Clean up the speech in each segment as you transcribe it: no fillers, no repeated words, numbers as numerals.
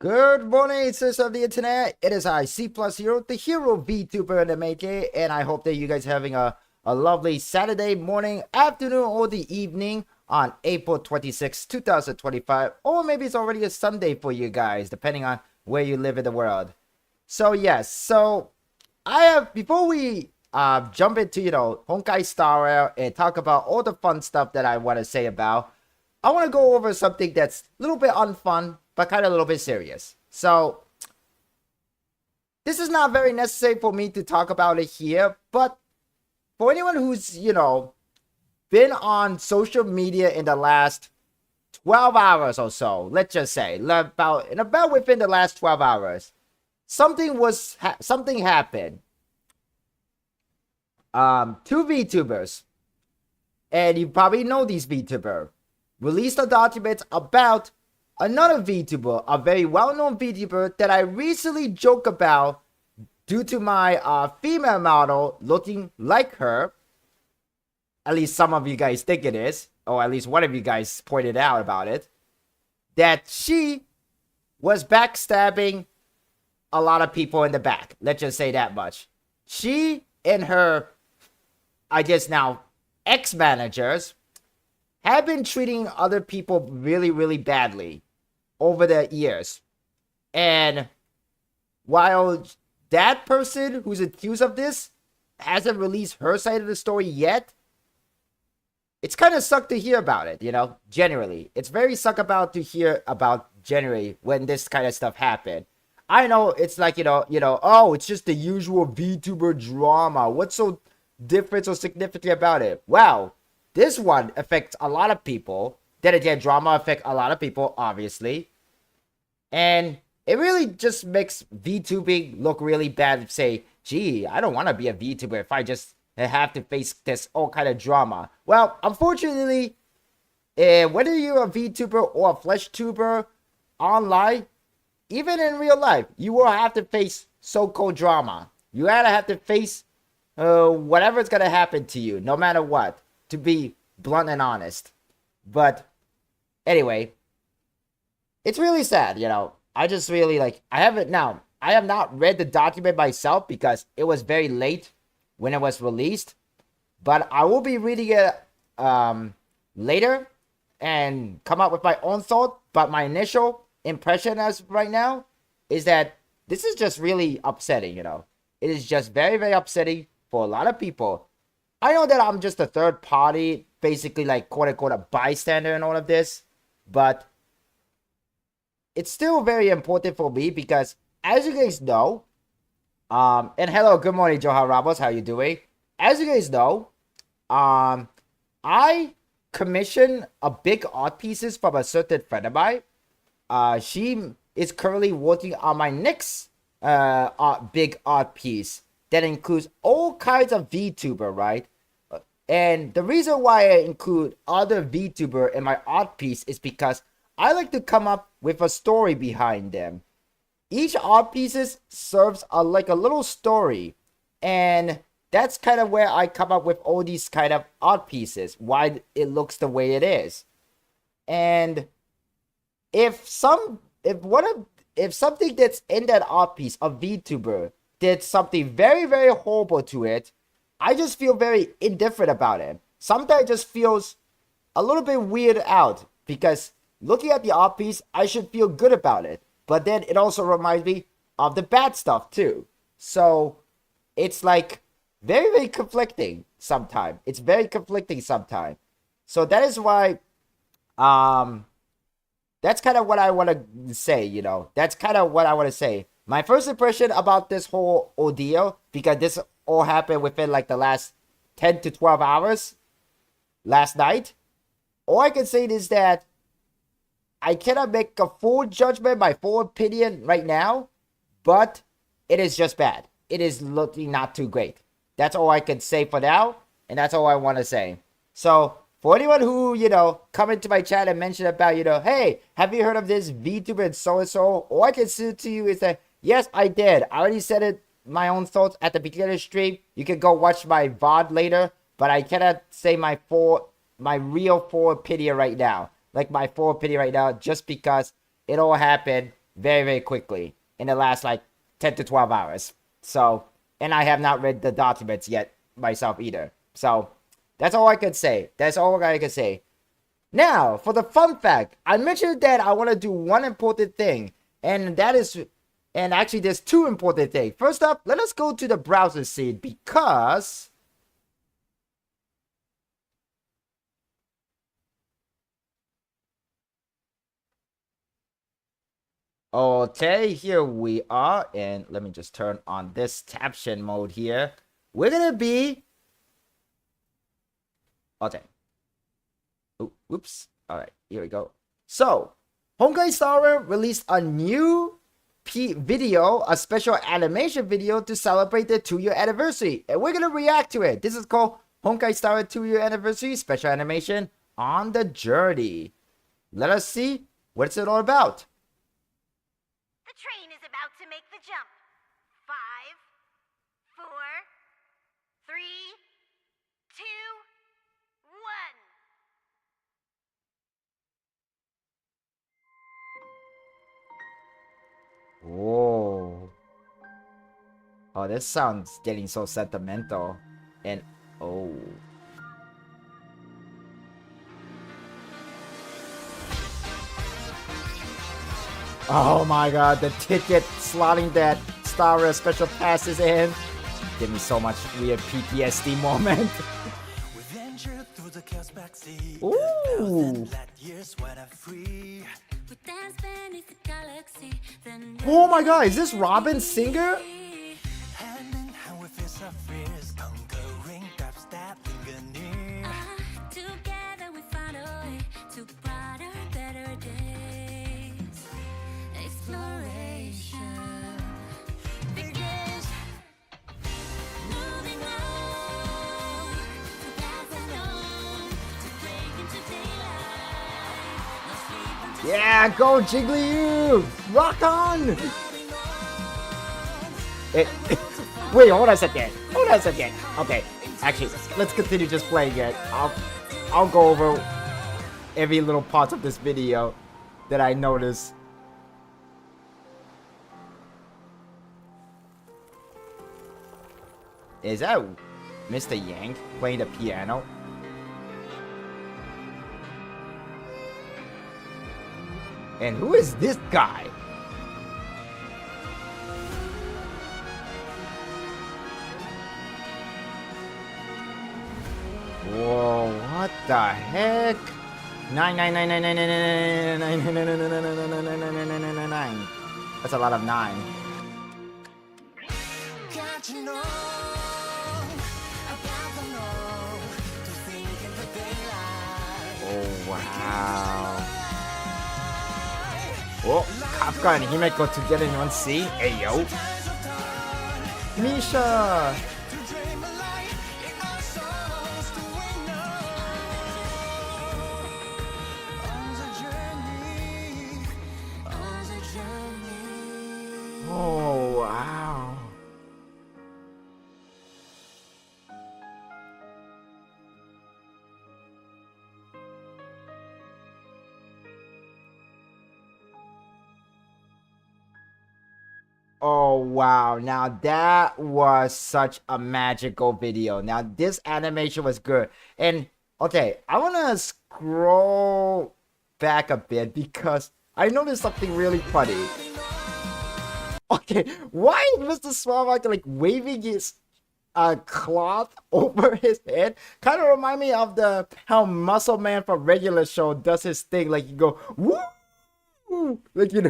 Good morning, sisters of the internet. It is I, C+Hero, the hero VTuber in the making, and I hope that you guys are having a lovely Saturday morning, afternoon, or the evening on April 26, 2025, or maybe it's already a Sunday for you guys, depending on where you live in the world. So yes, I have, before we jump into, Honkai Star Rail and talk about all the fun stuff that I want to say about, I want to go over something that's a little bit unfun, but kind of a little bit serious. So, this is not very necessary for me to talk about it here, but for anyone who's, been on social media in the last 12 hours or so, let's just say, about within the last 12 hours, something happened. Two VTubers, and you probably know these VTubers, released a document about another VTuber, a very well-known VTuber that I recently joked about due to my female model looking like her. At least some of you guys think it is, or at least one of you guys pointed out about it, that she was backstabbing a lot of people in the back. Let's just say that much. She and her, I guess now, ex-managers have been treating other people really, really badly over the years. And while that person who's accused of this hasn't released her side of the story yet, it's kind of sucked to hear about it, generally. It's very suck about to hear about generally when this kind of stuff happened. I know it's like, oh, it's just the usual VTuber drama. What's so different or significant about it? Wow. This one affects a lot of people. Then again, drama affects a lot of people, obviously. And it really just makes VTubing look really bad. Say, gee, I don't want to be a VTuber if I just have to face this all kind of drama. Well, unfortunately, whether you're a VTuber or a flesh tuber online, even in real life, you will have to face so-called drama. You gotta have to face whatever's gonna happen to you, no matter what. To be blunt and honest. But anyway, it's really sad, I just really I have not read the document myself because it was very late when it was released, but I will be reading it later and come up with my own thought. But my initial impression as of right now is that this is just really upsetting. It is just very, very upsetting for a lot of people. I know that I'm just a third party, basically quote unquote a bystander in all of this, but it's still very important for me because, as you guys know, and hello, good morning, Johan Ramos, how you doing? As you guys know, I commissioned a big art pieces from a certain friend of mine. She is currently working on my next big art piece that includes all kinds of VTuber, right? And the reason why I include other VTuber in my art piece is because I like to come up with a story behind them. Each art pieces serves a little story, and that's kind of where I come up with all these kind of art pieces, why it looks the way it is. And if something that's in that art piece, a VTuber, did something very, very horrible to it, I just feel very indifferent about it. Sometimes it just feels a little bit weird out because looking at the art piece, I should feel good about it. But then it also reminds me of the bad stuff too. So it's very, very conflicting sometimes. It's very conflicting sometimes. So that is why, that's kind of what I want to say, That's kind of what I want to say. My first impression about this whole ordeal, because this all happened within the last 10 to 12 hours last night, all I can say is that I cannot make a full judgment, my full opinion right now, but it is just bad. It is looking not too great. That's all I can say for now, and that's all I want to say. So, for anyone who, come into my chat and mention about, hey, have you heard of this VTuber and so-and-so? All I can say to you is that, yes, I did. I already said it, my own thoughts at the beginning of the stream. You can go watch my VOD later, but I cannot say my real full opinion right now. My full opinion right now, just because it all happened very, very quickly in the last like 10 to 12 hours. So, and I have not read the documents yet myself either. So, that's all I could say. That's all I could say. Now, for the fun fact, I mentioned that I want to do one important thing, and that is, and actually there's two important things. First up, let us go to the browser scene because okay, here we are, and let me just turn on this caption mode here. We're gonna be okay. Oops. All right, here we go. So, Honkai Star released a new video, a special animation video to celebrate the 2-year anniversary, and we're gonna react to it. This is called Honkai Star 2-year anniversary special animation on the journey. Let us see what's it all about. The train is about to make the jump. 5, 4, 3, 2, 1. Whoa. Oh, this sounds getting so sentimental. And oh. Oh my god, the ticket slotting that Star Wars special passes in. Give me so much weird PTSD moment. Ooh. Oh my god, is this Robin Singer? Together we find a way to brighter, better days. Exploration begins. Moving on to paths unknown, to break into daylight. No sleep until Yeah, go Jiggly! Rock on! Wait, hold on a second. Hold on a second. Okay, actually, let's continue just playing it. I'll go over every little part of this video that I noticed. Is that Mr. Yang playing the piano? And who is this guy? Whoa, what the heck? 9. That's a lot of 9. Oh, wow. Oh, Kafka and Himeko together in one scene. Hey, yo. Misha. Oh, wow. Oh, wow. Now, that was such a magical video. Now, this animation was good. And, okay, I want to scroll back a bit because I noticed something really funny. Okay, why is Mr. Swamp like waving his cloth over his head? Kind of remind me of how Muscle Man from Regular Show does his thing. Like, you go, woo! Like, you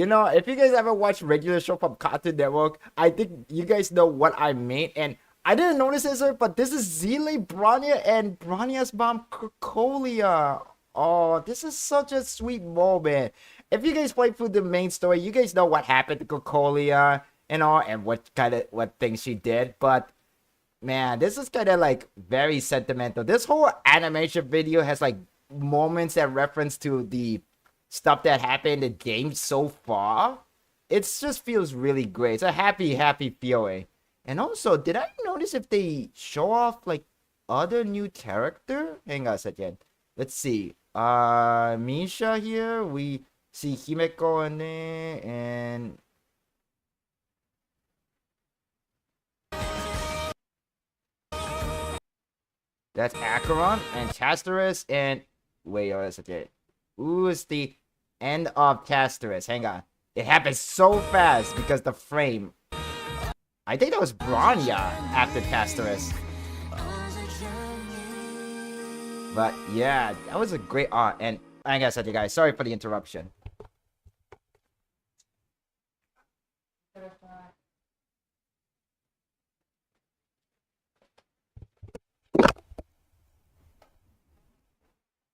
know, if you guys ever watch Regular Show from Cartoon Network, I think you guys know what I mean. And I didn't notice this, but this is Zile, Bronya, and Bronya's mom, Kokolia. Oh, this is such a sweet moment. If you guys played through the main story, you guys know what happened to Kokolia and all, and what things she did. But man, this is kind of like very sentimental. This whole animation video has like moments that reference to the stuff that happened in the game so far. It just feels really great. It's a happy feeling. And also, did I notice if they show off like other new character? Hang on a second. Let's see. Misha here. We see Himeko in there, and that's Acheron and Castorice, and wait, what is it? Ooh, it's the end of Castorice. Hang on. It happened so fast because the frame. I think that was Bronya after Castorice. But yeah, that was a great art. And like I said, you guys, sorry for the interruption.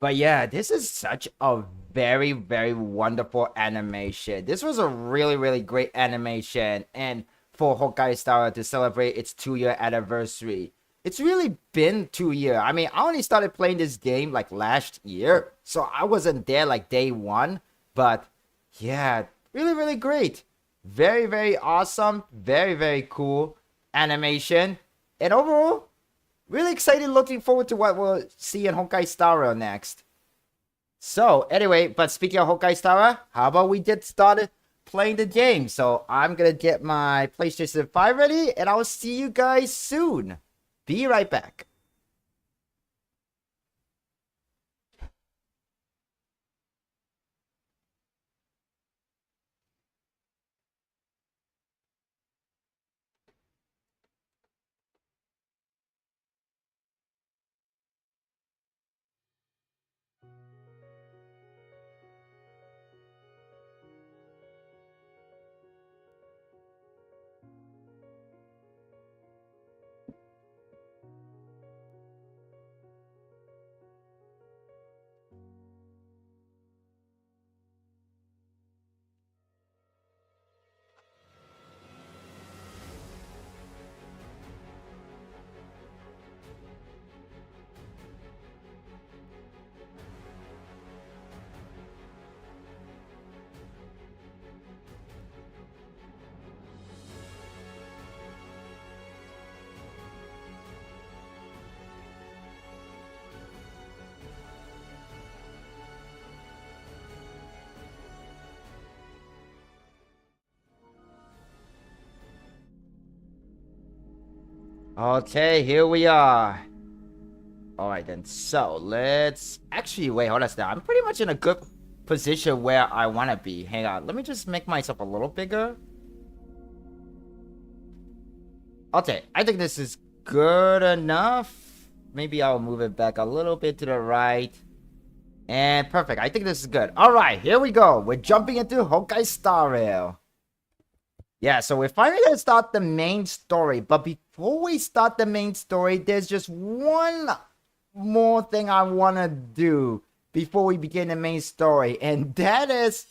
But yeah, this is such a very, very wonderful animation. This was a really, really great animation. And for Honkai Star to celebrate its 2-year anniversary, it's really been 2 years. I mean, I only started playing this game like last year, so I wasn't there like day one. But yeah, really, really great. Very, very awesome. Very, very cool animation. And overall, really excited, looking forward to what we'll see in Honkai Star Rail next. So, anyway, but speaking of Honkai Star Rail, how about we get started playing the game? So, I'm gonna get my PlayStation 5 ready, and I'll see you guys soon. Be right back. Okay, here we are. Alright then, so let's actually wait, hold on now. I'm pretty much in a good position where I want to be. Hang on, let me just make myself a little bigger. Okay, I think this is good enough. Maybe I'll move it back a little bit to the right. And perfect, I think this is good. Alright, here we go. We're jumping into Honkai Star Rail. Yeah, so we're finally gonna start the main story. But before we start the main story, there's just one more thing I want to do before we begin the main story. And that is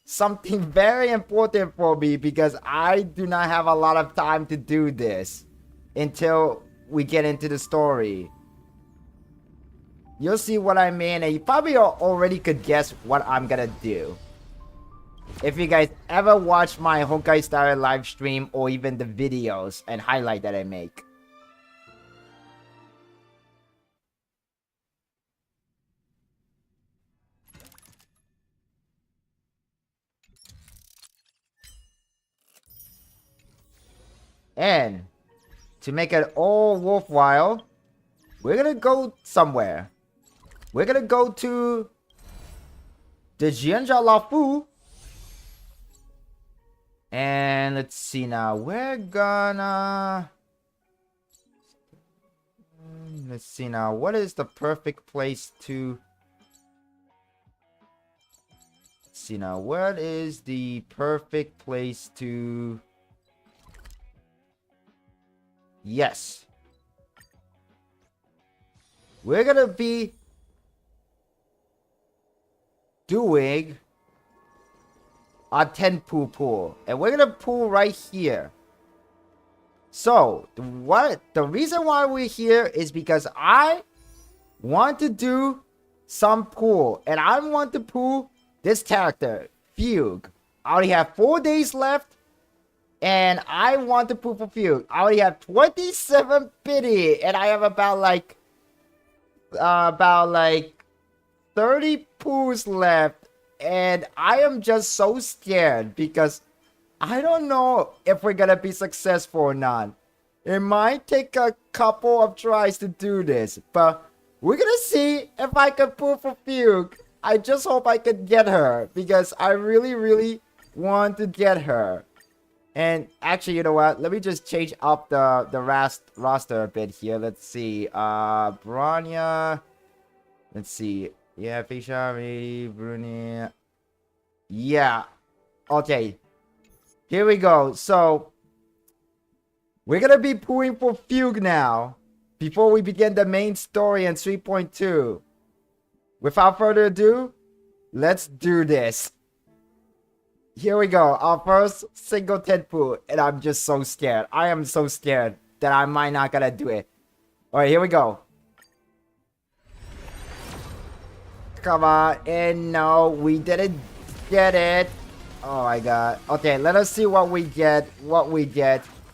something very important for me, because I do not have a lot of time to do this until we get into the story. You'll see what I mean, and you probably already could guess what I'm gonna do. If you guys ever watch my Honkai Star live stream or even the videos and highlight that I make. And to make it all worthwhile, we're gonna go somewhere. We're gonna go to the Jianja Lafu. And let's see now. We're gonna... Let's see now. What is the perfect place to... Let's see now. What is the perfect place to... Yes. We're gonna be doing a 10 pool, and we're gonna pool right here. So the reason why we're here is because I want to do some pool, and I want to pool this character Fugue. I already have 4 days left, and I want to pool for Fugue. I already have 27 pity, and I have about like 30 pools left. And I am just so scared because I don't know if we're gonna be successful or not. It might take a couple of tries to do this, but we're gonna see if I can pull for Fugue. I just hope I can get her because I really, really want to get her. And actually, you know what? Let me just change up the roster a bit here. Let's see. Bronya. Let's see. Yeah, Fisha, Bruni. Yeah. Okay. Here we go. So we're gonna be pulling for Fugue now before we begin the main story in 3.2. Without further ado, let's do this. Here we go. Our first single 10 pull, and I'm just so scared. I am so scared that I might not gonna do it. Alright, here we go. Come on. And no, we didn't get it. Oh my god. Okay, let us see what we get.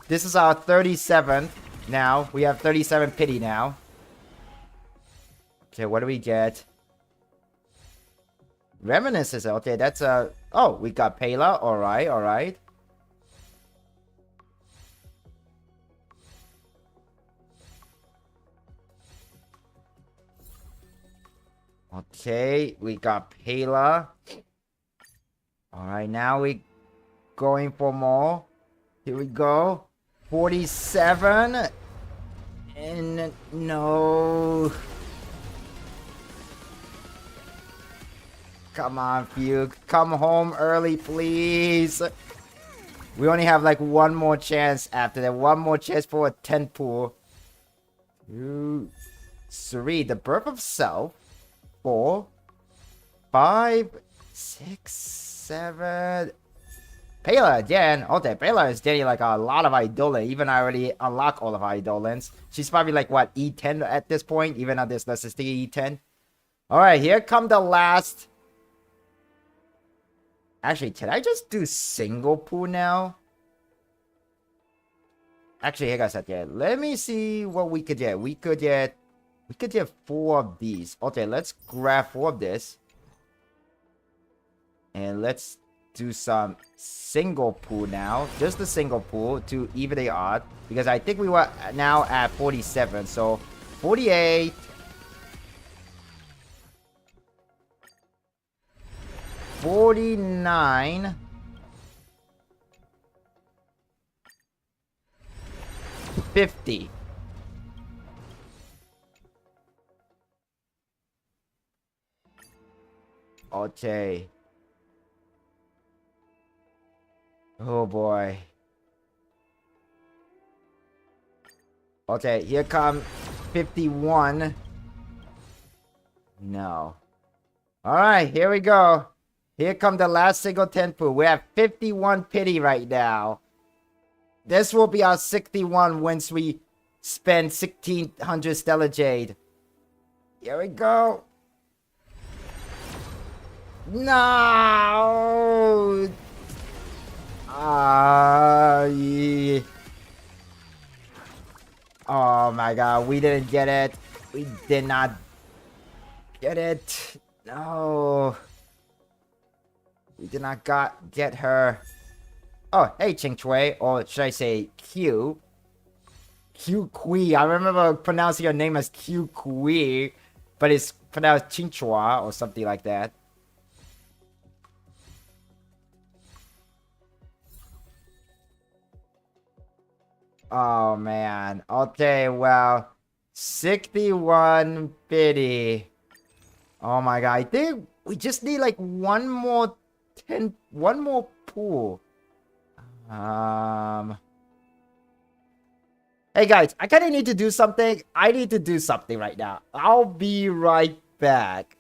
This is our 37th now. We have 37 pity now. Okay, what do we get? Reminiscences. Okay, that's a... Oh, we got Pela. Alright, alright. Okay, we got Pela. Alright, now we going for more. Here we go. 47. And no. Come on, Fugue. Come home early, please. We only have like one more chance after that. One more chance for a 10 pool. 2, 3. The Birth of Self. 4, 5, 6, 7. Pela again. Okay, Pela is getting like a lot of Eidolon. Even I already unlocked all of her Eidolons. She's probably like what, E10 at this point? Even at this sticky E10. Alright, here come the last. Actually, can I just do single pool now? Actually, here guys, yeah. Let me see what we could get. We could get 4 of these. Okay, let's grab 4 of this. And let's do some single pool now. Just the single pool to even the odd. Because I think we were now at 47. So 48. 49. 50. Okay. Oh boy. Okay, here come 51. No. Alright, here we go. Here come the last single 10 pool. We have 51 pity right now. This will be our 61 once we spend 1600 Stellar Jade. Here we go. No! Yeah. Oh my god, we didn't get it. We did not get it. No. We did not get her. Oh, hey, Ching Chui. Or should I say Q? Q Kui. I remember pronouncing your name as Q Kui. But it's pronounced Ching Chua or something like that. Oh, man. Okay, well. 61 pity. Oh, my god. I think we just need, like, one more pool. Hey, guys. I kind of need to do something. I need to do something right now. I'll be right back.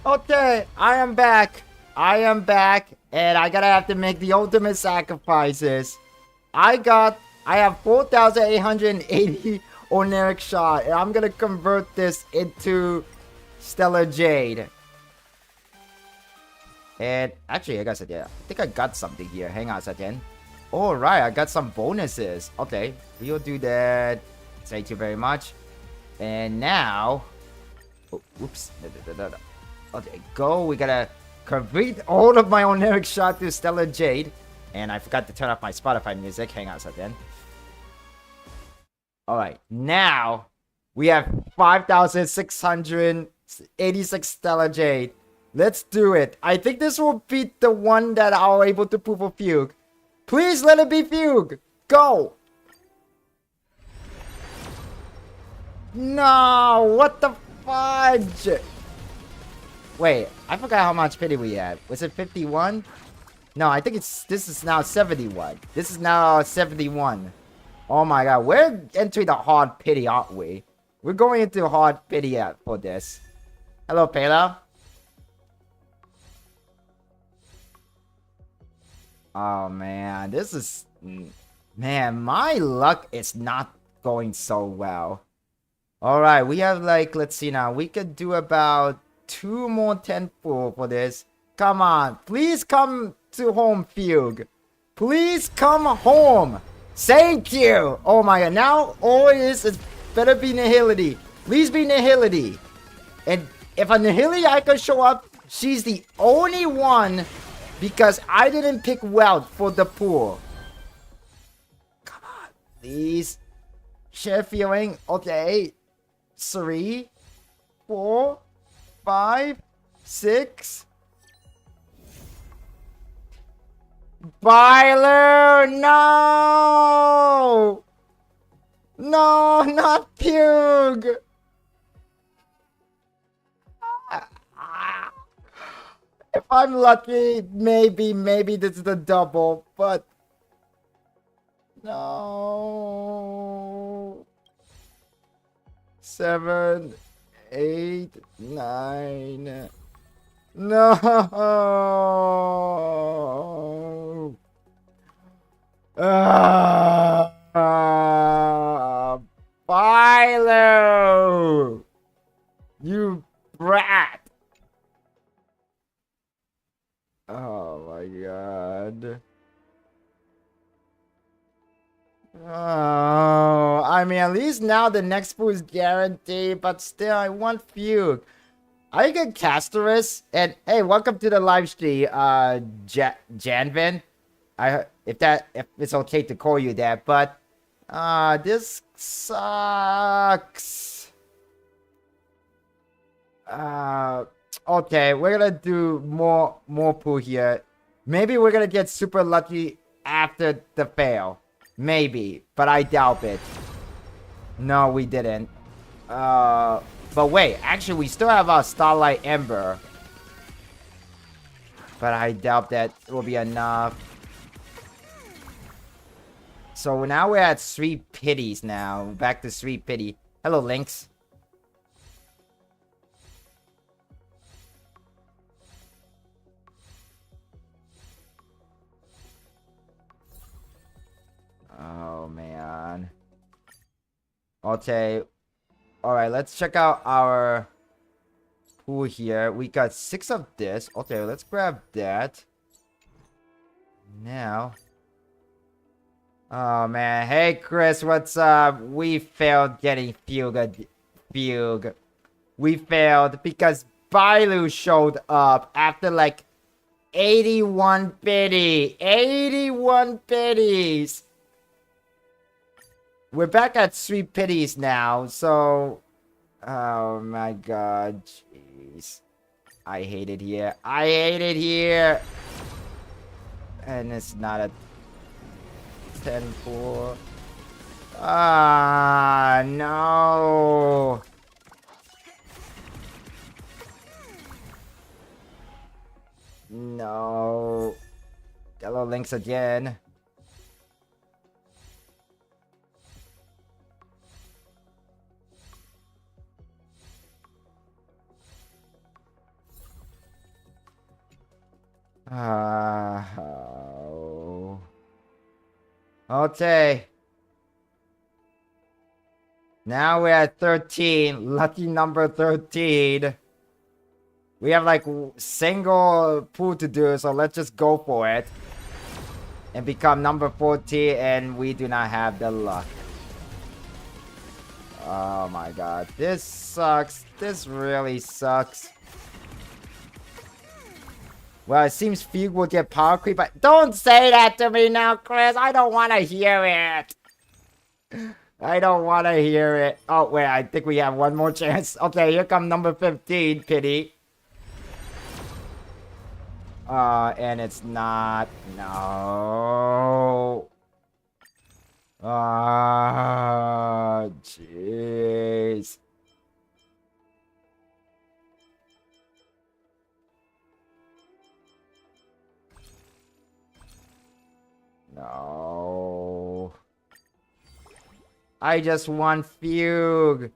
Okay, I am back. I am back, and I gotta have to make the ultimate sacrifices. I have 4,880 Oneric shot, and I'm gonna convert this into Stellar Jade. And actually, I guess I did. I think I got something here. Hang on a second. Alright, I got some bonuses. Okay, we'll do that. Thank you very much. And now... Oh, oops. Okay, go. We gotta complete all of my Oneric shot to Stellar Jade. And I forgot to turn off my Spotify music. Hang on a second. Alright, now we have 5,686 Stellar Jade. Let's do it. I think this will beat the one that I was able to prove a Fugue. Please let it be Fugue. Go. No, what the fudge? Wait, I forgot how much pity we had. Was it 51? No, I think this is now 71. This is now 71. Oh my god, we're entering the hard pity, aren't we? We're going into hard pity for this. Hello, Pela. Oh man, this is... Man, my luck is not going so well. Alright, we have like, let's see now. We could do about 2 more 10 full for this. Come on, please come to home, Fugue. Please come home. Thank you. Oh my god, now all it is better be Nihility. Please be Nihility. And if a Nihility icon show up, she's the only one because I didn't pick Wealth for the pool. Come on, please. Share feeling. Okay. 3, 4, 5, 6. Byler, no! No, not Pug! If I'm lucky, maybe this is the double, but... No... 7, 8, 9... No! Philo! You brat! Oh my god. Oh, I mean, at least now the next pool is guaranteed, but still, I want Fugue. I get Castorice, and hey, welcome to the live stream, Janvin. If it's okay to call you that, but this sucks. Okay, we're gonna do more pool here. Maybe we're gonna get super lucky after the fail. Maybe, but I doubt it. No, we didn't. But wait, actually, we still have our Starlight Ember. But I doubt that will be enough. So now we're at 3 pities now. Back to 3 pity. Hello, Lynx. Oh, man. Okay. Alright, let's check out our pool here. We got 6 of this. Okay, let's grab that. Now. Oh, man. Hey, Chris, what's up? We failed getting Fugue. We failed because Bailu showed up after like 81 pity. 81 pities. We're back at 3 pities now, so... Oh my god, jeez. I hate it here. I hate it here! And it's not a 10-4. Ah, no! No. Hello, Lynx again. Oh. Okay. Now we're at 13. Lucky number 13. We have like single pool to do, so let's just go for it. And become number 14, and we do not have the luck. Oh my god. This sucks. This really sucks. Well, it seems Fugue will get power creep, but don't say that to me now, Chris. I don't want to hear it. I don't want to hear it. Oh, wait, I think we have one more chance. Okay, here comes number 15, Pity. And it's not. No. Ah, jeez. No. I just want Fugue.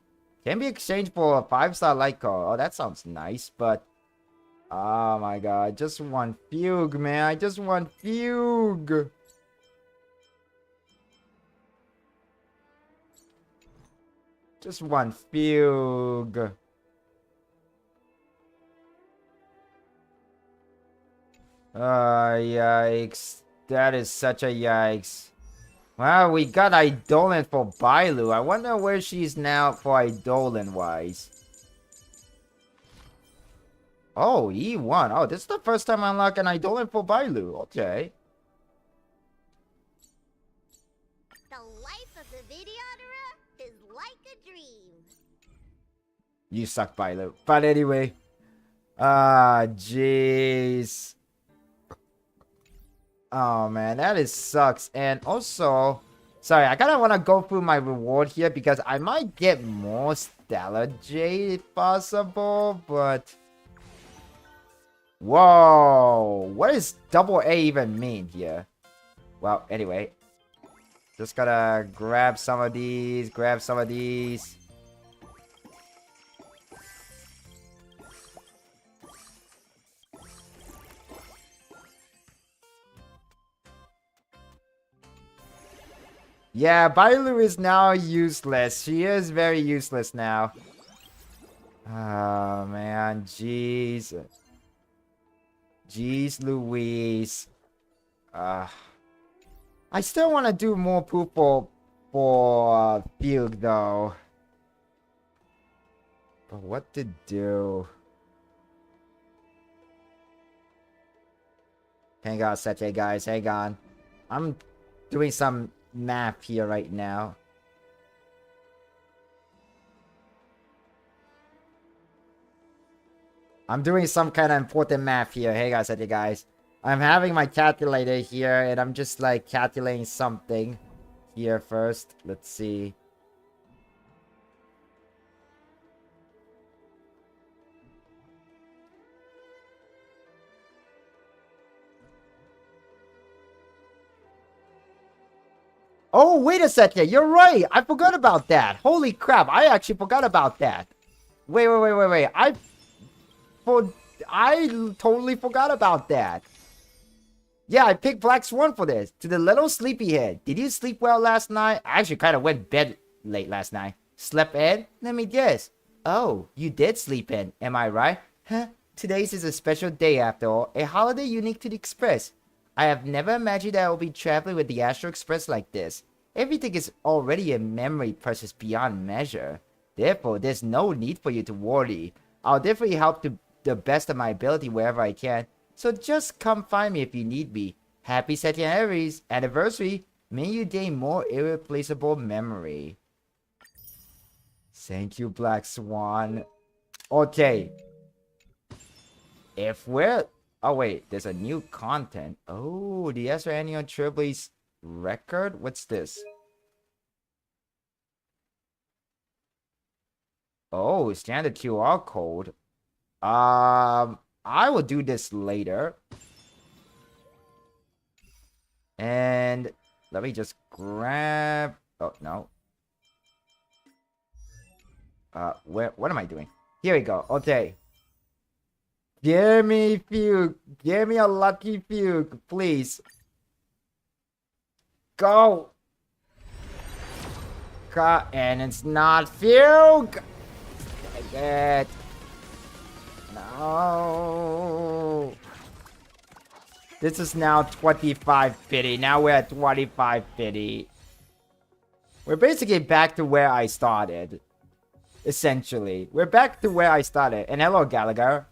Can be exchanged for a 5-star light card. Oh, that sounds nice, but... Oh my god, I just want Fugue, man. I just want Fugue. Just want Fugue. Yikes. That is such a yikes. Well, we got Eidolon for Bailu. I wonder where she's now for Eidolon-wise. Oh, E1. Oh, this is the first time I unlock an Eidolon for Bailu. Okay. The life of the videoterer is like a dream. You suck, Bailu. But anyway. Ah, jeez. Oh, man. That is sucks. And also... Sorry, I kind of want to go through my reward here because I might get more Stellar Jade if possible, but... Whoa! What does double A even mean here? Well, anyway. Just gotta grab some of these, grab some of these. Yeah, Bailu is now useless. She is very useless now. Oh, man. Jeez. Jeez Louise. I still want to do more poop for Fugue, though. But what to do? Hang on a second, guys. Hang on. I'm doing some math here right now. I'm doing some kind of important math here. Hey guys, hey guys. I'm having my calculator here and I'm just like calculating something here first. Let's see. Oh, wait a second. You're right. I forgot about that. Holy crap. I actually forgot about that. Wait. I totally forgot about that. Yeah, I picked Black Swan for this. To the little sleepyhead. Did you sleep well last night? I actually kind of went to bed late last night. Slept in? Let me guess. Oh, you did sleep in. Am I right? Huh? Today's is a special day after all. A holiday unique to the Express. I have never imagined that I will be traveling with the Astro Express like this. Everything is already a memory precious beyond measure. Therefore, there's no need for you to worry. I'll definitely help to the best of my ability wherever I can. So just come find me if you need me. Happy second anniversary. May you gain more irreplaceable memory. Thank you, Black Swan. Okay. If we're... Oh, wait. There's a new content. Oh, the Ezra Annual Tribly's record? What's this? Oh, standard QR code. I will do this later. And let me just grab... Oh, no. What am I doing? Here we go. Okay. Give me fugue. Give me a lucky fugue, please. Go. And it's not fugue. Dang it. No. This is now 2550. Now we're at 2550. We're basically back to where I started. Essentially. We're back to where I started. And hello, Gallagher.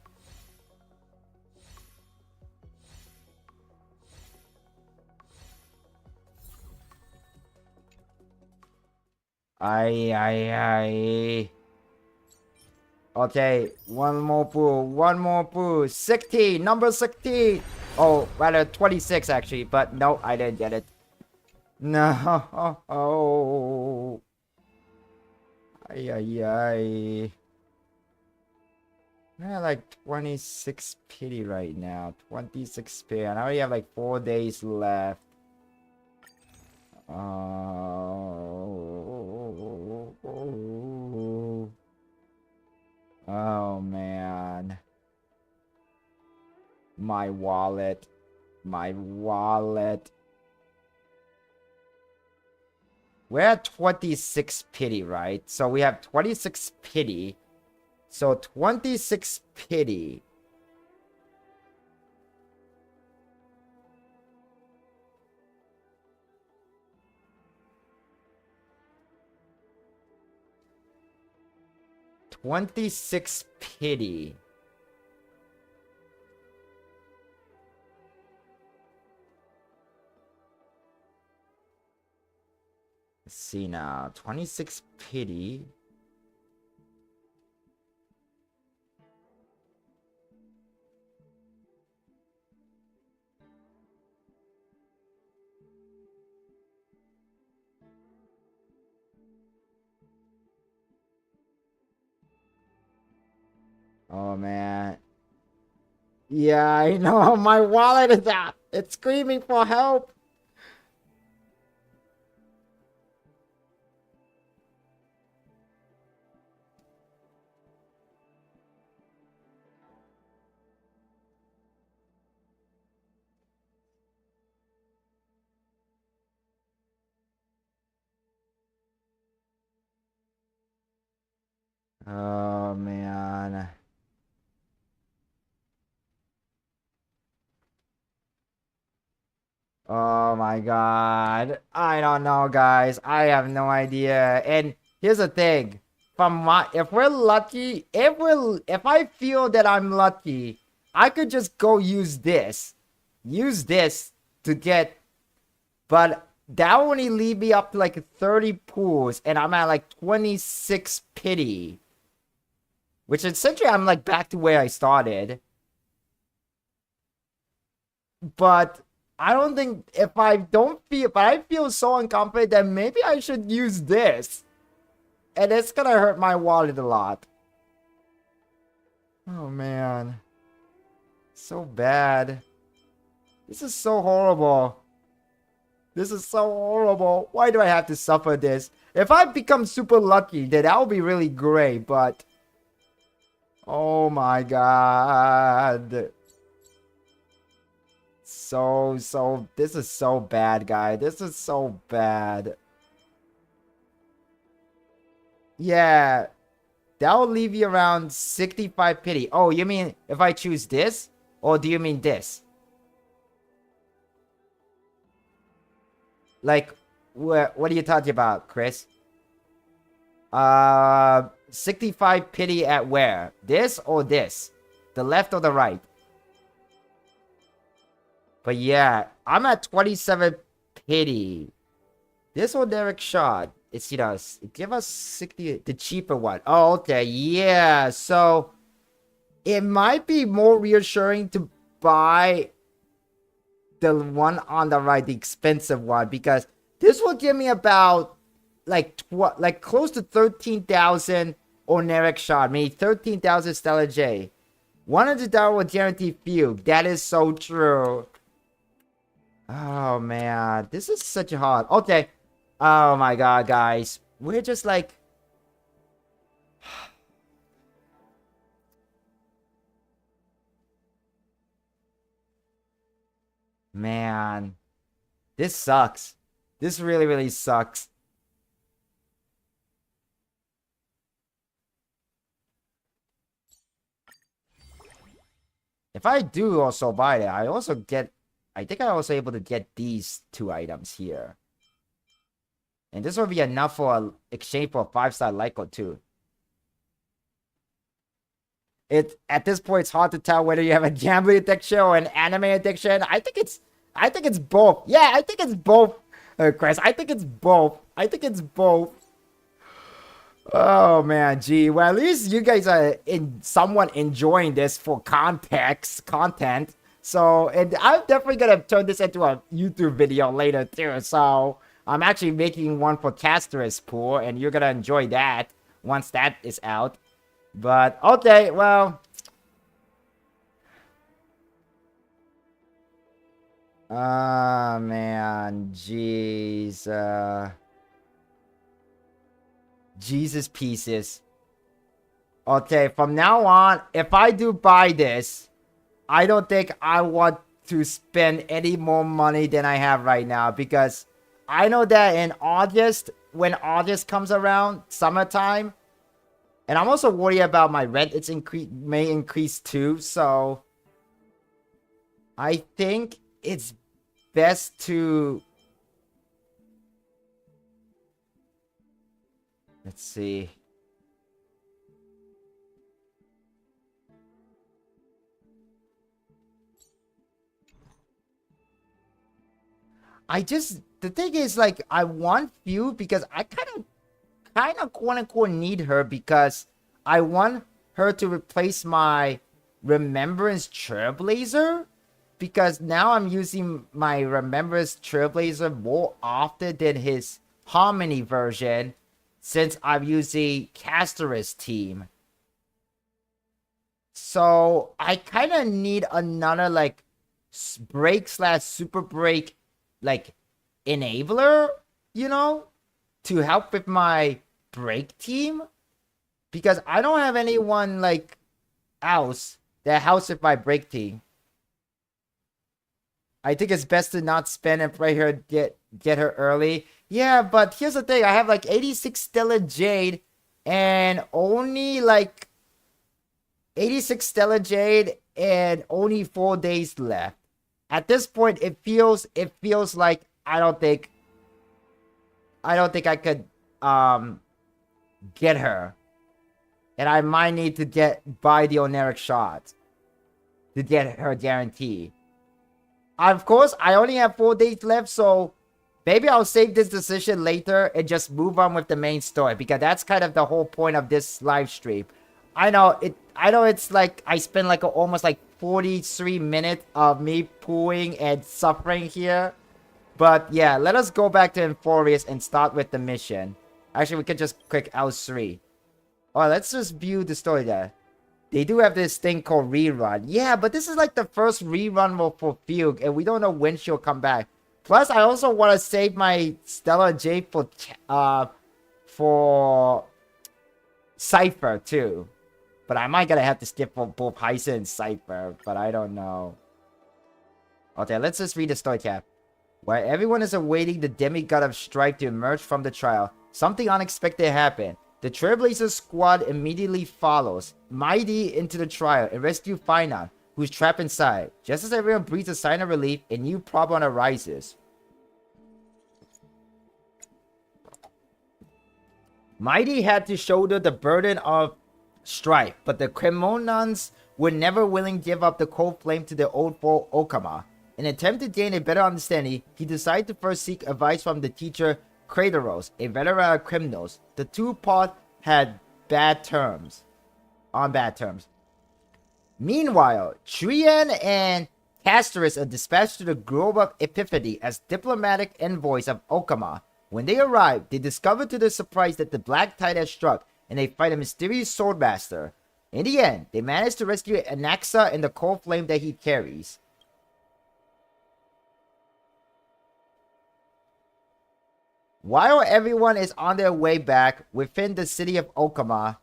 Aye. Okay, one more poo. 16, number 16. Oh, rather 26 actually, but no, I didn't get it. No. Aye. I have like 26 pity right now. 26 pity. And I only have like 4 days left. Oh man. My wallet. We're at 26 pity, right? So we have 26 pity. So 26 pity. $26 pity. Let's see now. 26 pity. Oh man. Yeah, I know. My wallet is out. It's screaming for help. Oh man. Oh my god. I don't know, guys. I have no idea. And here's the thing. If we're lucky, if I feel that I'm lucky, I could just go use this. Use this to get, but that will only leave me up to like 30 pools and I'm at like 26 pity. Which essentially I'm like back to where I started. But I don't think if I feel so unconfident, then maybe I should use this. And it's gonna hurt my wallet a lot. Oh man. So bad. This is so horrible. This is so horrible. Why do I have to suffer this? If I become super lucky, then that would be really great, but... Oh my god. This is so bad, guy. This is so bad. Yeah. That'll leave you around 65 pity. Oh, you mean if I choose this? Or do you mean this? Like, what are you talking about, Chris? 65 pity at where? This or this? The left or the right? But yeah, I'm at 27 pity. This or Derek shot. It's, give us 60, the cheaper one. Oh, okay, yeah. So, it might be more reassuring to buy the one on the right, the expensive one, because this will give me about, like close to 13,000 Oneric shot, maybe 13,000 Stellar J. $100 will guarantee fugue. That is so true. Oh man, this is such a hard. Okay. Oh my god, guys. We're just like... Man, this sucks. This really, really sucks. If I do also buy it, I also get... I think I'm also able to get these 2 items here. And this will be enough for an exchange for a 5-star Lyco too. At this point, it's hard to tell whether you have a gambling addiction or an anime addiction. I think it's both. Yeah, I think it's both, Chris. I think it's both. I think it's both. Oh man, gee. Well, at least you guys are somewhat enjoying this for content. So, and I'm definitely gonna turn this into a YouTube video later too. So, I'm actually making one for Castorice pool, and you're gonna enjoy that once that is out. But okay, well. Ah man, jeez. Jesus pieces. Okay, from now on, if I do buy this, I don't think I want to spend any more money than I have right now, because I know that in August, when August comes around, summertime, and I'm also worried about my rent. It's may increase too, so I think it's best to... Let's see. The thing is, like, I want Few because I kind of quote-unquote need her, because I want her to replace my Remembrance Trailblazer, because now I'm using my Remembrance Trailblazer more often than his Harmony version, since I'm using Castorice team. So I kind of need another, like, break/super break, like, enabler, you know, to help with my break team, because I don't have anyone like else that helps with my break team. I think it's best to not spend and play her, get her early. Yeah, but here's the thing. I have like 86 Stellar Jade and only like 86 Stellar Jade and only 4 days left. At this point, it feels like I don't think I could get her. And I might need to buy the Oneric shot to get her guarantee. Of course, I only have 4 days left, so maybe I'll save this decision later and just move on with the main story, because that's kind of the whole point of this live stream. I know it's like I spent like almost like 43 minutes of me pooing and suffering here. But yeah, let us go back to Inforius and start with the mission. Actually, we could just click L3. Alright, let's just view the story there. They do have this thing called rerun. Yeah, but this is like the first rerun for Fugue, and we don't know when she'll come back. Plus, I also want to save my Stellar Jade for Cypher too. But I might gonna have to skip for both Heisen and Cypher, but I don't know. Okay, let's just read the story cap. While everyone is awaiting the demigod of strife to emerge from the trial, something unexpected happened. The Trailblazer squad immediately follows Mighty into the trial and rescue Finon, who's trapped inside. Just as everyone breathes a sign of relief, a new problem arises. Mighty had to shoulder the burden of strife, but the Cremonans were never willing to give up the cold flame to their old foe Okama. In an attempt to gain a better understanding, he decided to first seek advice from the teacher Krateros, a veteran of criminals. The two parts had bad terms. Meanwhile, Trian and Castorice are dispatched to the Grove of Epiphany as diplomatic envoys of Okama. When they arrive, they discover to their surprise that the Black Tide has struck, and they fight a mysterious swordmaster. In the end, they manage to rescue Anaxa and the cold flame that he carries. While everyone is on their way back within the city of Okama,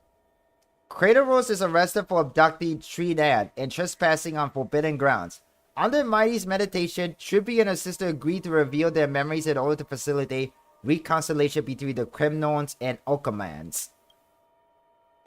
Krateros is arrested for abducting Trinan and trespassing on forbidden grounds. Under Mighty's meditation, Trippy and her sister agreed to reveal their memories in order to facilitate reconciliation between the Kremnons and Okamans.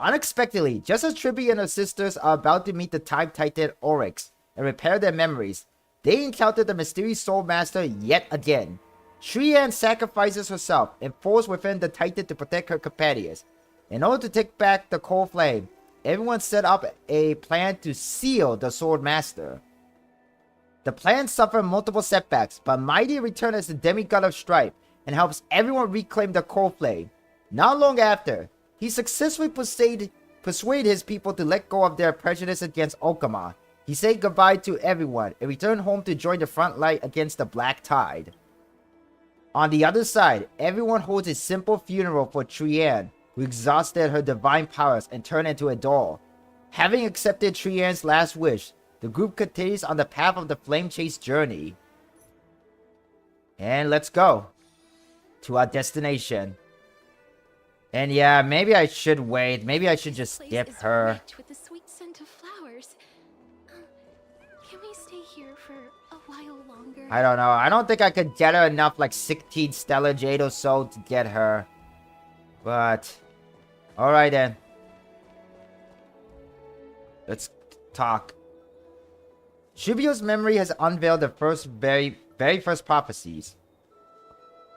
Unexpectedly, just as Trippy and her sisters are about to meet the Time Titan Oryx and repair their memories, they encounter the mysterious Soul Master yet again. Trian sacrifices herself and falls within the Titan to protect her companions. In order to take back the Cold Flame, everyone set up a plan to seal the Sword Master. The plan suffered multiple setbacks, but Mighty returned as the demigod of strife and helps everyone reclaim the Cold Flame. Not long after, he successfully persuaded his people to let go of their prejudice against Okama. He said goodbye to everyone and returned home to join the front line against the Black Tide. On the other side, everyone holds a simple funeral for Trian, who exhausted her divine powers and turned into a doll. Having accepted Trian's last wish, the group continues on the path of the Flame Chase journey. And let's go to our destination. And yeah, maybe I should wait. Maybe I should just skip her. Rich with the sweet scent of flowers. Can we stay here for a while longer? I don't know. I don't think I could get her enough, like 16 Stellar Jade or so to get her. But, alright then. Let's talk. Shubio's memory has unveiled the very first prophecies.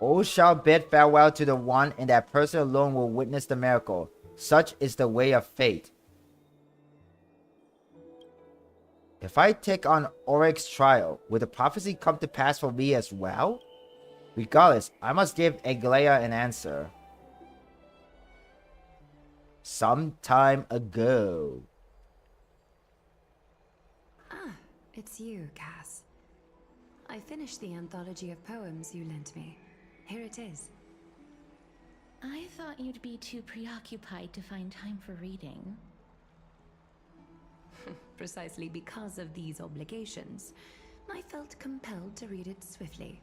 All shall bid farewell to the one, and that person alone will witness the miracle. Such is the way of fate. If I take on Oryx's trial, will the prophecy come to pass for me as well? Regardless, I must give Aglaia an answer. Some time ago. It's you, Cass. I finished the anthology of poems you lent me. Here it is. I thought you'd be too preoccupied to find time for reading. Precisely because of these obligations, I felt compelled to read it swiftly.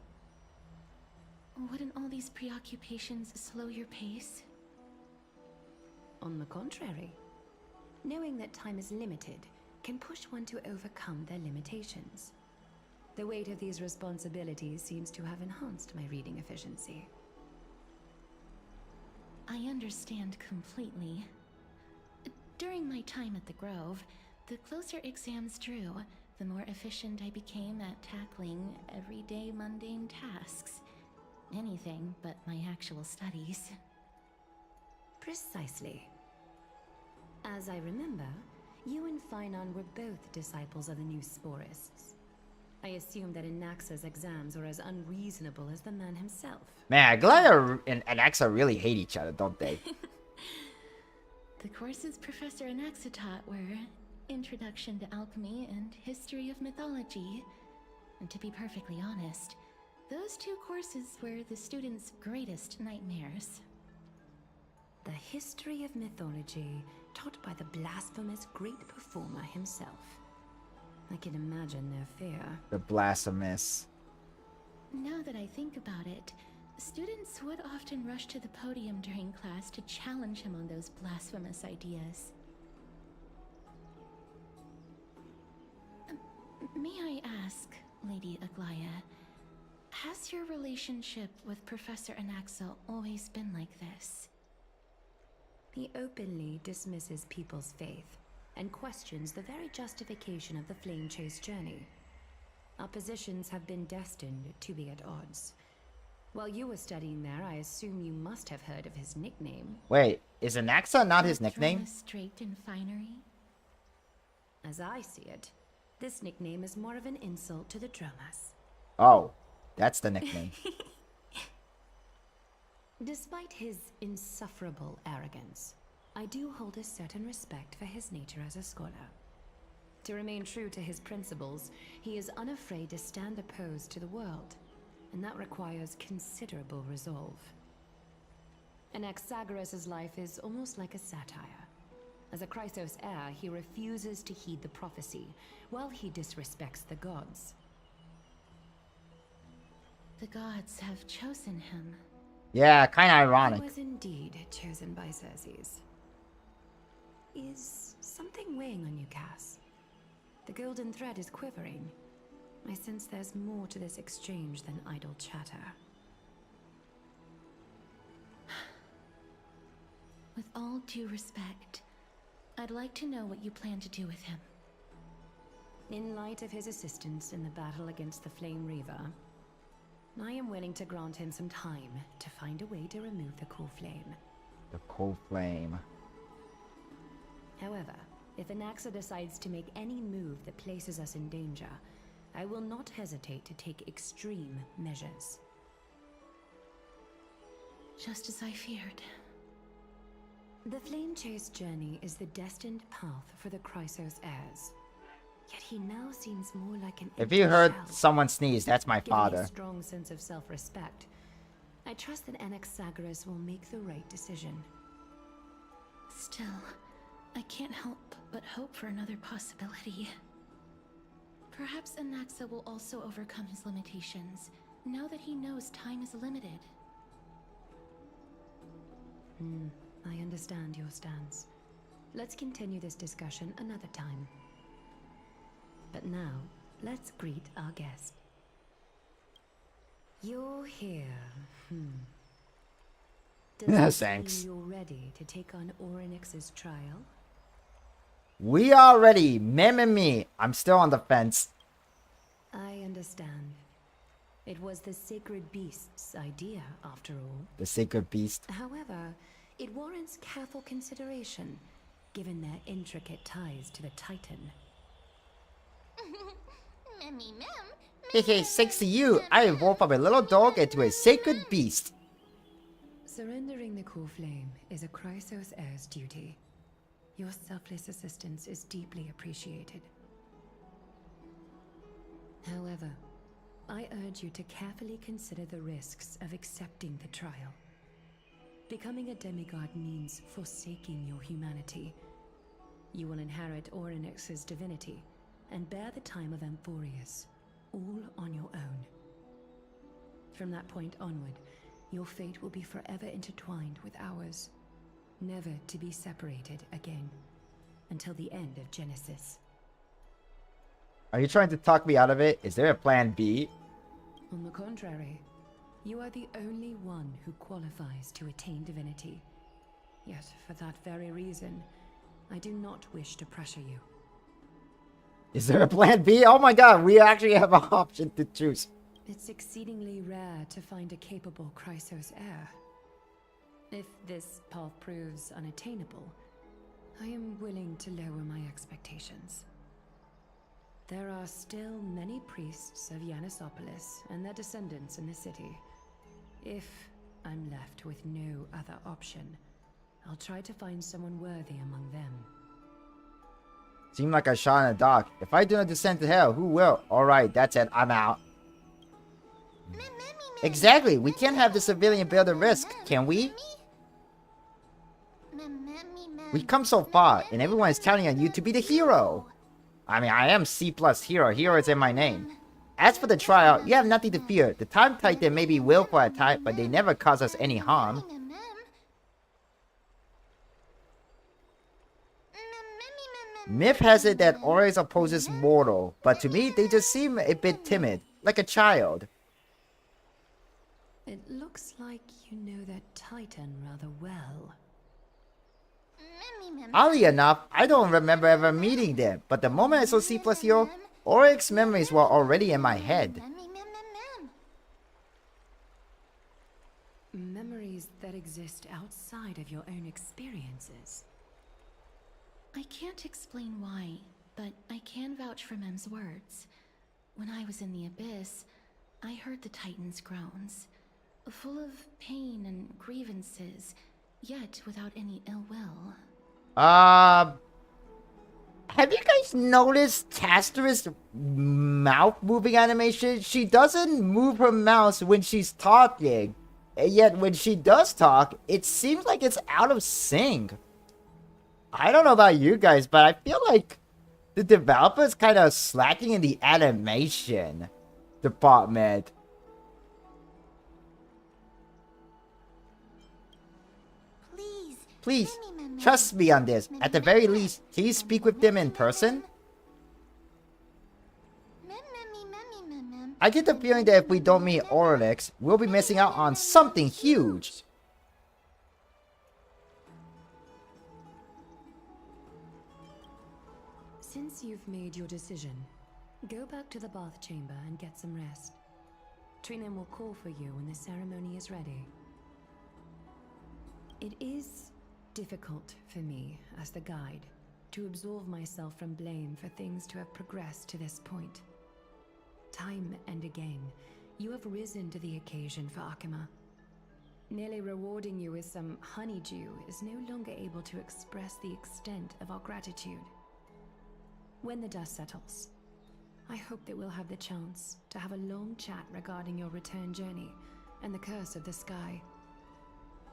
Wouldn't all these preoccupations slow your pace? On the contrary, knowing that time is limited can push one to overcome their limitations. The weight of these responsibilities seems to have enhanced my reading efficiency. I understand completely. During my time at the Grove, the closer exams drew, the more efficient I became at tackling everyday mundane tasks. Anything but my actual studies. Precisely. As I remember, you and Finon were both disciples of the new Sporists. I assume that Anaxa's exams were as unreasonable as the man himself. Man, Aglaia and Anaxa really hate each other, don't they? The courses Professor Anaxa taught were Introduction to Alchemy and History of Mythology. And to be perfectly honest, those two courses were the students' greatest nightmares. The history of mythology taught by the blasphemous great performer himself. I can imagine their fear. The blasphemous. Now that I think about it, students would often rush to the podium during class to challenge him on those blasphemous ideas. May I ask, Lady Aglaia, has your relationship with Professor Anaxa always been like this? He openly dismisses people's faith and questions the very justification of the Flame Chase journey. Our positions have been destined to be at odds. While you were studying there, I assume you must have heard of his nickname. Wait, is Anaxa not his nickname? Drama straight in finery? As I see it, this nickname is more of an insult to the Dromas. Oh, that's the nickname. Despite his insufferable arrogance, I do hold a certain respect for his nature as a scholar. To remain true to his principles, he is unafraid to stand opposed to the world, and that requires considerable resolve. Anaxagoras' life is almost like a satire. As a Chrysos heir, he refuses to heed the prophecy, while he disrespects the gods. The gods have chosen him. Yeah, kinda ironic. He was indeed chosen by Xerxes. Is something weighing on you, Cass? The golden thread is quivering. I sense there's more to this exchange than idle chatter. With all due respect, I'd like to know what you plan to do with him. In light of his assistance in the battle against the Flame Reaver, I am willing to grant him some time to find a way to remove the core flame. The cold flame. However, if Anaxa decides to make any move that places us in danger, I will not hesitate to take extreme measures. Just as I feared. The Flame Chase journey is the destined path for the Chrysos heirs. Yet he now seems more like an If you heard empty shell. someone sneeze, that's my Given father. his strong sense of self-respect, I trust that Anaxagoras will make the right decision. Still, I can't help but hope for another possibility. Perhaps Anaxa will also overcome his limitations, now that he knows time is limited. I understand your stance. Let's continue this discussion another time. But now, let's greet our guest. You're here. Does it Thanks. seem you're ready to take on Orynyx's trial? We are ready, Mem and me. I'm still on the fence. I understand. It was the sacred beast's idea, after all. The sacred beast. However, it warrants careful consideration, given their intricate ties to the Titan. Memmy mem. Hey, thanks to you, I evolved from a little dog into a sacred beast. Surrendering the core flame is a Chrysos heir's duty. Your selfless assistance is deeply appreciated. However, I urge you to carefully consider the risks of accepting the trial. Becoming a demigod means forsaking your humanity. You will inherit Orynyx's divinity and bear the time of Amphorius, all on your own. From that point onward, your fate will be forever intertwined with ours, never to be separated again, until the end of Genesis. Are you trying to talk me out of it? Is there a plan B? On the contrary, you are the only one who qualifies to attain divinity. Yet, for that very reason, I do not wish to pressure you. Is there a plan B? Oh my god, we actually have an option to choose. It's exceedingly rare to find a capable Chrysos heir. If this path proves unattainable, I am willing to lower my expectations. There are still many priests of Yanissopolis and their descendants in the city. If I'm left with no other option, I'll try to find someone worthy among them. Seemed like a shot in the dark. If I do not descend to hell, who will? Alright, that's it. I'm out. Exactly. We can't have the civilian bear the risk, can we? We've come so far, and everyone is counting on you to be the hero. I mean, I am C+Hero. Hero is in my name. As for the trial, you have nothing to fear. The Time Titan may be willful at times, but they never cause us any harm. Myth has it that Oryx opposes mortal, but to me, they just seem a bit timid, like a child. It looks like you know that Titan rather well. Oddly enough, I don't remember ever meeting them, but the moment I saw C+Hero, Oryx's memories were already in my head. Memories that exist outside of your own experiences. I can't explain why, but I can vouch for Mem's words. When I was in the Abyss, I heard the Titan's groans, full of pain and grievances, yet without any ill will. Have you guys noticed Castorice's mouth moving animation? She doesn't move her mouth when she's talking, and yet when she does talk, it seems like it's out of sync. I don't know about you guys, but I feel like the developer's kind of slacking in the animation department. Please, trust me on this. At the very least, can you speak with them in person? I get the feeling that if we don't meet Orlix, we'll be missing out on something huge. Since you've made your decision, go back to the bath chamber and get some rest. Trinen will call for you when the ceremony is ready. It is difficult for me, as the guide, to absolve myself from blame for things to have progressed to this point. Time and again, you have risen to the occasion for Akima. Nearly rewarding you with some honeydew is no longer able to express the extent of our gratitude. When the dust settles, I hope that we'll have the chance to have a long chat regarding your return journey and the curse of the sky.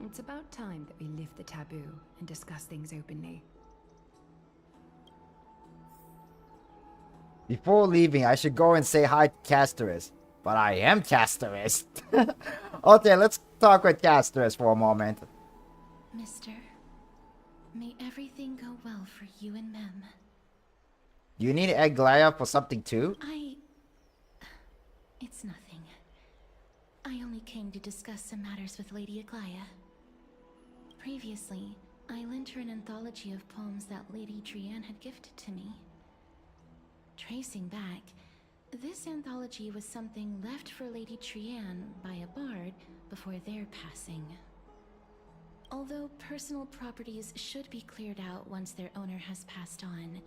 It's about time that we lift the taboo and discuss things openly. Before leaving, I should go and say hi to Castorice. But I am Castorice. Okay, let's talk with Castorice for a moment. Mister, may everything go well for you and Mem. Do you need Aglaia for something too? It's nothing. I only came to discuss some matters with Lady Aglaia. Previously, I lent her an anthology of poems that Lady Trianne had gifted to me. Tracing back, this anthology was something left for Lady Trianne by a bard before their passing. Although personal properties should be cleared out once their owner has passed on,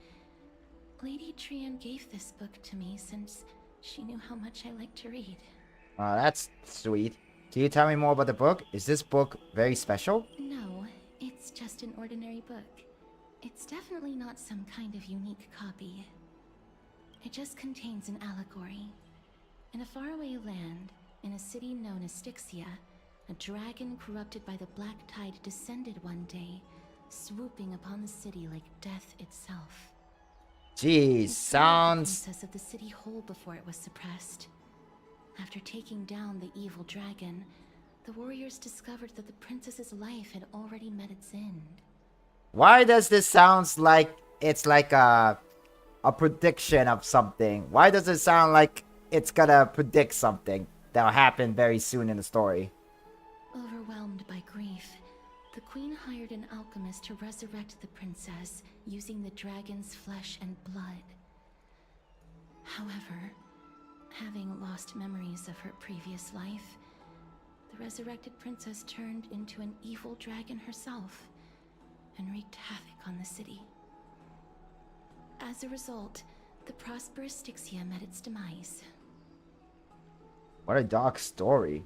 Lady Trianne gave this book to me since she knew how much I like to read. That's sweet. Can you tell me more about the book? Is this book very special? No, it's just an ordinary book. It's definitely not some kind of unique copy. It just contains an allegory. In a faraway land, in a city known as Styxia, a dragon corrupted by the Black Tide descended one day, swooping upon the city like death itself. Jeez, It sounds... the princess of the city whole before it was suppressed. After taking down the evil dragon, the warriors discovered that the princess's life had already met its end. Why does this sound like it's like a prediction of something? Why does it sound like it's gonna predict something that'll happen very soon in the story? Overwhelmed by grief, the queen hired an alchemist to resurrect the princess using the dragon's flesh and blood. However, having lost memories of her previous life, the resurrected princess turned into an evil dragon herself and wreaked havoc on the city. As a result, the prosperous Styxia met its demise. What a dark story.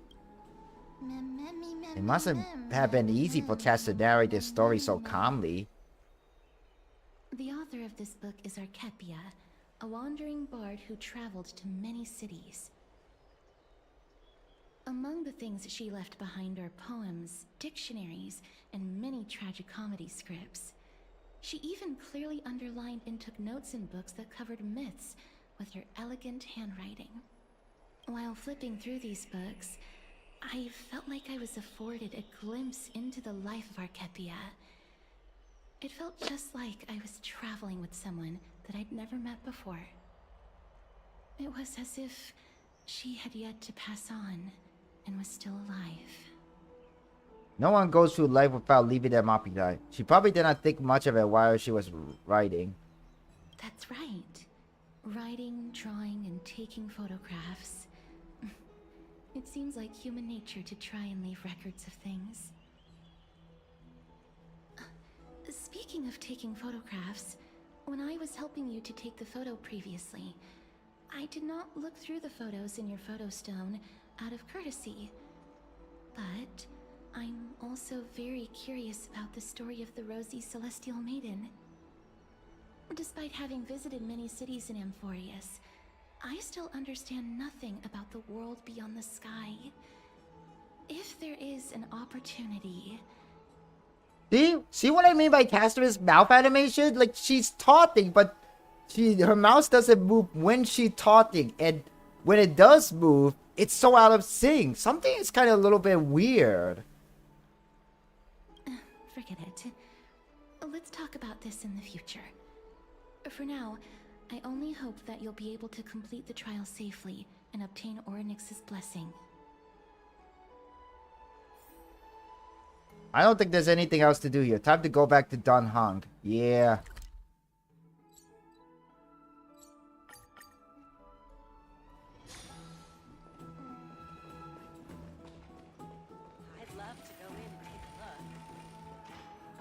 It mustn't have been easy for Cass to narrate this story so calmly. The author of this book is Archepia, a wandering bard who traveled to many cities. Among the things she left behind are poems, dictionaries, and many tragicomedy scripts. She even clearly underlined and took notes in books that covered myths with her elegant handwriting. While flipping through these books, I felt like I was afforded a glimpse into the life of Archepia. It felt just like I was traveling with someone that I'd never met before. It was as if she had yet to pass on and was still alive. No one goes through life without leaving their mark behind. She probably did not think much of it while she was writing. That's right. Writing, drawing, and taking photographs. It seems like human nature to try and leave records of things. Speaking of taking photographs, when I was helping you to take the photo previously, I did not look through the photos in your photo stone out of courtesy. But I'm also very curious about the story of the Rosy Celestial Maiden. Despite having visited many cities in Amphorius, I still understand nothing about the world beyond the sky. If there is an opportunity... See what I mean by Castorice's mouth animation? Like, she's talking, but her mouth doesn't move when she's talking. And when it does move, it's so out of sync. Something is kind of a little bit weird. Forget it. Let's talk about this in the future. For now, I only hope that you'll be able to complete the trial safely and obtain Ornyx's blessing. I don't think there's anything else to do here. Time to go back to Dan Heng. Yeah. I'd love to go in and take a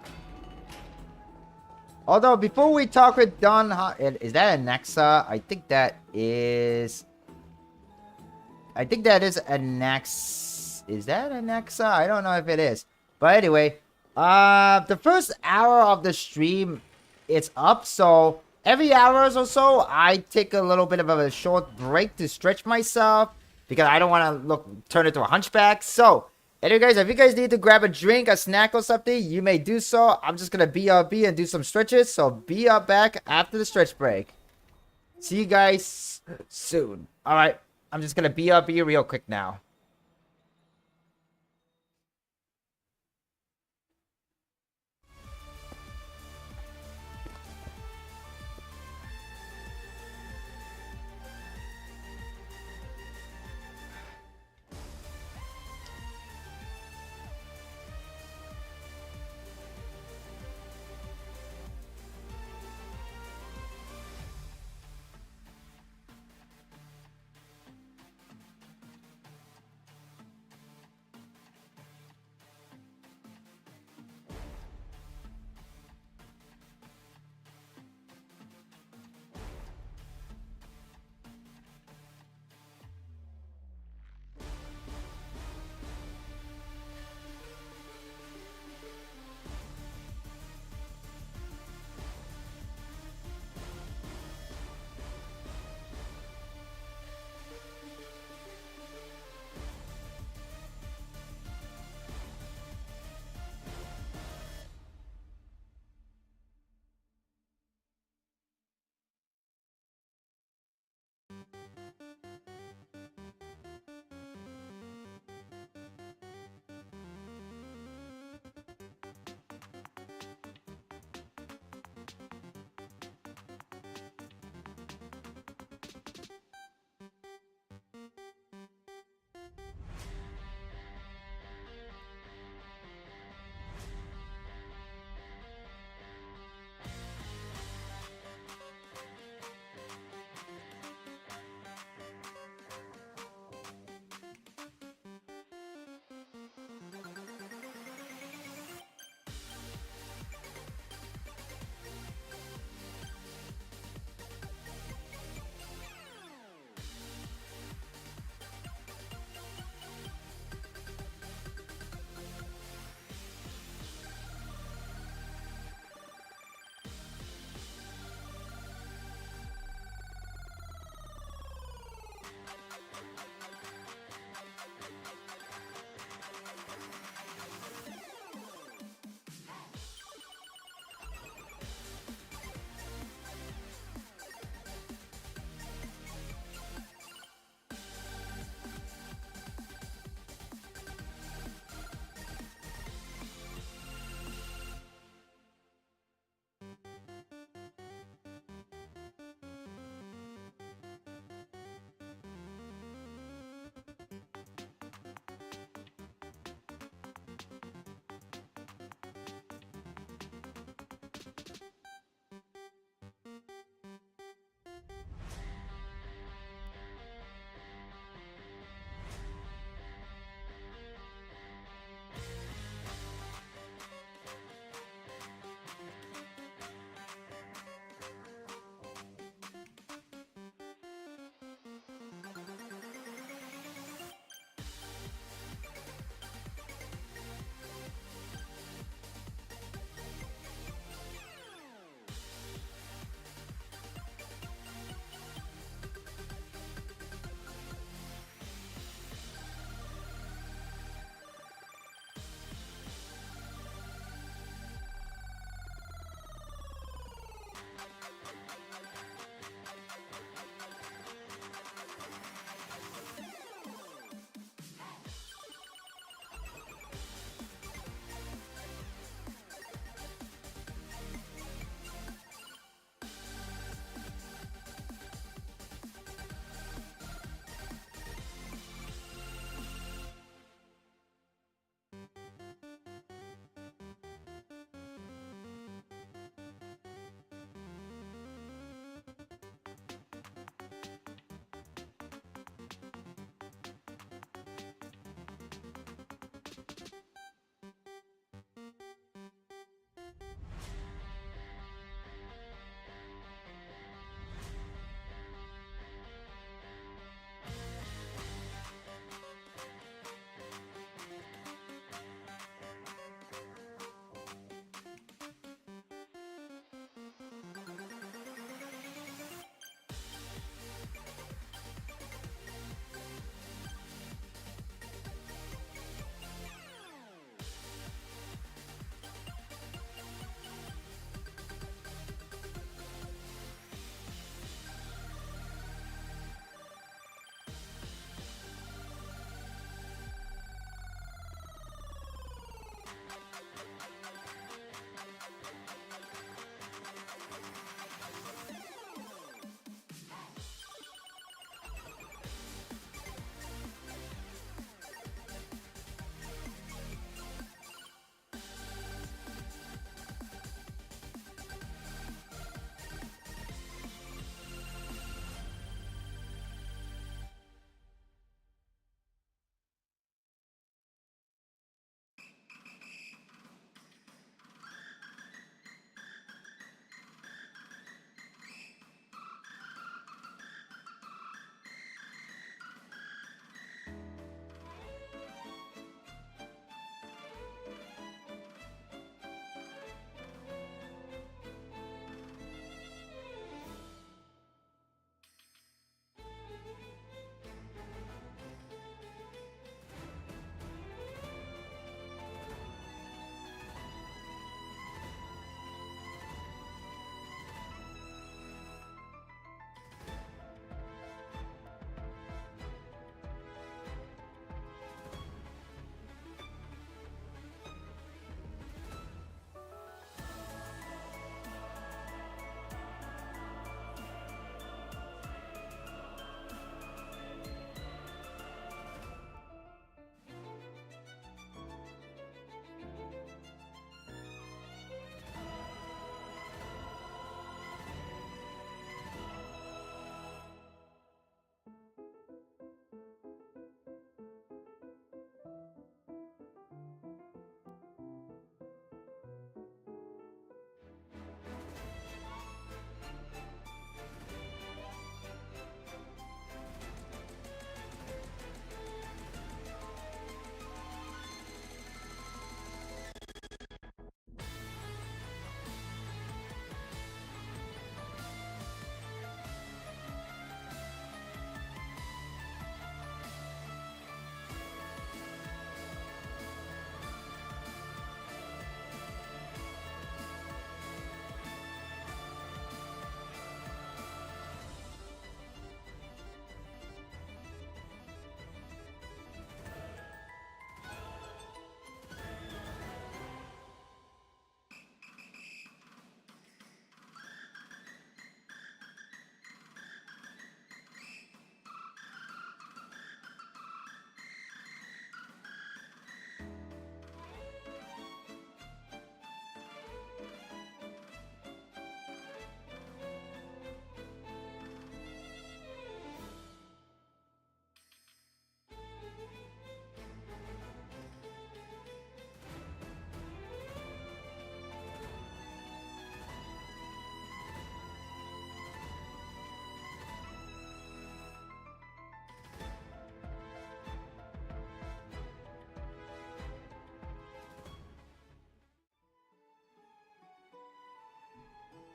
look. Although, before we talk with Dan Heng... Is that a Nexa? I think that is... I think that is a Nex... Is that a Nexa? I don't know if it is. But anyway, the first hour of the stream, it's up. So every hour or so, I take a little bit of a short break to stretch myself because I don't want to turn into a hunchback. So anyway, guys, if you guys need to grab a drink, a snack, or something, you may do so. I'm just gonna BRB and do some stretches. So be up back after the stretch break. See you guys soon. All right, I'm just gonna BRB real quick now.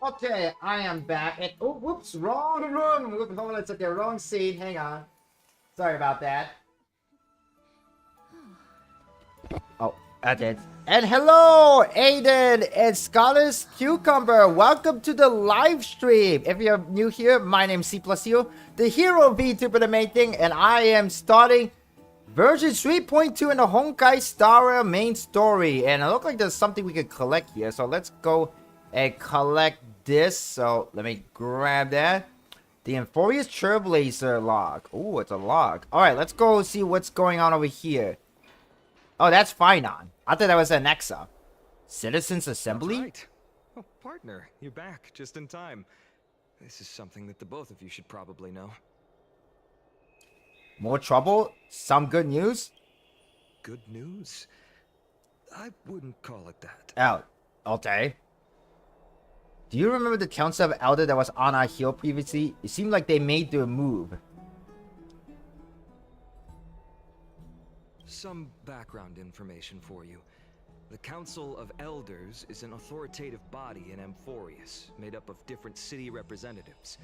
Okay, I am back. And oh, whoops, wrong room. Hold on a second, wrong scene. Hang on. Sorry about that. Oh, I did. And hello, Aiden and Scholar's Cucumber. Welcome to the live stream. If you're new here, my name's C+Hero, the hero VTuber, the main thing, and I am starting version 3.2 in the Honkai Star main story. And it looks like there's something we could collect here. So let's go and collect this. So let me grab that. The Euphorious Trailblazer log. Oh, it's a log. All right, let's go see what's going on over here. Oh, that's Finon. I thought that was an Nexa. Citizens Assembly? That's right. Oh, partner, you're back just in time. This is something that the both of you should probably know. More trouble? Some good news? Good news? I wouldn't call it that. Oh, okay. Do you remember the Council of Elder that was on our hill previously? It seemed like they made their move. Some background information for you. The Council of Elders is an authoritative body in Amphorius, made up of different city representatives.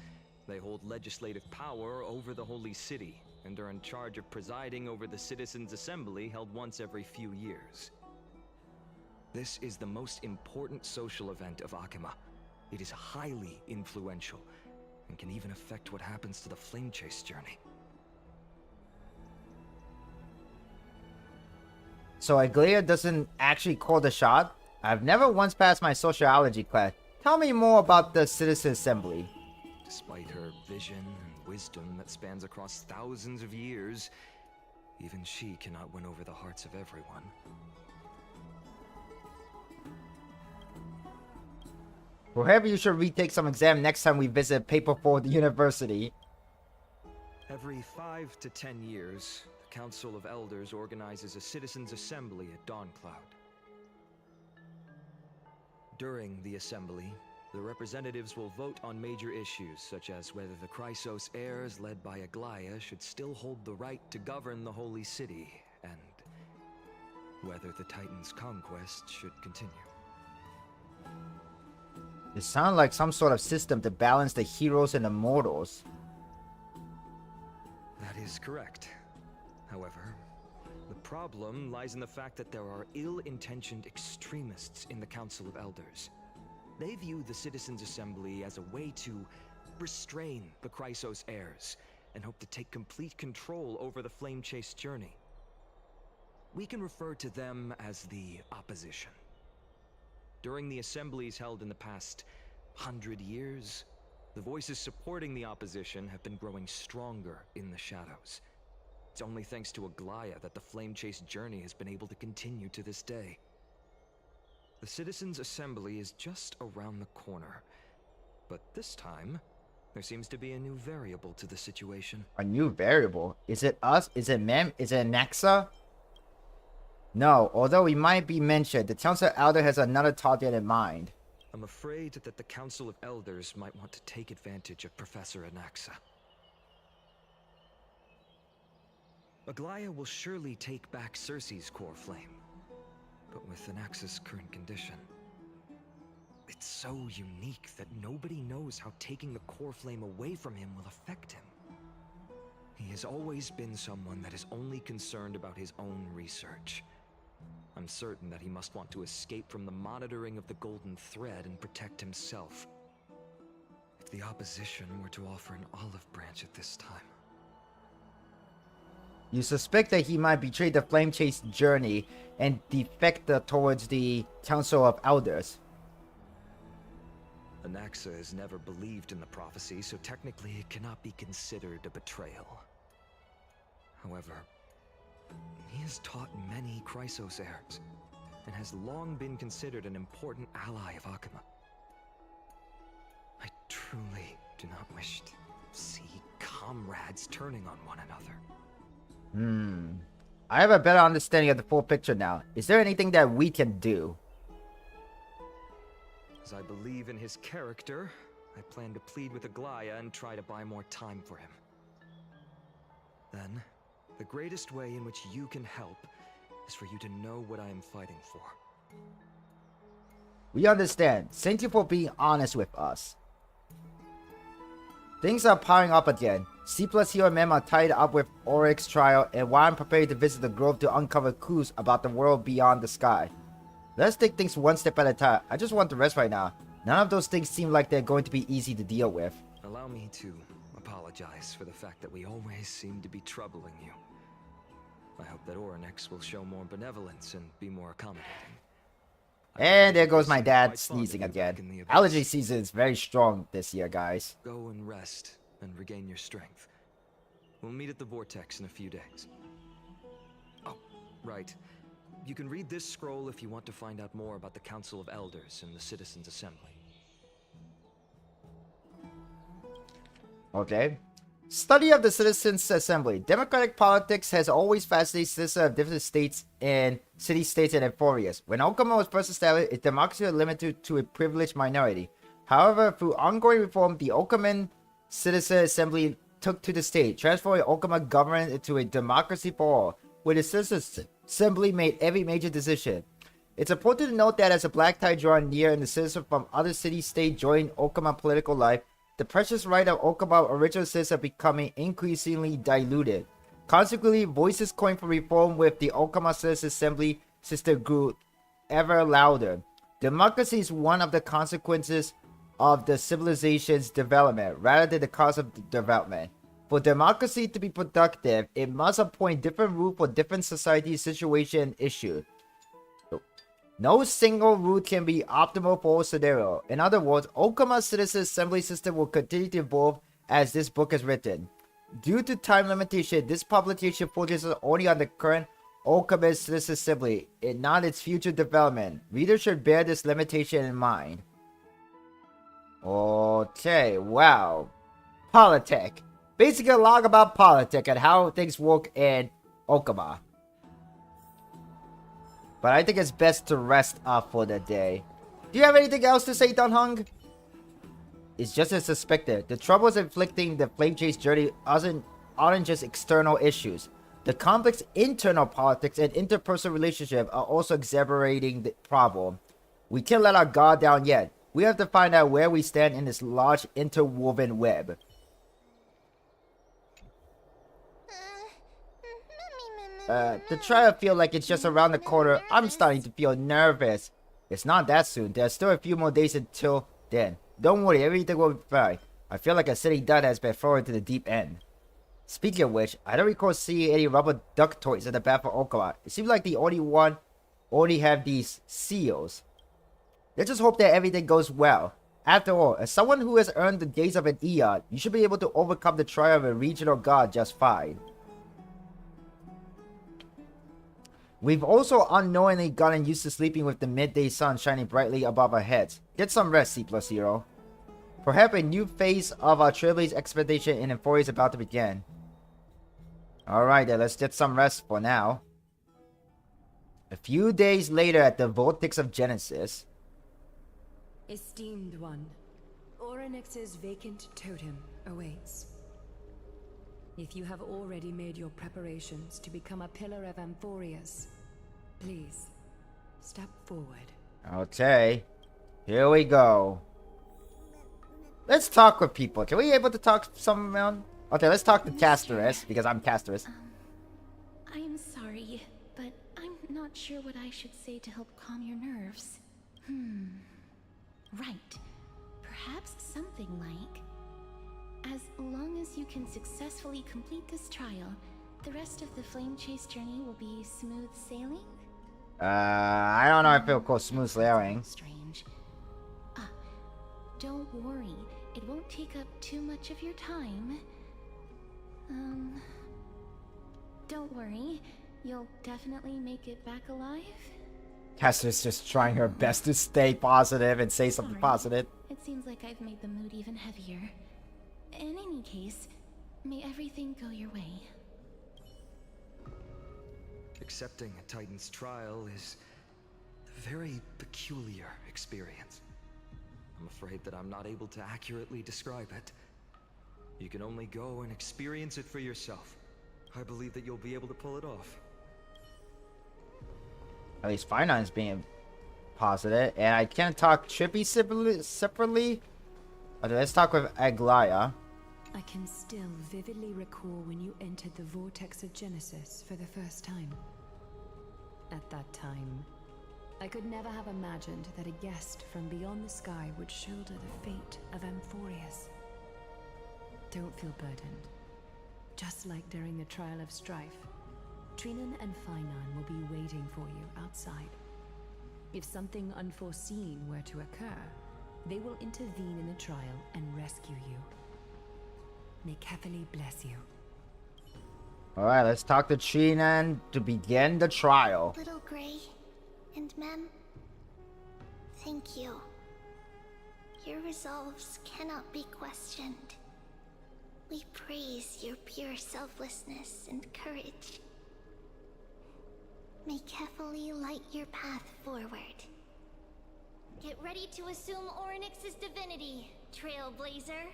They hold legislative power over the Holy City, and are in charge of presiding over the Citizens' Assembly held once every few years. This is the most important social event of Akima. It is highly influential, and can even affect what happens to the Flame Chase journey. So Aglaia doesn't actually call the shot? I've never once passed my sociology class. Tell me more about the Citizen Assembly. Despite her vision and wisdom that spans across thousands of years, even she cannot win over the hearts of everyone. Perhaps you should retake some exam next time we visit Paper 4 the university. Every 5 to 10 years, the Council of Elders organizes a Citizens' Assembly at Dawncloud. During the assembly, the representatives will vote on major issues, such as whether the Chrysos heirs led by Aglaia should still hold the right to govern the Holy City, and whether the Titan's conquest should continue. It sounds like some sort of system to balance the heroes and the mortals. That is correct. However, the problem lies in the fact that there are ill-intentioned extremists in the Council of Elders. They view the Citizens' Assembly as a way to restrain the Chrysos heirs, and hope to take complete control over the Flame Chase journey. We can refer to them as the Opposition. During the assemblies held in the past 100 years, the voices supporting the Opposition have been growing stronger in the shadows. It's only thanks to Aglaia that the Flame Chase journey has been able to continue to this day. The Citizens' Assembly is just around the corner, but this time, there seems to be a new variable to the situation. A new variable? Is it us? Is it Mem? Is it Nexa? No, although we might be mentioned, the Council Elder has another target in mind. I'm afraid that the Council of Elders might want to take advantage of Professor Anaxa. Aglaia will surely take back Circe's core flame, but with Anaxa's current condition, it's so unique that nobody knows how taking the core flame away from him will affect him. He has always been someone that is only concerned about his own research. I'm certain that he must want to escape from the monitoring of the Golden Thread and protect himself. If the Opposition were to offer an olive branch at this time... You suspect that he might betray the Flame Chase journey and defect towards the Council of Elders. Anaxa has never believed in the prophecy, so technically it cannot be considered a betrayal. However, he has taught many Chrysos heirs, and has long been considered an important ally of Akima. I truly do not wish to see comrades turning on one another. I have a better understanding of the full picture now. Is there anything that we can do? As I believe in his character, I plan to plead with Aglaia and try to buy more time for him. Then, the greatest way in which you can help is for you to know what I am fighting for. We understand. Thank you for being honest with us. Things are piling up again. C+Hero men are tied up with Oryx's trial, and while I'm preparing to visit the grove to uncover clues about the world beyond the sky. Let's take things one step at a time. I just want to rest right now. None of those things seem like they're going to be easy to deal with. Allow me to apologize for the fact that we always seem to be troubling you. I hope that Oryx will show more benevolence and be more accommodating. And there goes my dad sneezing again. Allergy season is very strong this year, guys. Go and rest and regain your strength. We'll meet at the Vortex in a few days. Oh, right. You can read this scroll if you want to find out more about the Council of Elders and the Citizens' Assembly. Okay. Study of the Citizens' Assembly. Democratic politics has always fascinated citizens of different states and city-states and emporias. When Okama was first established, its democracy was limited to a privileged minority. However, through ongoing reform, the Okaman Citizen Assembly took to the state, transforming Okama government into a democracy for all, where the Citizens' Assembly made every major decision. It's important to note that as the black tide draw near and the citizens from other city-states join Okama political life, the precious right of Okama original citizens are becoming increasingly diluted. Consequently, voices coined for reform with the Okama Citizen Assembly system grew ever louder. Democracy is one of the consequences of the civilization's development, rather than the cause of the development. For democracy to be productive, it must appoint different rules for different society, situation, and issue. No single route can be optimal for all scenario. In other words, Okama's Citizen Assembly system will continue to evolve as this book is written. Due to time limitation, this publication focuses only on the current Okama Citizen Assembly and not its future development. Readers should bear this limitation in mind. Okay, wow. Politic. Basically a log about politics and how things work in Okama. But I think it's best to rest up for the day. Do you have anything else to say, Dunhung? It's just as suspected. The troubles inflicting the Flame Chase journey aren't just external issues. The complex internal politics and interpersonal relationships are also exacerbating the problem. We can't let our guard down yet. We have to find out where we stand in this large interwoven web. To try to feel like it's just around the corner, I'm starting to feel nervous. It's not that soon. There's still a few more days until then. Don't worry, everything will be fine. I feel like a city dud has been thrown to the deep end. Speaking of which, I don't recall seeing any rubber duck toys in the back of Okama. It seems like the only have these seals. Let's just hope that everything goes well. After all, as someone who has earned the gaze of an Eon, you should be able to overcome the trial of a regional god just fine. We've also unknowingly gotten used to sleeping with the midday sun shining brightly above our heads. Get some rest, C+Hero. Perhaps a new phase of our Trailblaze expedition in Emphoria is about to begin. Alright then, let's get some rest for now. A few days later at the Vortex of Genesis. Esteemed one, Oryx's vacant totem awaits. If you have already made your preparations to become a pillar of Amphorius, please, step forward. Okay. Here we go. Let's talk with people. Can we be able to talk to someone? Okay, let's talk to Castorice, because I'm Castorice. I'm sorry, but I'm not sure what I should say to help calm your nerves. Right. Perhaps something like... As long as you can successfully complete this trial, the rest of the Flame Chase journey will be smooth sailing? I don't know if it'll call smooth sailing. Strange. Don't worry. It won't take up too much of your time. Don't worry. You'll definitely make it back alive? Castorice just trying her best to stay positive and say something positive. It seems like I've made the mood even heavier. In any case, may everything go your way. Accepting a Titan's trial is a very peculiar experience. I'm afraid that I'm not able to accurately describe it. You can only go and experience it for yourself. I believe that you'll be able to pull it off. At least Finance being deposited, and I can't talk Trippy separately. Okay, let's talk with Aglaya. I can still vividly recall when you entered the vortex of Genesis for the first time. At that time, I could never have imagined that a guest from beyond the sky would shoulder the fate of Amphorius. Don't feel burdened. Just like during the trial of strife, Trinan and Finan will be waiting for you outside. If something unforeseen were to occur, they will intervene in the trial and rescue you. May Kefali bless you. Alright, let's talk to Trinan to begin the trial. Little Gray and Mem, thank you. Your resolves cannot be questioned. We praise your pure selflessness and courage. May Kefali light your path forward. Get ready to assume Orynyx's divinity, Trailblazer.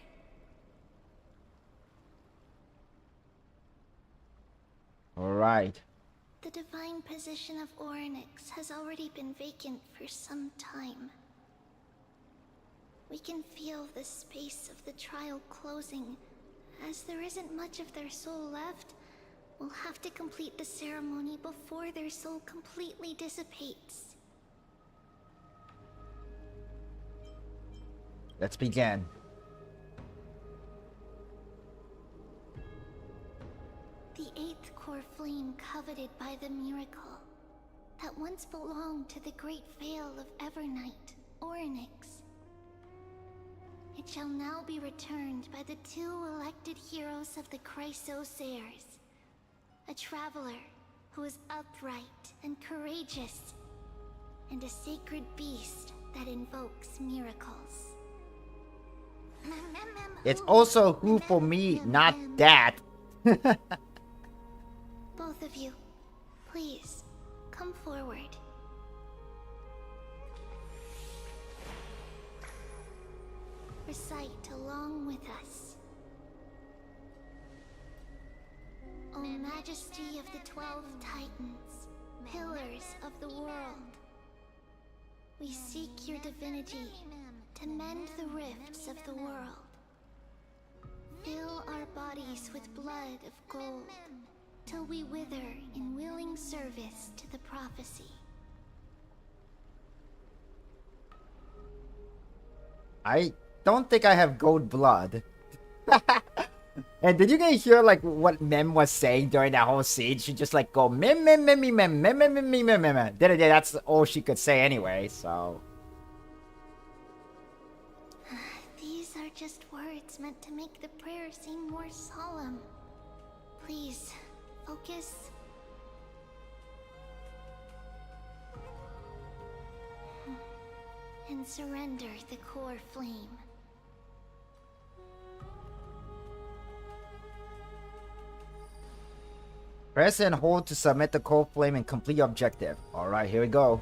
Alright. The divine position of Orynyx has already been vacant for some time. We can feel the space of the trial closing. As there isn't much of their soul left, we'll have to complete the ceremony before their soul completely dissipates. Let's begin. The eighth core flame coveted by the miracle that once belonged to the great veil of Evernight, Orynyx. It shall now be returned by the two elected heroes of the Chrysosairs. A traveler who is upright and courageous, and a sacred beast that invokes miracles. It's also who for me, not that. Both of you, please, come forward. Recite along with us. O Majesty of the 12 Titans, pillars of the world, we seek your divinity to mend the rifts of the world. Fill our bodies with blood of gold, till we wither in willing service to the prophecy. I don't think I have gold blood. And did you guys hear like what Mem was saying during that whole scene? She just like go mem mem mem mem mem mem mem mem mem mem. That's all she could say anyway, so. These are just words meant to make the prayer seem more solemn. Please, focus. And surrender the core flame. Press and hold to submit the core flame and complete your objective. Alright, here we go.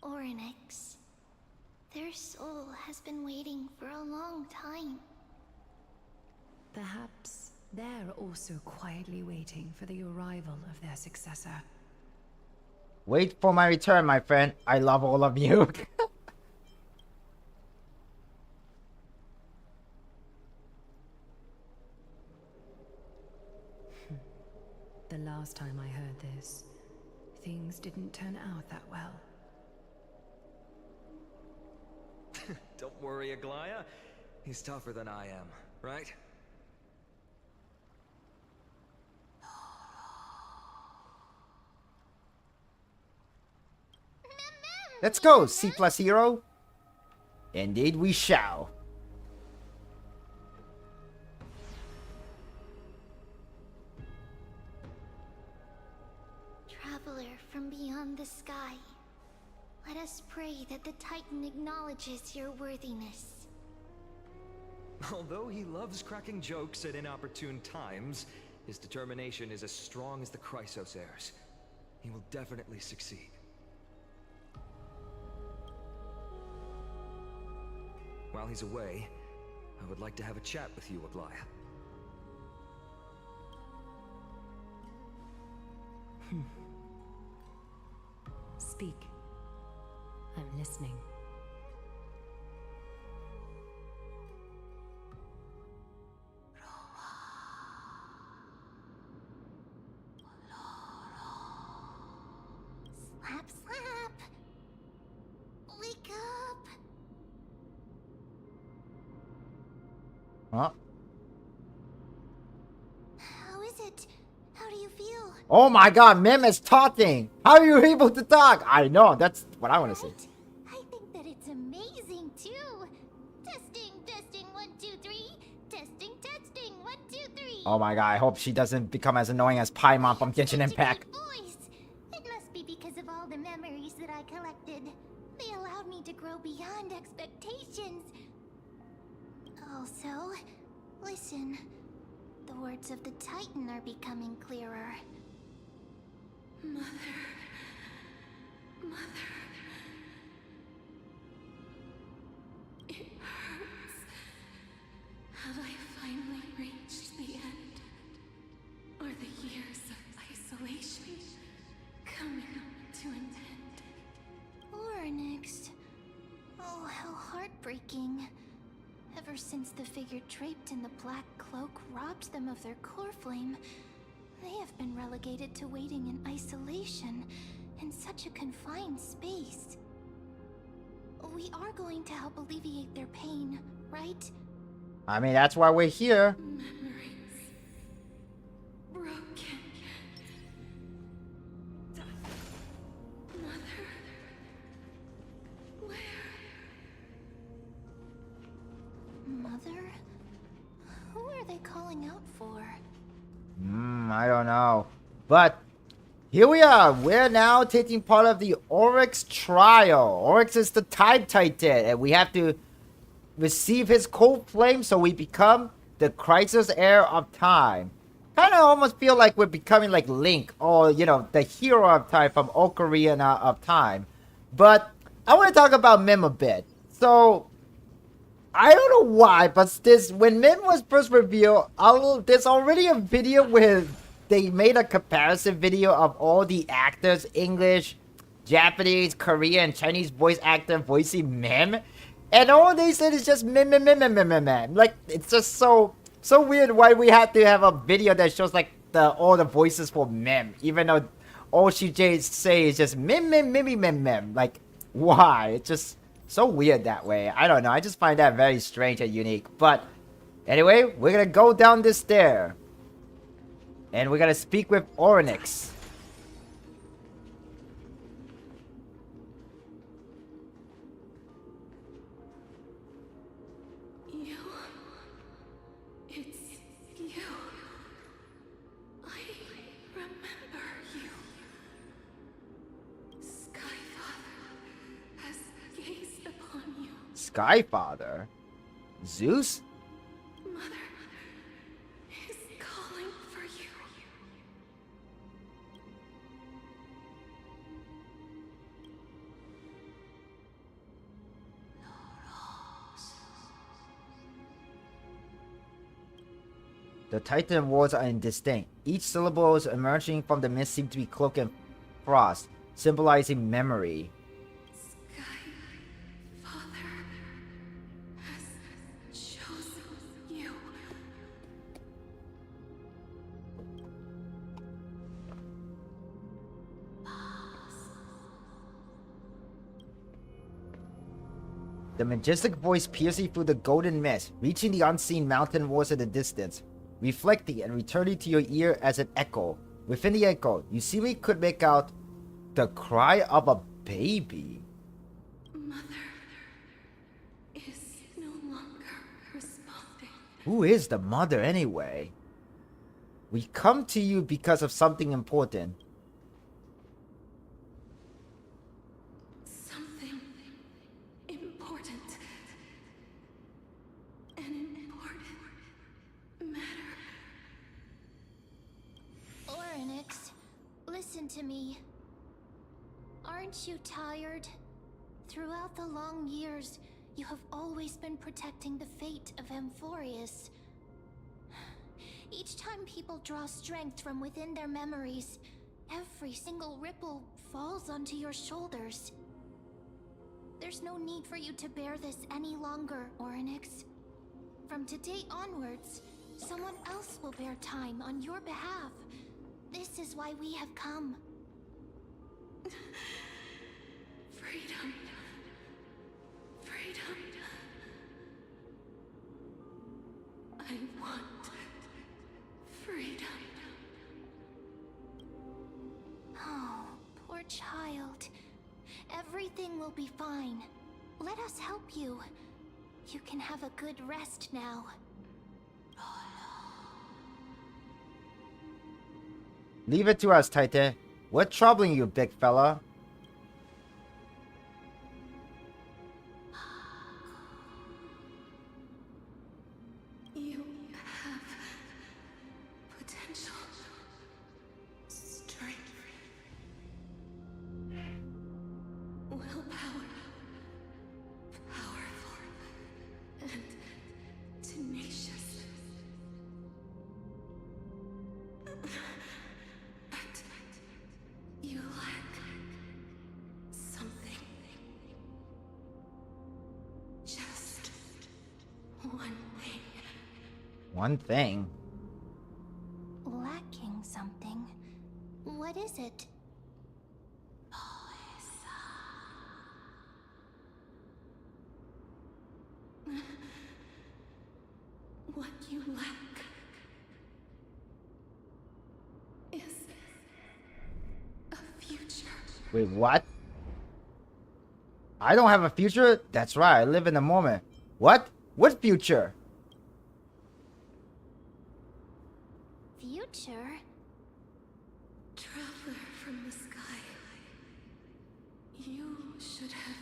Orynyx. Their soul has been waiting for a long time. Perhaps they're also quietly waiting for the arrival of their successor. Wait for my return, my friend. I love all of you. The last time I heard this, things didn't turn out that well. Don't worry, Aglaya. He's tougher than I am, right? Let's go, C+Hero. Indeed we shall. Traveler from beyond the sky. Let us pray that the Titan acknowledges your worthiness. Although he loves cracking jokes at inopportune times, his determination is as strong as the Chrysos heirs. He will definitely succeed. While he's away, I would like to have a chat with you, Aglaya. Speak. I'm listening. Slap, slap! Wake up! Huh? How is it? How do you feel? Oh my god, Mim is talking! How are you able to talk? I know, that's what I want to say. Right? I think that it's amazing too. Testing, testing, 1, 2, 3. Testing, testing, 1, 2, 3. Oh my god, I hope she doesn't become as annoying as Paimon from Genshin Such a Impact. good voice. It must be because of all the memories that I collected. They allowed me to grow beyond expectations. Also, listen. The words of the Titan are becoming clearer. Mother. Mother. It hurts. Have I finally reached the end? Are the years of isolation coming to an end? Oryx. Oh, how heartbreaking. Ever since the figure draped in the black cloak robbed them of their core flame, they have been relegated to waiting in isolation in such a confined space. We are going to help alleviate their pain, right? I mean, that's why we're here. Memories broken. Mother, where? Mother? Who are they calling out for? I don't know. But here we are. We're now taking part of the Oryx trial. Oryx is the Time Titan, and we have to receive his cold flame so we become the Chrysos heir of time. Kind of almost feel like we're becoming like Link, or you know, the hero of time from Ocarina of Time. But I want to talk about Mim a bit. So I don't know why, but when Mim was first revealed, there's already a video where they made a comparison video of all the actors, English, Japanese, Korean, Chinese voice actor voicing Mim, and all they said is just Mim. Like, it's just so weird why we had to have a video that shows like all the voices for Mim, even though all she just say is just Mim. Like, why? It's just so weird that way. I don't know. I just find that very strange and unique. But anyway, we're gonna go down this stair. And we're gonna speak with Oryx. You. It's you. I remember you. Skyfather has gazed upon you. Skyfather? Zeus? Mother is calling for you. The Titan words are indistinct. Each syllable is emerging from the mist seems to be cloaked in frost, symbolizing memory. Skyfather has chosen you. The majestic voice piercing through the golden mist, reaching the unseen mountain walls in the distance, reflecting and returning to your ear as an echo. Within the echo, you seemingly could make out the cry of a baby. Mother is no longer responding. Who is the mother anyway? We come to you because of something important. Something matter. Oryx, listen to me. Aren't you tired? Throughout the long years, you have always been protecting the fate of Amphorius. Each time people draw strength from within their memories, every single ripple falls onto your shoulders. There's no need for you to bear this any longer, Oryx. From today onwards, someone else will bear time on your behalf. This is why we have come. Freedom. Freedom. I want freedom. Oh, poor child. Everything will be fine. Let us help you. You can have a good rest now. Leave it to us, Titan. What's troubling you, big fella? You have potential, strength, willpower, powerful, and tenacious. But you lack something. Just one thing. One thing. Lacking something. What is it? What you lack is a future. Wait, what? I don't have a future? That's right, I live in the moment. What? What future? Future? Traveler from the sky. You should have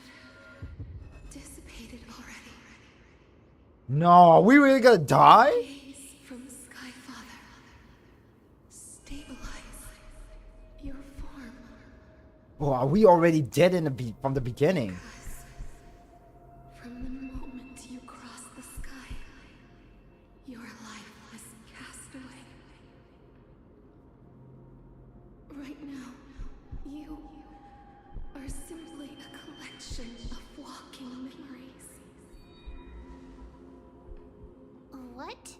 dissipated already. No, are we really gonna die? Gaze from Skyfather. Stabilize your form. Oh, are we already dead from the beginning? Because from the moment you cross the sky, your life was cast away. Right now, you are simply a collection of walking memories. What?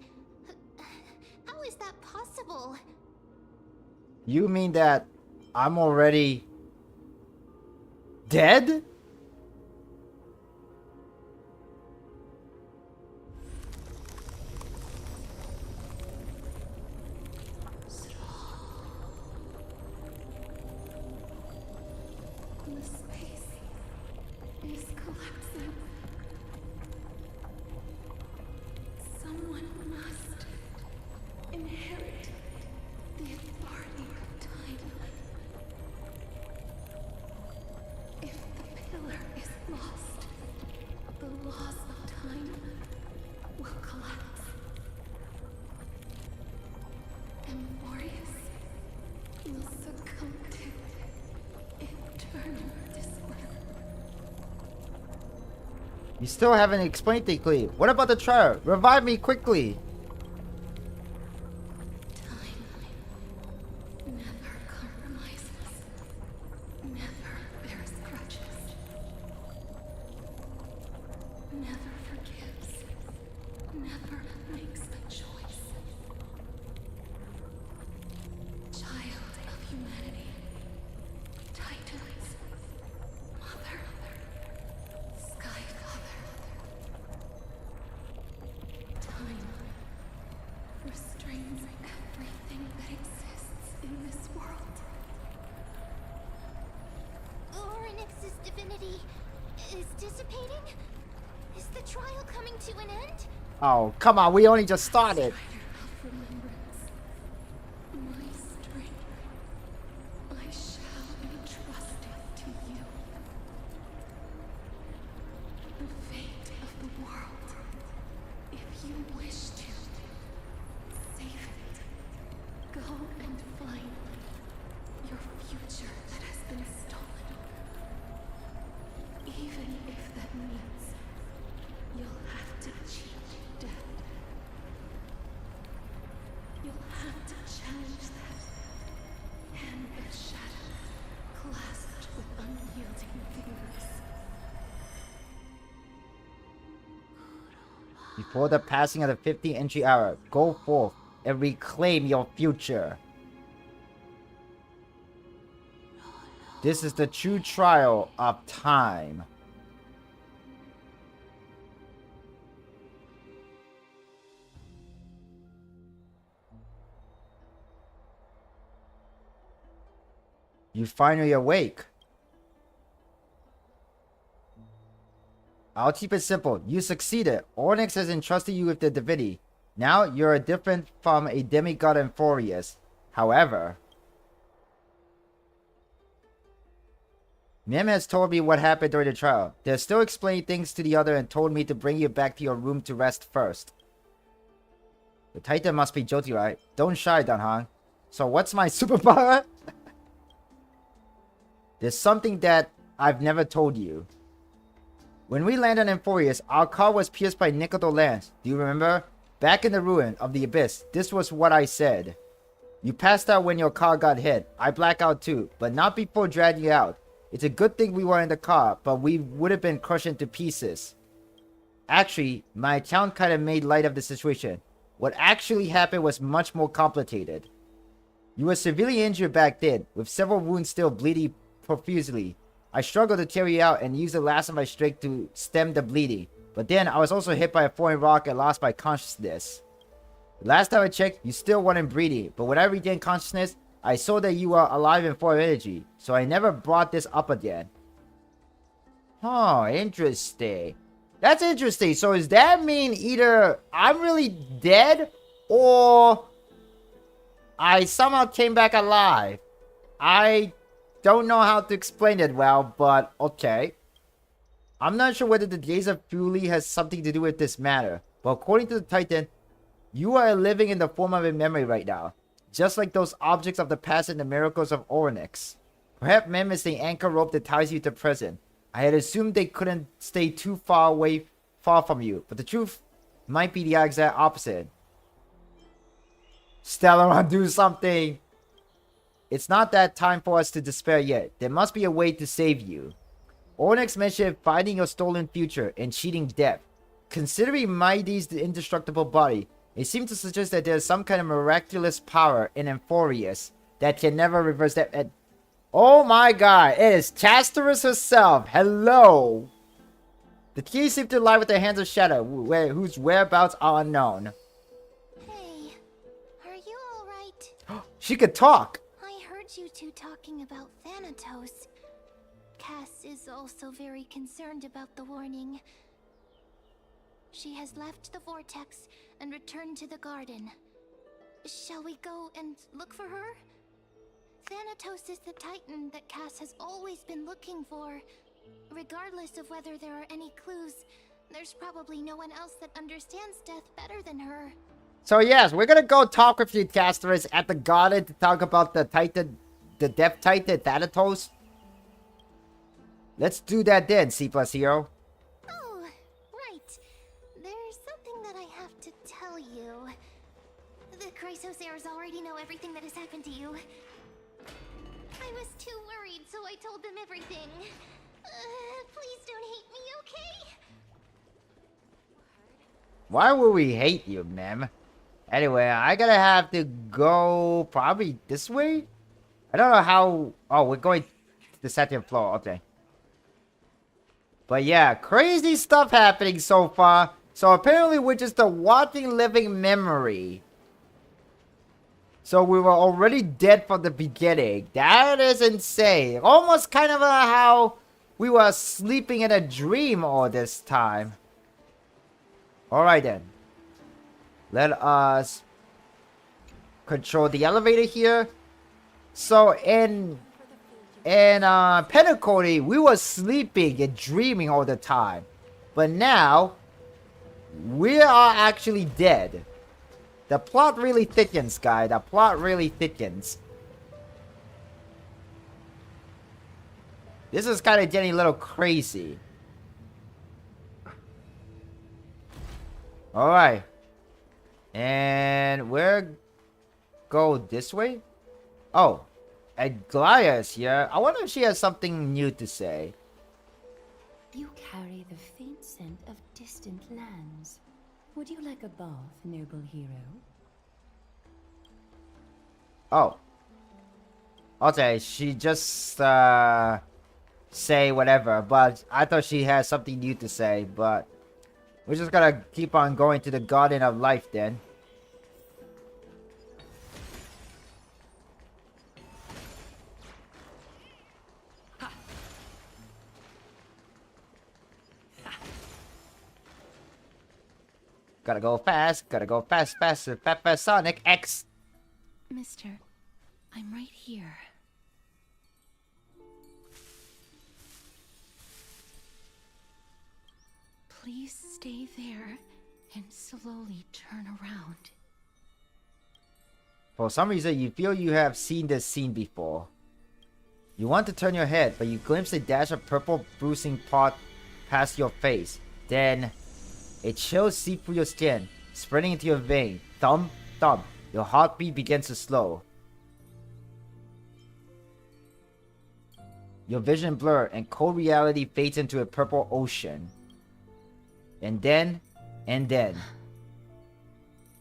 How is that possible? You mean that I'm already dead? The space is collapsing. Someone must inherit the authority of time. If the pillar is lost, the laws of time will collapse. Amphorius will succumb to eternal disorder. You still haven't explained it clearly. What about the trial? Revive me quickly. Time never compromises, never bears grudges, never forgives, never makes a choice. Child of humanity, Titans, Mother, Sky Father. Time restrains everything that exists in this world. Oryx's divinity is dissipating? Is the trial coming to an end? Oh, come on, we only just started. Spider of remembrance, my strength, I shall entrust it to you. The fate of the world, if you wish to save it, go and find your future that has been stolen. Even if that means you'll have to cheat death. You'll have to challenge that hand of shadow clasped with unyielding fingers. Before the passing of the 15th entry hour, go forth and reclaim your future. This is the true trial of time. You finally awake. I'll keep it simple. You succeeded. Onyx has entrusted you with the divinity. Now you're different from a demigod and Furious. However, Mim has told me what happened during the trial. They're still explaining things to the other and told me to bring you back to your room to rest first. The Titan must be jolty, right? Don't shy, Danhang. So what's my superpower? There's something that I've never told you. When we landed in Furious, our car was pierced by Nikito Lance. Do you remember? Back in the ruin of the abyss, this was what I said. You passed out when your car got hit. I blacked out too, but not before dragging you out. It's a good thing we were in the car, but we would have been crushed into pieces. Actually, my account kind of made light of the situation. What actually happened was much more complicated. You were severely injured back then, with several wounds still bleeding profusely. I struggled to carry you out and used the last of my strength to stem the bleeding. But then I was also hit by a foreign rock and lost my consciousness. Last time I checked, you still weren't breathing, but when I regained consciousness, I saw that you were alive and full of energy, so I never brought this up again. Oh, interesting. That's interesting. So does that mean either I'm really dead, or I somehow came back alive? I don't know how to explain it well, but okay. I'm not sure whether the Days of Fury has something to do with this matter, but according to the Titan, you are living in the form of a memory right now, just like those objects of the past and the miracles of Onyx. Perhaps Mem is the anchor rope that ties you to present. I had assumed they couldn't stay too far from you, but the truth might be the exact opposite. Stellar, do something! It's not that time for us to despair yet. There must be a way to save you. Onyx mentioned finding your stolen future and cheating death. Considering Mighty's indestructible body, it seems to suggest that there's some kind of miraculous power in Emphorius that can never reverse that. Oh my god, it is Castorice herself. Hello. The key seems to lie with the hands of Shadow, whose whereabouts are unknown. Hey, are you alright? She could talk. I heard you two talking about Thanatos. Cass is also very concerned about the warning. She has left the vortex and returned to the garden. Shall we go and look for her? Thanatos is the Titan that Cass has always been looking for. Regardless of whether there are any clues, there's probably no one else that understands death better than her. So yes, we're gonna go talk with you, Castorice, at the garden to talk about the Titan, the Death Titan, Thanatos. Let's do that then, C+Hero. Oh, right. There's something that I have to tell you. The Chrysosairs already know everything that has happened to you. I was too worried, so I told them everything. Please don't hate me, okay? Why would we hate you, Mem? Anyway, I gotta have to go probably this way? I don't know how... Oh, we're going to the second floor. Okay. But yeah, crazy stuff happening so far. So apparently we're just a walking, living memory. So we were already dead from the beginning. That is insane. Almost kind of how we were sleeping in a dream all this time. Alright then. Let us control the elevator here. So in Pentecost, we were sleeping and dreaming all the time. But now, we are actually dead. The plot really thickens, guy. The plot really thickens. This is kind of getting a little crazy. Alright. And we're... Go this way? Oh. Aglaia is here. I wonder if she has something new to say. You carry the faint scent of distant lands. Would you like a bath, noble hero? Oh. Okay, she just, say whatever, but I thought she had something new to say, but... We're just gonna keep on going to the Garden of Life, then. Gotta go fast, faster, fast, Sonic X! Mister, I'm right here. Please stay there and slowly turn around. For some reason, you feel you have seen this scene before. You want to turn your head, but you glimpse a dash of purple bruising pot past your face. Then, a chill seep through your skin, spreading into your vein. Thump, thump. Your heartbeat begins to slow. Your vision blurs, and cold reality fades into a purple ocean. And then...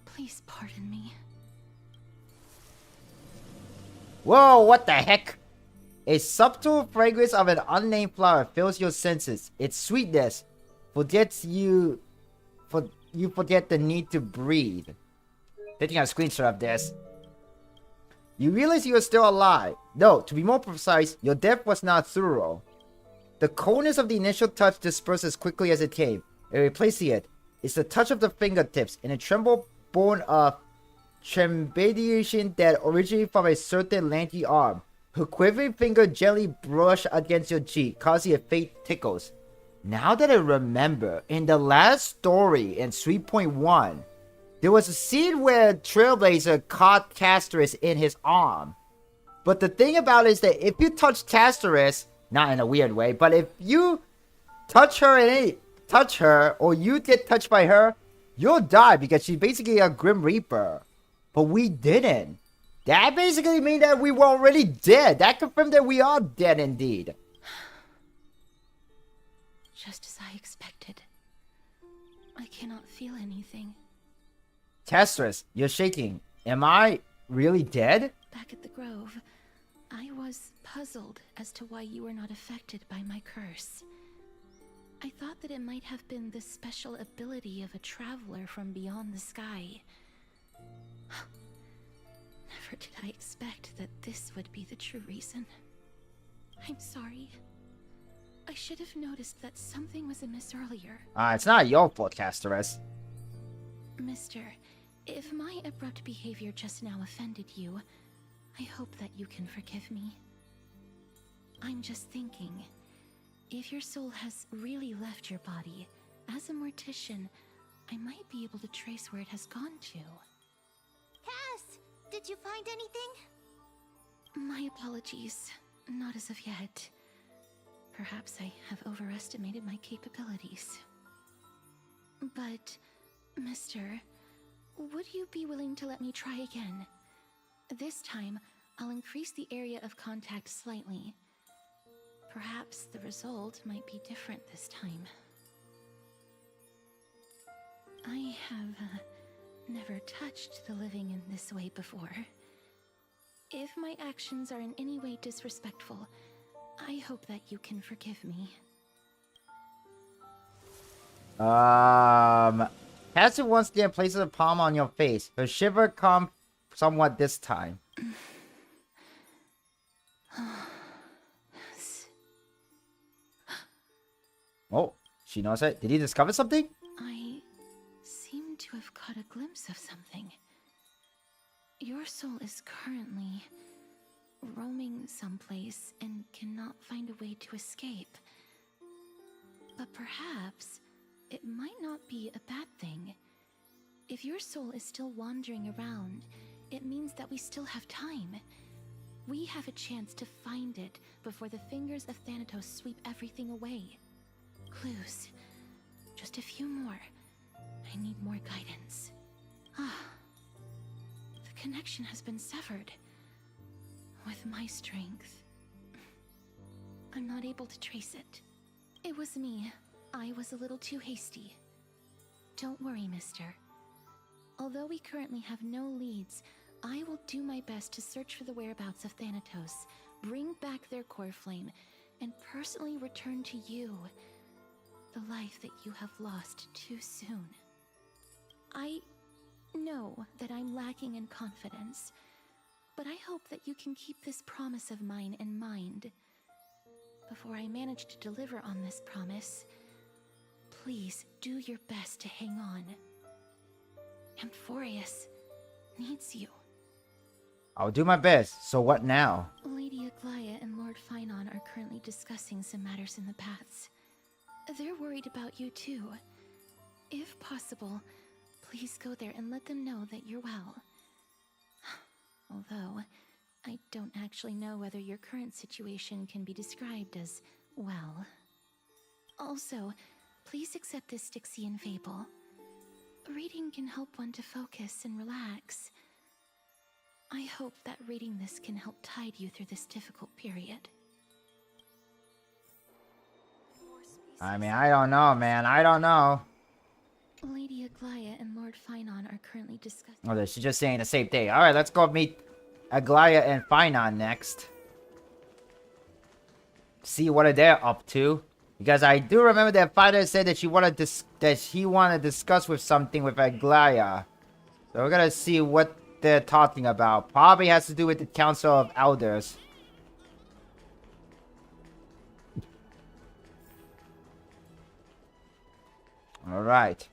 Please pardon me. Whoa, what the heck? A subtle fragrance of an unnamed flower fills your senses. Its sweetness forgets you forget the need to breathe. Taking a screenshot of this. You realize you are still alive. No, to be more precise, your death was not thorough. The coldness of the initial touch dispersed as quickly as it came, and replacing it is the touch of the fingertips and a tremble born of trepidation that originated from a certain lanky arm. Her quivering finger gently brushed against your cheek, causing a faint tickles. Now that I remember, in the last story in 3.1, there was a scene where Trailblazer caught Castorice in his arm. But the thing about it is that if you touch Castorice, not in a weird way, but if you touch her or you get touched by her, you'll die because she's basically a Grim Reaper. But we didn't. That basically means that we were already dead. That confirmed that we are dead indeed. Just as I expected. I cannot feel anything. Castorice, you're shaking. Am I really dead? Back at the Grove, I was puzzled as to why you were not affected by my curse. I thought that it might have been the special ability of a traveler from beyond the sky. Never did I expect that this would be the true reason. I'm sorry. I should have noticed that something was amiss earlier. It's not your fault, Castorice. Mister, if my abrupt behavior just now offended you, I hope that you can forgive me. I'm just thinking, if your soul has really left your body, as a mortician, I might be able to trace where it has gone to. Cass, did you find anything? My apologies. Not as of yet. Perhaps I have overestimated my capabilities. But, mister, would you be willing to let me try again? This time, I'll increase the area of contact slightly. Perhaps the result might be different this time. I have never touched the living in this way before. If my actions are in any way disrespectful, I hope that you can forgive me. Cassie once again places a palm on your face. Her shiver calmed somewhat this time. Oh, she knows it. Did he discover something? I seem to have caught a glimpse of something. Your soul is currently roaming someplace and cannot find a way to escape. But perhaps it might not be a bad thing. If your soul is still wandering around, it means that we still have time. We have a chance to find it before the fingers of Thanatos sweep everything away. Clues. Just a few more. I need more guidance. The connection has been severed. With my strength, I'm not able to trace it. It was me. I was a little too hasty. Don't worry, mister. Although we currently have no leads, I will do my best to search for the whereabouts of Thanatos, bring back their core flame, and personally return to you the life that you have lost too soon. I know that I'm lacking in confidence, but I hope that you can keep this promise of mine in mind. Before I manage to deliver on this promise, please do your best to hang on. Amphorius needs you. I'll do my best. So what now? Lady Aglaya and Lord Finon are currently discussing some matters in the paths. They're worried about you too. If possible, please go there and let them know that you're well. Although, I don't actually know whether your current situation can be described as well. Also, please accept this Styxian fable. Reading can help one to focus and relax. I hope that reading this can help tide you through this difficult period. I mean, I don't know, man. I don't know. Lady Aglaya and Lord Finon are currently discussing... Oh, she's just saying the same thing. Alright, let's go meet Aglaya and Finon next. See what they're up to. Because I do remember that Finon said that she wanted to discuss with something with Aglaya. So we're gonna see what they're talking about. Probably has to do with the Council of Elders. Alright.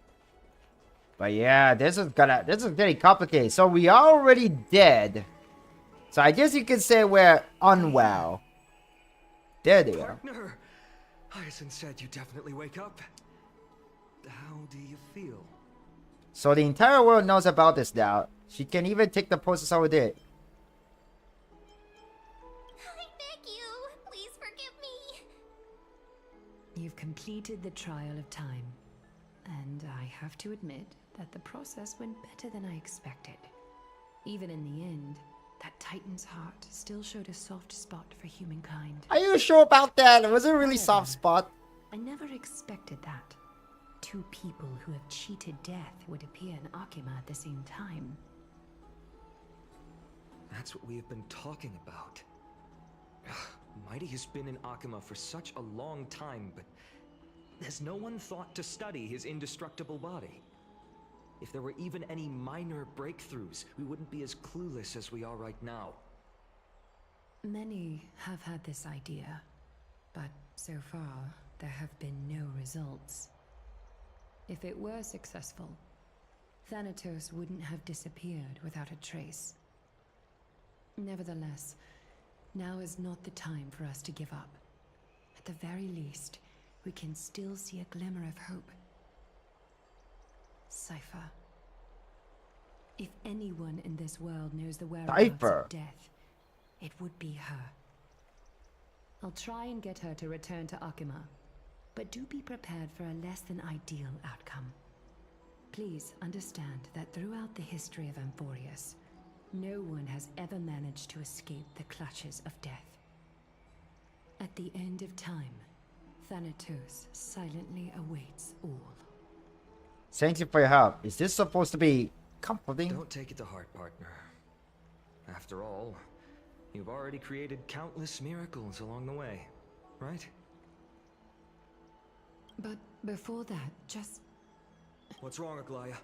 But yeah, this is getting complicated. So we are already dead. So I guess you could say we're unwell. There they are. Partner, Hyacinth said you definitely wake up. How do you feel? So the entire world knows about this now. She can even take the process over there. I beg you, please forgive me. You've completed the trial of time. And I have to admit that the process went better than I expected. Even in the end, that Titan's heart still showed a soft spot for humankind. Are you sure about that? Was it a really soft spot? I never expected that. Two people who have cheated death would appear in Akima at the same time. That's what we have been talking about. Mighty has been in Akima for such a long time, but has no one thought to study his indestructible body? If there were even any minor breakthroughs, we wouldn't be as clueless as we are right now. Many have had this idea, but so far there have been no results. If it were successful, Thanatos wouldn't have disappeared without a trace. Nevertheless, now is not the time for us to give up. At the very least, we can still see a glimmer of hope. Cypher. If anyone in this world knows the whereabouts Cypher. of death, it would be her. I'll try and get her to return to Akima, but do be prepared for a less than ideal outcome. Please understand that throughout the history of Amphorius, no one has ever managed to escape the clutches of death. At the end of time, Thanatos silently awaits all. Thank you for your help. Is this supposed to be comforting? Don't take it to heart, partner. After all, you've already created countless miracles along the way, right? But before that, just... What's wrong, Aglaya?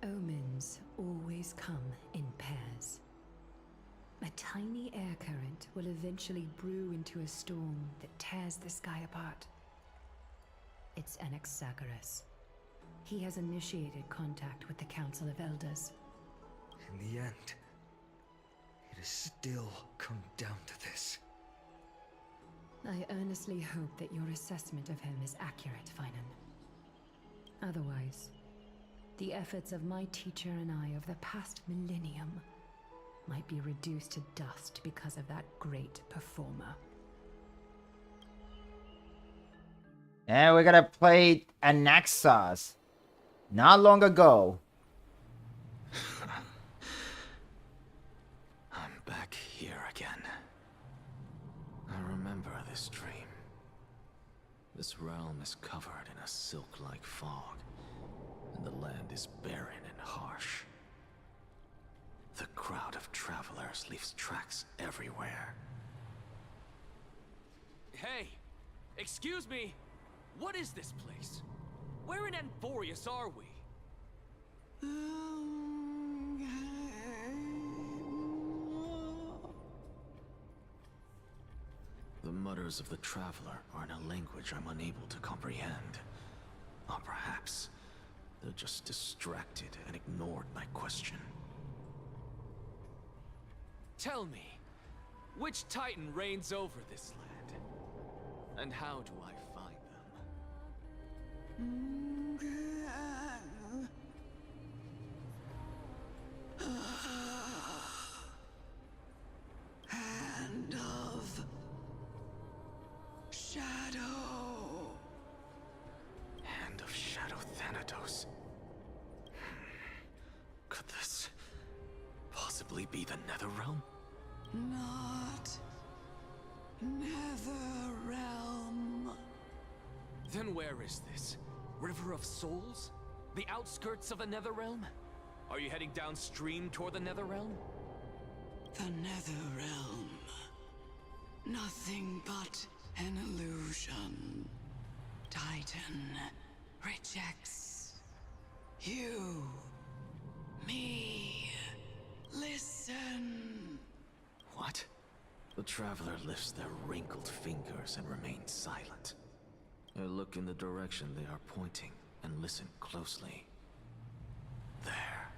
Omens always come in pairs. A tiny air current will eventually brew into a storm that tears the sky apart. It's Anaxagoras. He has initiated contact with the Council of Elders. In the end, it has still come down to this. I earnestly hope that your assessment of him is accurate, Finan. Otherwise, the efforts of my teacher and I of the past millennium might be reduced to dust because of that great performer. And we're gonna play a Nexus. Not long ago. I'm back here again. I remember this dream. This realm is covered in a silk-like fog, and the land is barren and harsh. The crowd of travelers leaves tracks everywhere. Hey! Excuse me! What is this place? Where in Anthorius are we? The mutters of the traveler are in a language I'm unable to comprehend. Or perhaps they're just distracted and ignored my question. Tell me, which Titan reigns over this land? And how do I find them? Hand of Shadow. Hand of Shadow Thanatos. Could this possibly be the Netherrealm? Not Netherrealm. Then where is this? River of Souls? The outskirts of the Netherrealm? Are you heading downstream toward the Netherrealm? The Netherrealm. Nothing but an illusion. Titan rejects you. Me. Listen. What? The traveler lifts their wrinkled fingers and remains silent. I look in the direction they are pointing and listen closely. There.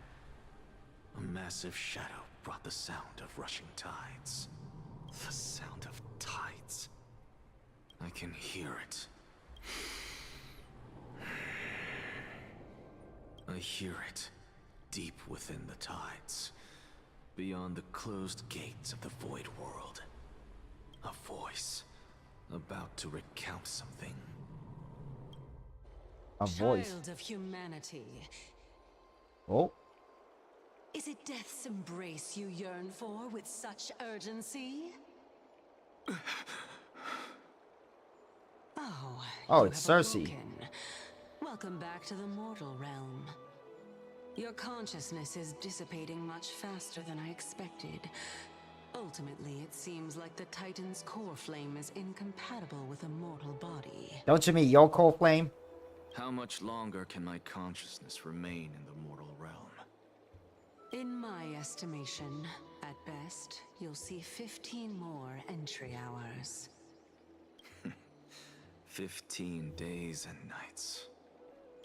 A massive shadow brought the sound of rushing tides. The sound of tides. I can hear it. I hear it deep within the tides, beyond the closed gates of the Void World. A voice about to recount something. A voice. Child of humanity, Oh. is it death's embrace you yearn for with such urgency? Oh, you it's have Cersei. awoken. Welcome back to the mortal realm. Your consciousness is dissipating much faster than I expected. Ultimately, it seems like the Titan's core flame is incompatible with a mortal body. Don't you mean your cold flame? How much longer can my consciousness remain in the mortal realm? In my estimation, at best, you'll see 15 more entry hours. 15 days and nights.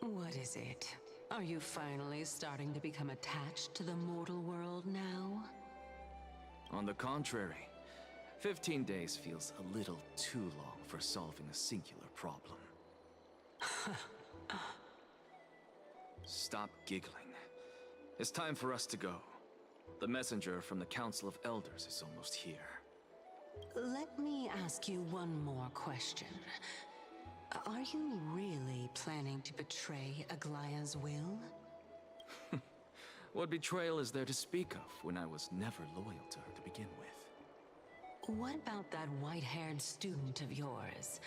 What is it? Are you finally starting to become attached to the mortal world now? On the contrary, 15 days feels a little too long for solving a singular problem. Stop giggling. It's time for us to go. The messenger from the Council of Elders is almost here. Let me ask you one more question. Are you really planning to betray Aglaya's will? What betrayal is there to speak of when I was never loyal to her to begin with? What about that white-haired student of yours?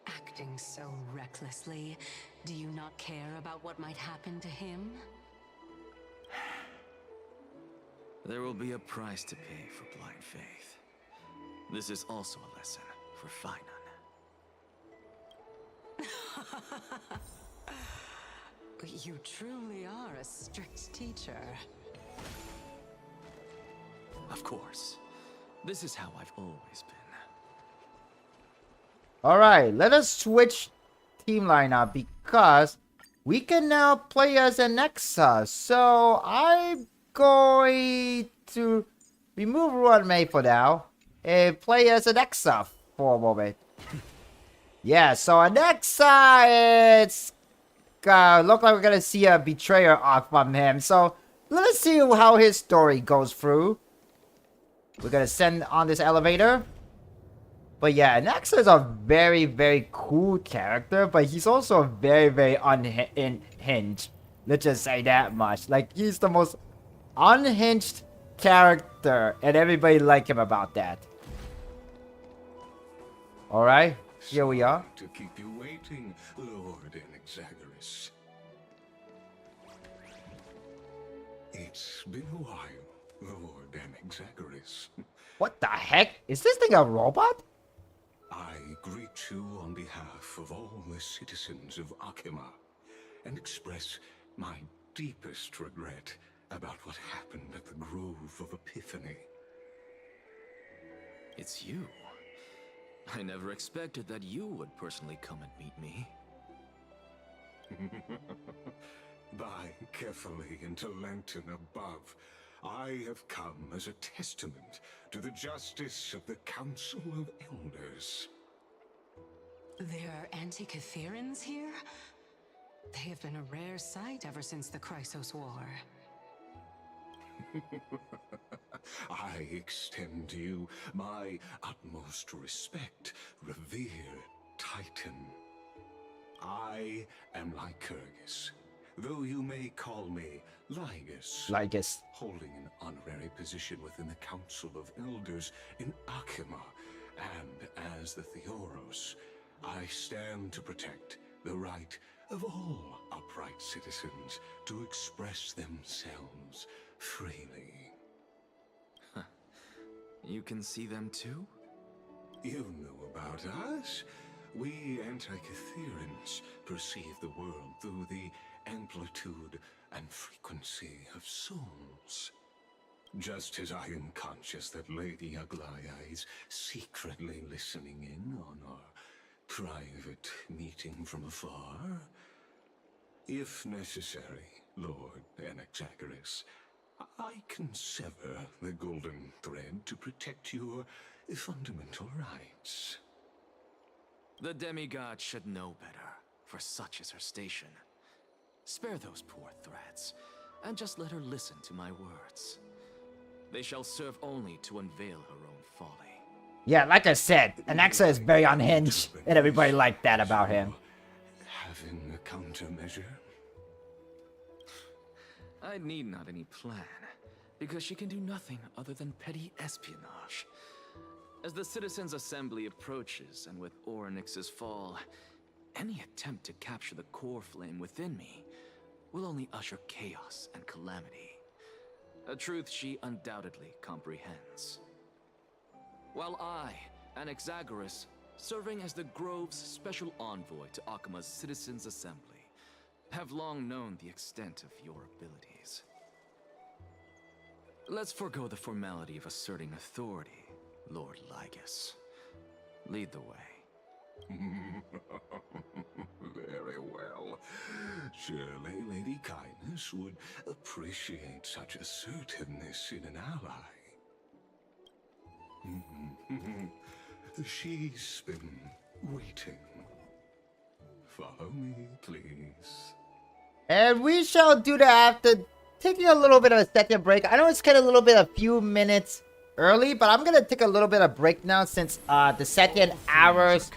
Acting so recklessly, do you not care about what might happen to him? There will be a price to pay for blind faith. This is also a lesson for Finan. You truly are a strict teacher. Of course. This is how I've always been. Alright, let us switch team lineup because we can now play as an Nexus. So I'm going to remove Runmate for now and play as an Nexus for a moment. Yeah, so an Nexus, it's look like we're gonna see a betrayer arc from him. So let's see how his story goes through. We're gonna send on this elevator. But yeah, Nexa is a very, very cool character, but he's also very, very unhinged. Let's just say that much. Like, he's the most unhinged character, and everybody like him about that. Alright, here we are. To keep you waiting, Lord Anaxagoras. It's been a while, Lord Anaxagoras. What the heck? Is this thing a robot? I greet you on behalf of all the citizens of Akima and express my deepest regret about what happened at the Grove of Epiphany. It's you. I never expected that you would personally come and meet me. By carefully into lantern above, I have come as a testament to the justice of the Council of Elders. There are anti-Catherans here? They have been a rare sight ever since the Chrysos War. I extend to you my utmost respect, revered Titan. I am Lycurgus, though you may call me Lygus. Holding an honorary position within the Council of Elders in Akima, and as the Theoros, I stand to protect the right of all upright citizens to express themselves freely. You can see them too? You know about us. We anti-Catherans perceive the world through the amplitude and frequency of souls. Just as I am conscious that Lady Aglaya is secretly listening in on our private meeting from afar. If necessary, Lord Anaxagoras, I can sever the golden thread to protect your fundamental rights. The demigod should know better, for such is her station. Spare those poor threats, and just let her listen to my words. They shall serve only to unveil her own folly. Yeah, like I said, Anaxa is very unhinged, and everybody liked that about him. Having a countermeasure? I need not any plan, because she can do nothing other than petty espionage. As the Citizens' Assembly approaches, and with Orynyx's fall, any attempt to capture the core flame within me will only usher chaos and calamity. A truth she undoubtedly comprehends. While I, Anaxagoras, serving as the Grove's special envoy to Akima's Citizens' Assembly, have long known the extent of your abilities. Let's forego the formality of asserting authority, Lord Lygus. Lead the way. Very well. Surely Lady Kindness would appreciate such assertiveness in an ally. She's been waiting. Follow me, please. And we shall do that after taking a little bit of a second break. I know it's kind of a few minutes early, but I'm gonna take a little bit of break now since the second hours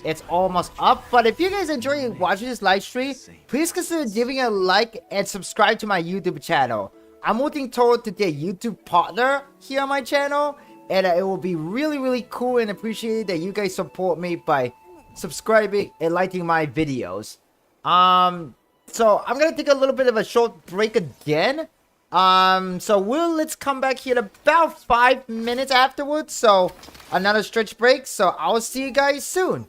it's almost up. But if you guys enjoy watching this live stream, please consider giving a like and subscribe to my YouTube channel. I'm working toward to be a YouTube partner here on my channel, and it will be really, really cool and appreciated that you guys support me by subscribing and liking my videos. So I'm gonna take a little bit of a short break again. So let's come back here in about 5 minutes afterwards. So another stretch break. So I'll see you guys soon.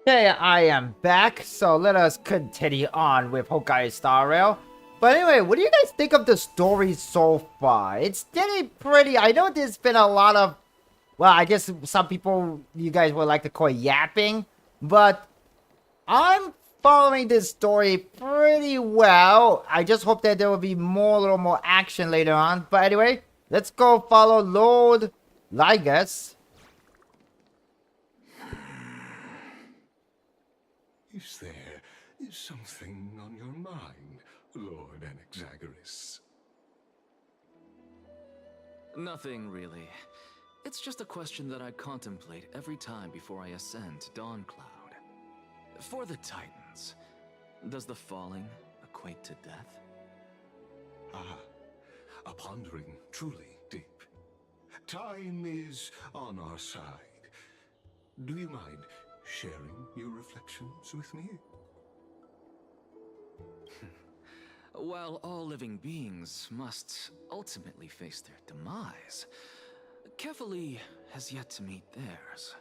Hey, I am back, so let us continue on with Honkai Star Rail. But anyway, what do you guys think of the story so far? It's getting pretty... I know there's been a lot of... Well, I guess some people, you guys would like to call it yapping. But I'm following this story pretty well. I just hope that there will be a little more action later on. But anyway, let's go follow Lord Lygus. Is there something on your mind, Lord Anaxagoras? Nothing really. It's just a question that I contemplate every time before I ascend to Dawncloud. For the Titans, does the falling equate to death? Ah, a pondering truly deep. Time is on our side. Do you mind sharing your reflections with me? While all living beings must ultimately face their demise, Kefali has yet to meet theirs.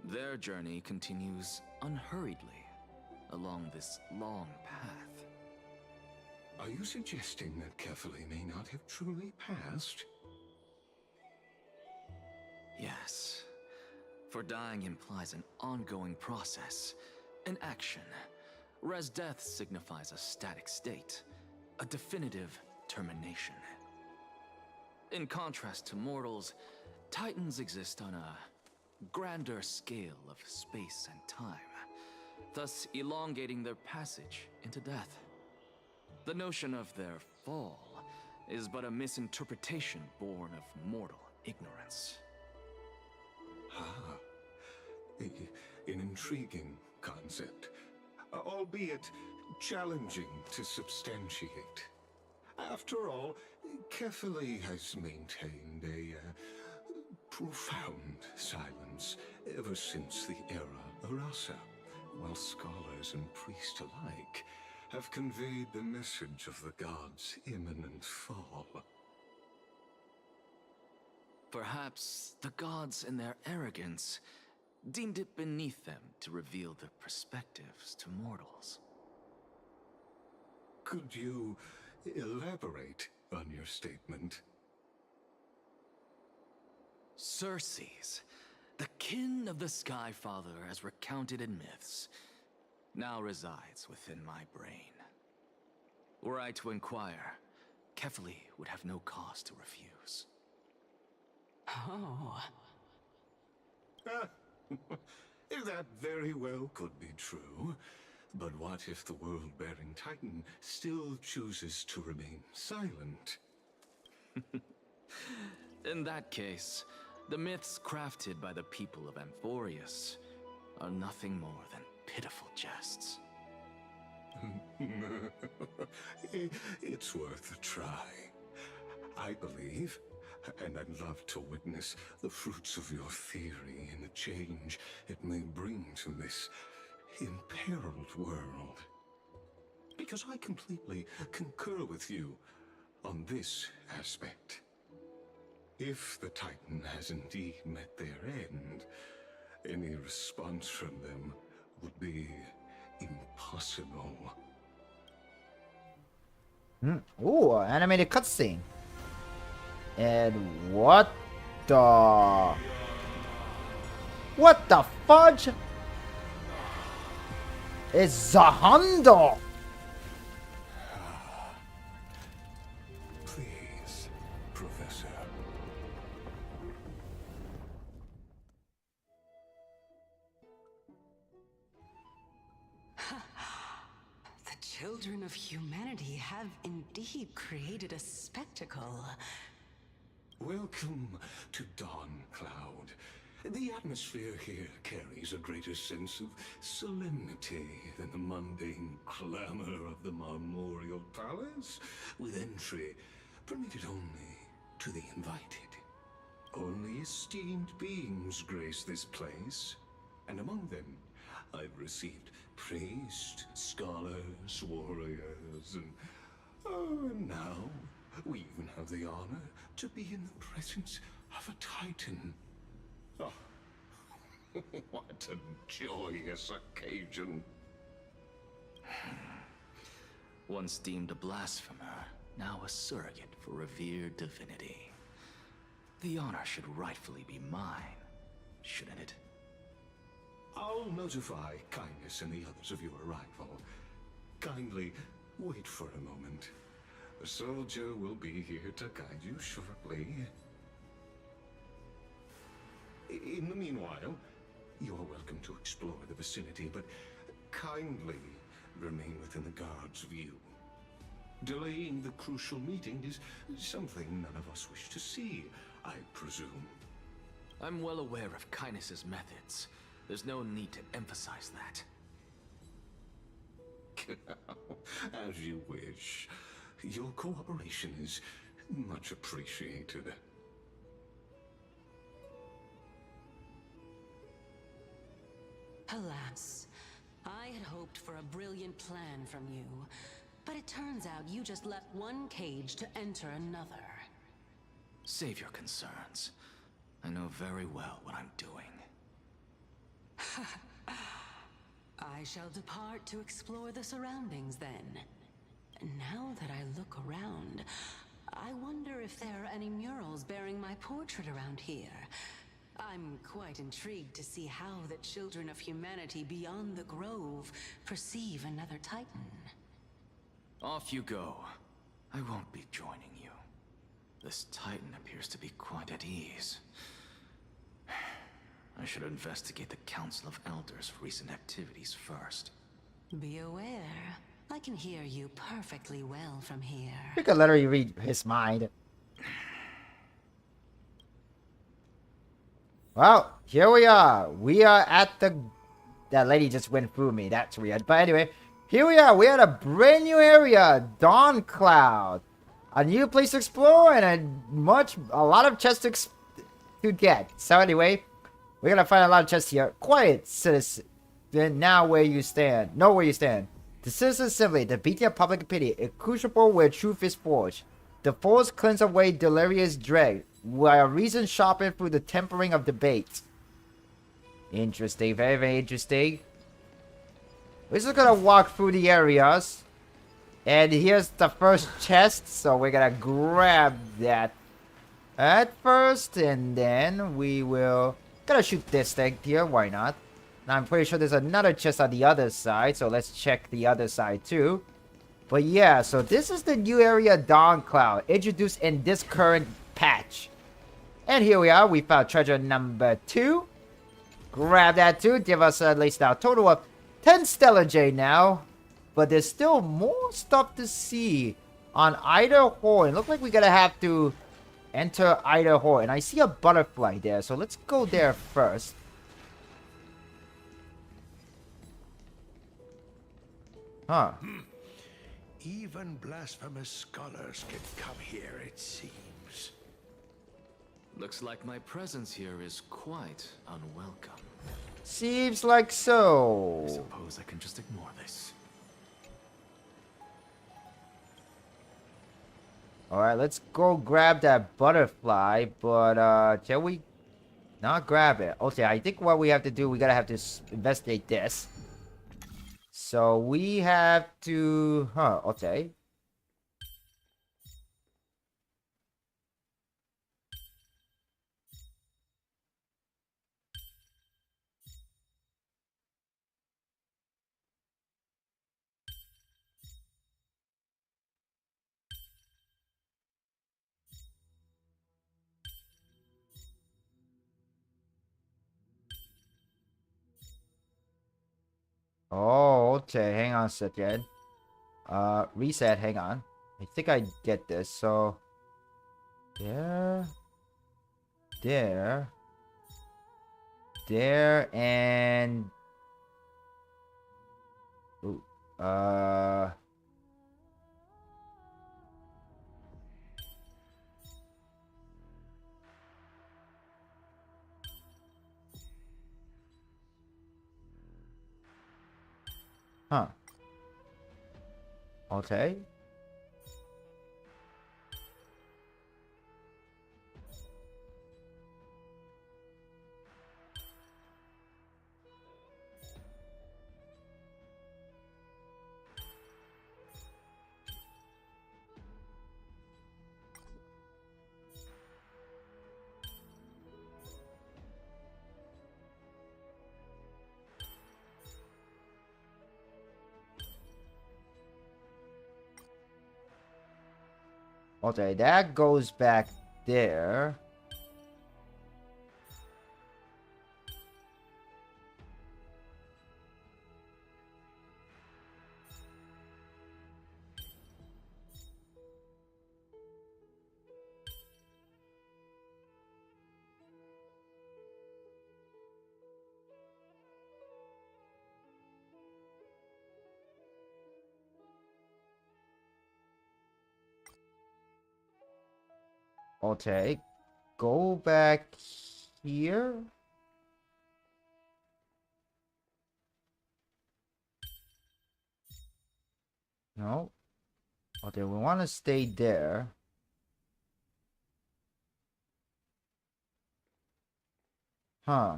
Their journey continues unhurriedly along this long path. Are you suggesting that Kefali may not have truly passed? Yes. For dying implies an ongoing process, an action, whereas death signifies a static state, a definitive termination. In contrast to mortals, Titans exist on a grander scale of space and time, thus elongating their passage into death. The notion of their fall is but a misinterpretation born of mortal ignorance. Ah, an intriguing concept, albeit challenging to substantiate. After all, Kefali has maintained a profound silence ever since the era Arasa, while scholars and priests alike have conveyed the message of the gods' imminent fall. Perhaps the gods in their arrogance deemed it beneath them to reveal their perspectives to mortals. Could you elaborate on your statement? Circes, the kin of the Sky Father as recounted in myths, now resides within my brain. Were I to inquire, Kefali would have no cause to refuse. Oh. That very well could be true. But what if the world-bearing Titan still chooses to remain silent? In that case, the myths crafted by the people of Amphorius are nothing more than pitiful jests. It's worth a try. I believe, and I'd love to witness the fruits of your theory and the change it may bring to this imperiled world. Because I completely concur with you on this aspect. If the Titan has indeed met their end, any response from them would be impossible. Ooh, animated cutscene. And what the... What the fudge? It's Zahondo! Please, Professor. The children of humanity have indeed created a spectacle. Welcome to Dawncloud. The atmosphere here carries a greater sense of solemnity than the mundane clamor of the Marmorial Palace, with entry permitted only to the invited. Only esteemed beings grace this place, and among them I've received priests, scholars, warriors, and now we even have the honor to be in the presence of a Titan. Oh, what What a joyous occasion. Once deemed a blasphemer, now a surrogate for revered divinity. The honor should rightfully be mine, shouldn't it? I'll notify Kindness and the others of your arrival. Kindly wait for a moment. The soldier will be here to guide you shortly. In the meanwhile, you're welcome to explore the vicinity, but kindly remain within the guard's view. Delaying the crucial meeting is something none of us wish to see, I presume. I'm well aware of Kindness's methods. There's no need to emphasize that. As you wish. Your cooperation is much appreciated. Alas, I had hoped for a brilliant plan from you, but it turns out you just left one cage to enter another. Save your concerns. I know very well what I'm doing. I shall depart to explore the surroundings then. Now that I look around, I wonder if there are any murals bearing my portrait around here. I'm quite intrigued to see how the children of humanity beyond the grove perceive another Titan. Off you go. I won't be joining you. This Titan appears to be quite at ease. I should investigate the Council of Elders' recent activities first. Be aware, I can hear you perfectly well from here. You could literally read his mind. Well, here we are. We are at the... That lady just went through me. That's weird. But anyway, here we are. We're at a brand new area. Dawn Cloud. A new place to explore and a lot of chests to get. So anyway, we're gonna find a lot of chests here. Quiet, citizen. Then now where you stand. Know where you stand. The Citizen Assembly, the beating of public opinion, a crucible where truth is forged. The force cleanse away delirious dread, while reason sharpened through the tempering of debate. Interesting, very, very interesting. We're just gonna walk through the areas. And here's the first chest, so we're gonna grab that at first, and then we will... Gonna shoot this thing here, why not? Now, I'm pretty sure there's another chest on the other side, so let's check the other side too. But yeah, so this is the new area Dawn Cloud, introduced in this current patch. And here we are, we found treasure number 2. Grab that too, give us at least now a total of 10 Stellar Jade now. But there's still more stuff to see on either horn. Looks like we're gonna have to enter either horn. And I see a butterfly there, so let's go there first. Huh. Even blasphemous scholars can come here, it seems. Looks like my presence here is quite unwelcome. Seems like so. I suppose I can just ignore this. Alright, let's go grab that butterfly, but shall we not grab it? Okay, I think what we have to do, we gotta have to investigate this. So we have to... Huh, okay. Oh, okay. Hang on a second. Reset. Hang on. I think I get this. So, there, and ooh, huh. Okay. Okay, that goes back there. Okay, go back here. No. Okay, we want to stay there. Huh.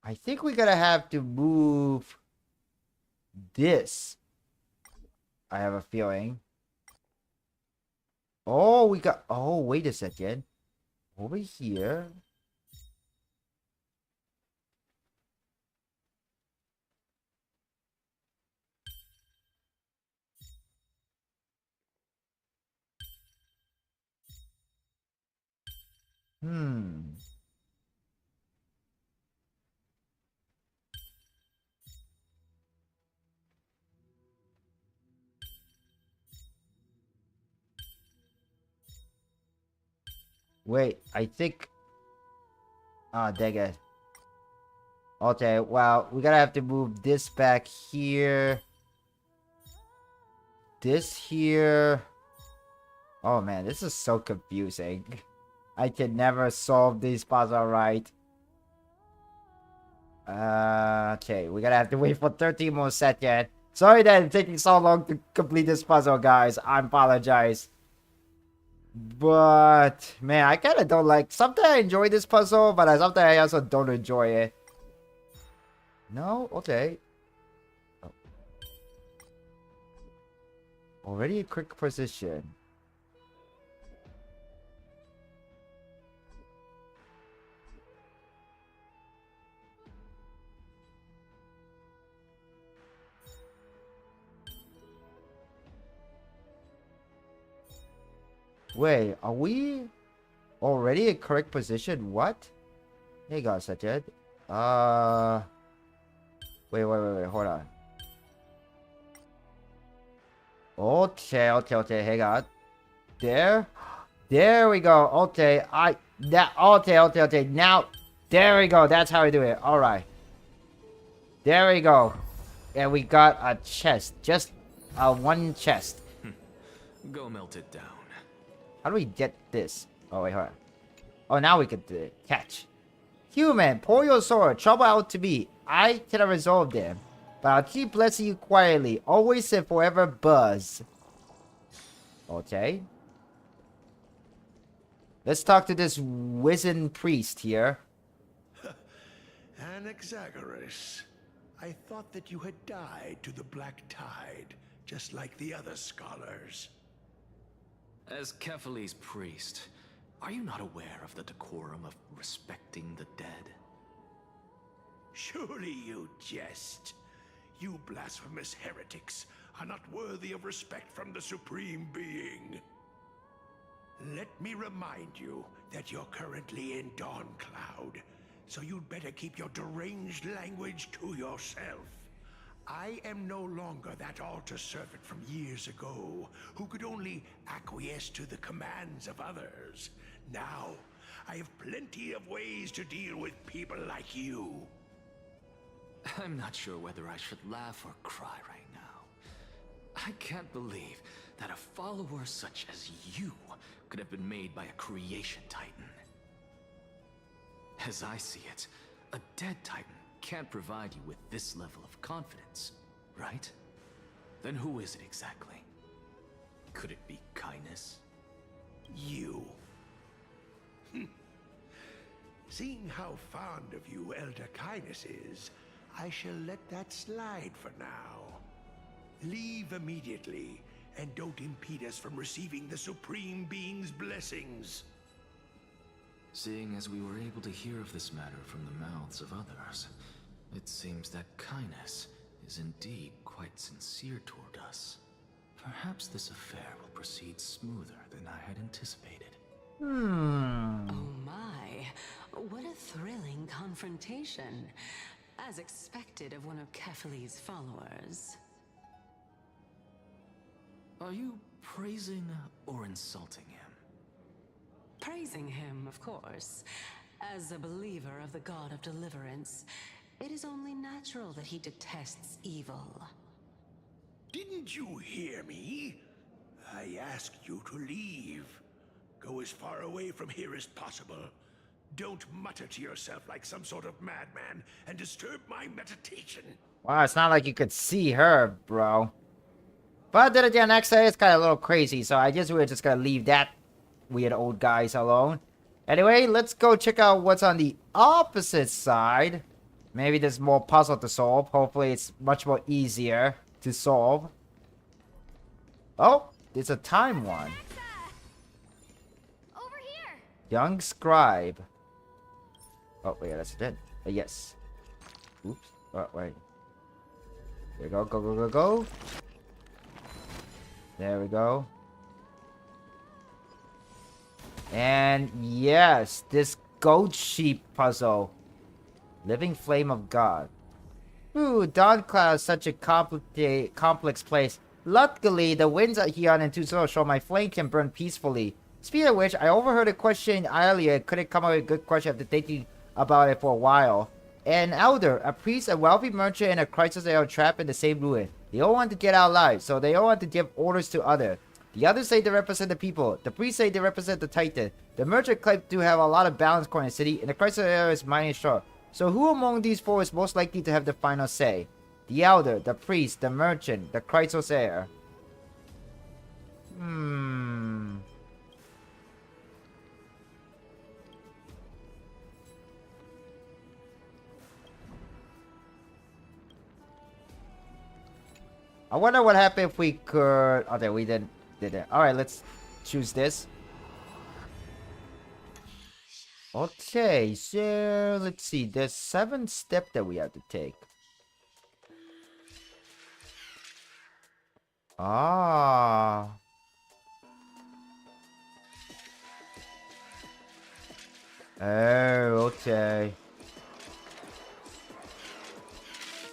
I think we're gonna have to move this. I have a feeling. Oh, we got... Oh, wait a second. Over here. Hmm. Wait, I think... Ah, dang it. Okay, well, we're gonna have to move this back here. This here. Oh man, this is so confusing. I can never solve these puzzles right. Okay, we're gonna have to wait for 13 more seconds. Sorry that it's taking so long to complete this puzzle, guys. I apologize. But, man, I kind of don't like... Sometimes I enjoy this puzzle, but sometimes I also don't enjoy it. No? Okay. Oh. Already a quick position. Wait, are we already in correct position? What? Hey guys, Sajid. Wait, hold on. Okay, hang on. There we go. Okay, okay. Now, there we go. That's how we do it. All right. There we go. And we got a chest. Just one chest. Go melt it down. How do we get this? Oh, wait, hold on. Oh, now we can do it. Catch. Human, pour your sword. Trouble out to me. I cannot resolve them. But I'll keep blessing you quietly. Always and forever, Buzz. Okay. Let's talk to this wizened priest here. Anaxagoras, I thought that you had died to the Black Tide, just like the other scholars. As Kephales's priest, are you not aware of the decorum of respecting the dead? Surely you jest. You blasphemous heretics are not worthy of respect from the Supreme Being. Let me remind you that you're currently in Dawn Cloud, so you'd better keep your deranged language to yourself. I am no longer that altar servant from years ago, who could only acquiesce to the commands of others. Now, I have plenty of ways to deal with people like you. I'm not sure whether I should laugh or cry right now. I can't believe that a follower such as you could have been made by a creation titan. As I see it, a dead titan can't provide you with this level of confidence, right? Then who is it exactly? Could it be kindness? You. Seeing how fond of you Elder Kindness is, I shall let that slide for now. Leave immediately, and don't impede us from receiving the Supreme Being's blessings. Seeing as we were able to hear of this matter from the mouths of others, it seems that kindness is indeed quite sincere toward us. Perhaps this affair will proceed smoother than I had anticipated. Oh my, what a thrilling confrontation. As expected of one of Kefali's followers. Are you praising or insulting him? Praising him, of course. As a believer of the god of deliverance, it is only natural that he detests evil. Didn't you hear me? I asked you to leave. Go as far away from here as possible. Don't mutter to yourself like some sort of madman and disturb my meditation. Wow, it's not like you could see her, bro. But then again, actually, it's kind of a little crazy, so I guess we're just gonna leave that weird old guys alone. Anyway, let's go check out what's on the opposite side. Maybe there's more puzzle to solve. Hopefully, it's much more easier to solve. Oh, it's a time one. Over here. Young scribe. Oh, wait, that's it. Yes. Oops. Oh, wait. There we go, go, go, go, go. There we go. And yes, this goat sheep puzzle. Living Flame of God. Ooh, Dawn Cloud is such a complex place. Luckily, the winds here on Tucson show my flame can burn peacefully. Speaking of which, I overheard a question earlier. Couldn't come up with a good question after thinking about it for a while. An elder, a priest, a wealthy merchant, and a crisis are trapped in the same ruin. They all want to get out alive, so they all want to give orders to others. The others say they represent the people. The priests say they represent the Titan. The merchant claims to have a lot of balance core in the city, and the crisis area is mighty strong. So who among these four is most likely to have the final say? The elder, the priest, the merchant, the crisis heir. I wonder what happened if we could... Okay, we didn't. Alright, let's choose this. Okay, so let's see. There's 7 steps that we have to take. Ah. Oh, okay.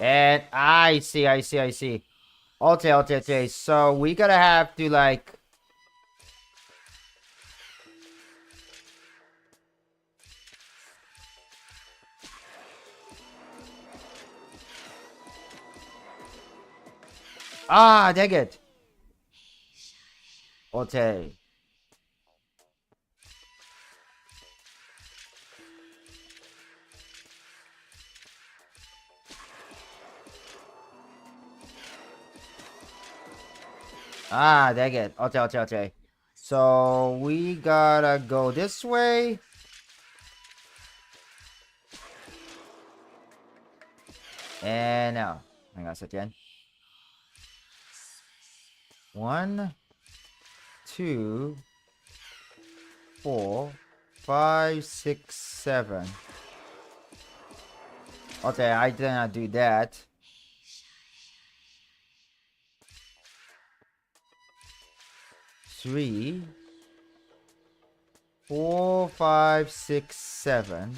And I see. Okay. So we gotta have to like... Ah, dang it. Okay. Ah, dang it. Okay. So we gotta go this way. And now, hang on a second. 1, 2, 4, 5, 6, 7. Okay, I did not do that. Three, 4, 5, 6, 7.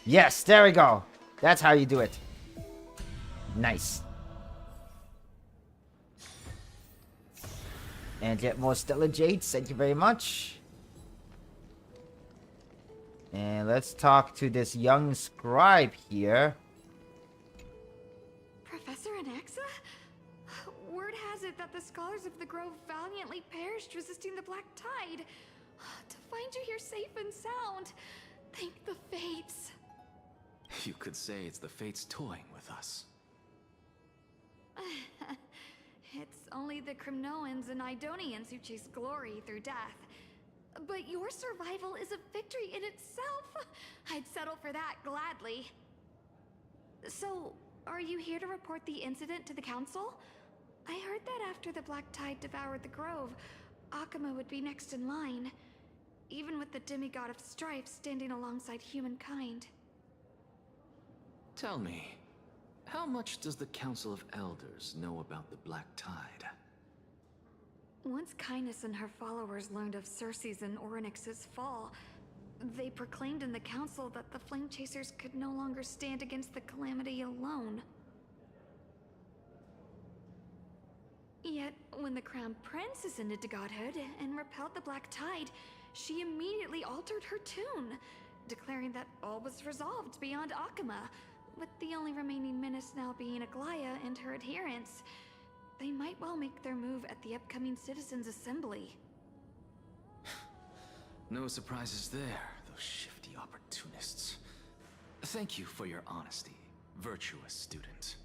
Yes, there we go. That's how you do it. Nice. And get more Stellar Jades. Thank you very much. And let's talk to this young scribe here. Professor Anaxa? Word has it that the scholars of the Grove valiantly perished resisting the Black Tide. To find you here safe and sound, thank the Fates. You could say it's the Fates toying with us. It's only the Kremnoans and Idonians who chase glory through death. But your survival is a victory in itself. I'd settle for that gladly. So, are you here to report the incident to the Council? I heard that after the Black Tide devoured the Grove, Akuma would be next in line, even with the demigod of strife standing alongside humankind. Tell me, how much does the Council of Elders know about the Black Tide? Once Kindness and her followers learned of Circe's and Orynyx's fall, they proclaimed in the council that the Flame Chasers could no longer stand against the calamity alone. Yet, when the Crown Prince ascended to godhood and repelled the Black Tide, she immediately altered her tune, declaring that all was resolved beyond Akuma, with the only remaining menace now being Aglaya and her adherents. They might well make their move at the upcoming Citizens' Assembly. No surprises there, those shifty opportunists. Thank you for your honesty, virtuous student.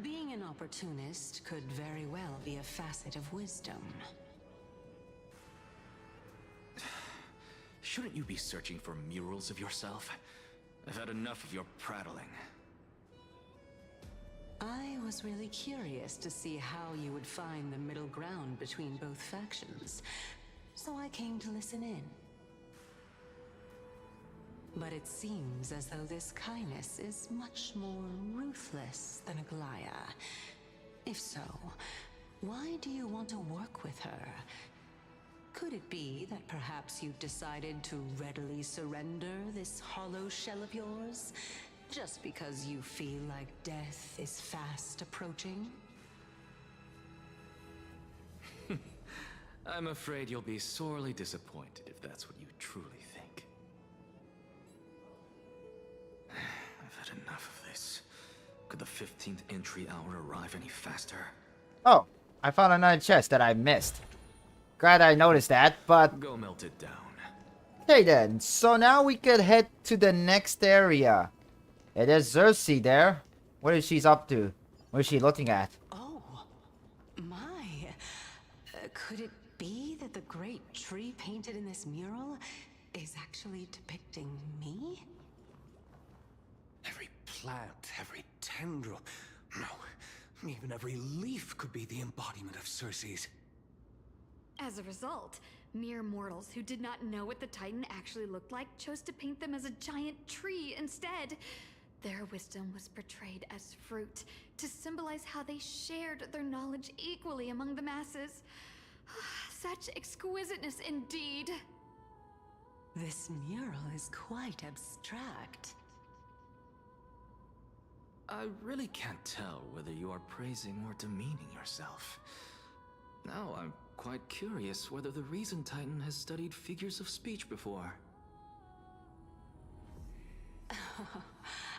Being an opportunist could very well be a facet of wisdom. Shouldn't you be searching for murals of yourself? I've had enough of your prattling. I was really curious to see how you would find the middle ground between both factions, so I came to listen in. But it seems as though this Kindness is much more ruthless than Aglaya. If so, why do you want to work with her? Could it be that perhaps you've decided to readily surrender this hollow shell of yours, just because you feel like death is fast approaching? I'm afraid you'll be sorely disappointed if that's what you truly think. I've had enough of this. Could the 15th entry hour arrive any faster? Oh, I found another chest that I missed. Glad I noticed that, but... Go melt it down. Okay then, so now we could head to the next area. It is Circe there. What is she up to? What is she looking at? Oh, my. Could it be that the great tree painted in this mural is actually depicting me? Every plant, every tendril, no, even every leaf could be the embodiment of Circe's. As a result, mere mortals who did not know what the Titan actually looked like chose to paint them as a giant tree instead. Their wisdom was portrayed as fruit, to symbolize how they shared their knowledge equally among the masses. Such exquisiteness indeed. This mural is quite abstract. I really can't tell whether you are praising or demeaning yourself. Now I'm quite curious whether the Reason Titan has studied figures of speech before.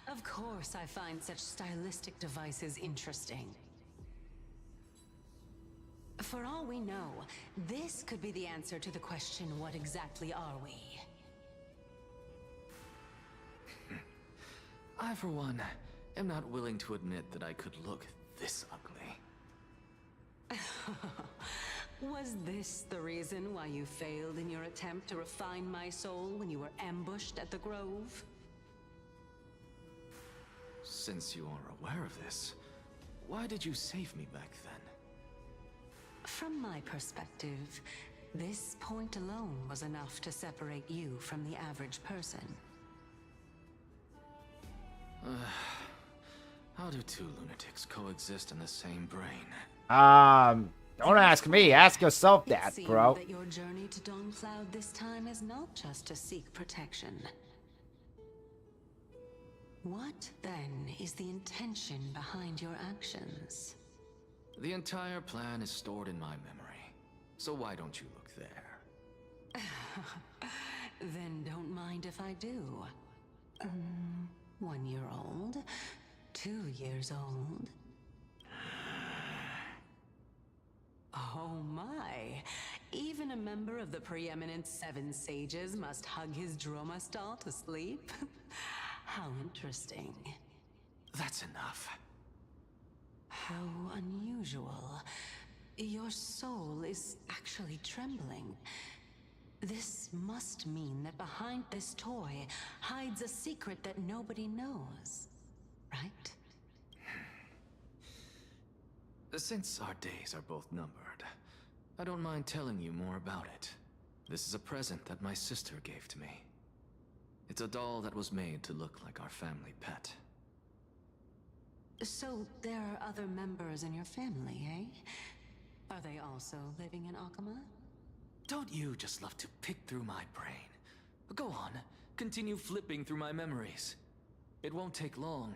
Of course I find such stylistic devices interesting. For all we know, this could be the answer to the question, what exactly are we? I, for one, am not willing to admit that I could look this ugly. Was this the reason why you failed in your attempt to refine my soul when you were ambushed at the Grove? Since you are aware of this, why did you save me back then? From my perspective, this point alone was enough to separate you from the average person. How do two lunatics coexist in the same brain? Don't ask me. Ask yourself that, It bro. seems that your journey to Dawncloud this time is not just to seek protection. What, then, is the intention behind your actions? The entire plan is stored in my memory, so why don't you look there? Then don't mind if I do. 1 year old? 2 years old? Oh my! Even a member of the preeminent 7 sages must hug his droma stall to sleep? How interesting. That's enough. How unusual. Your soul is actually trembling. This must mean that behind this toy hides a secret that nobody knows, right? Since our days are both numbered, I don't mind telling you more about it. This is a present that my sister gave to me. It's a doll that was made to look like our family pet. So there are other members in your family, eh? Are they also living in Akama? Don't you just love to pick through my brain? Go on, continue flipping through my memories. It won't take long.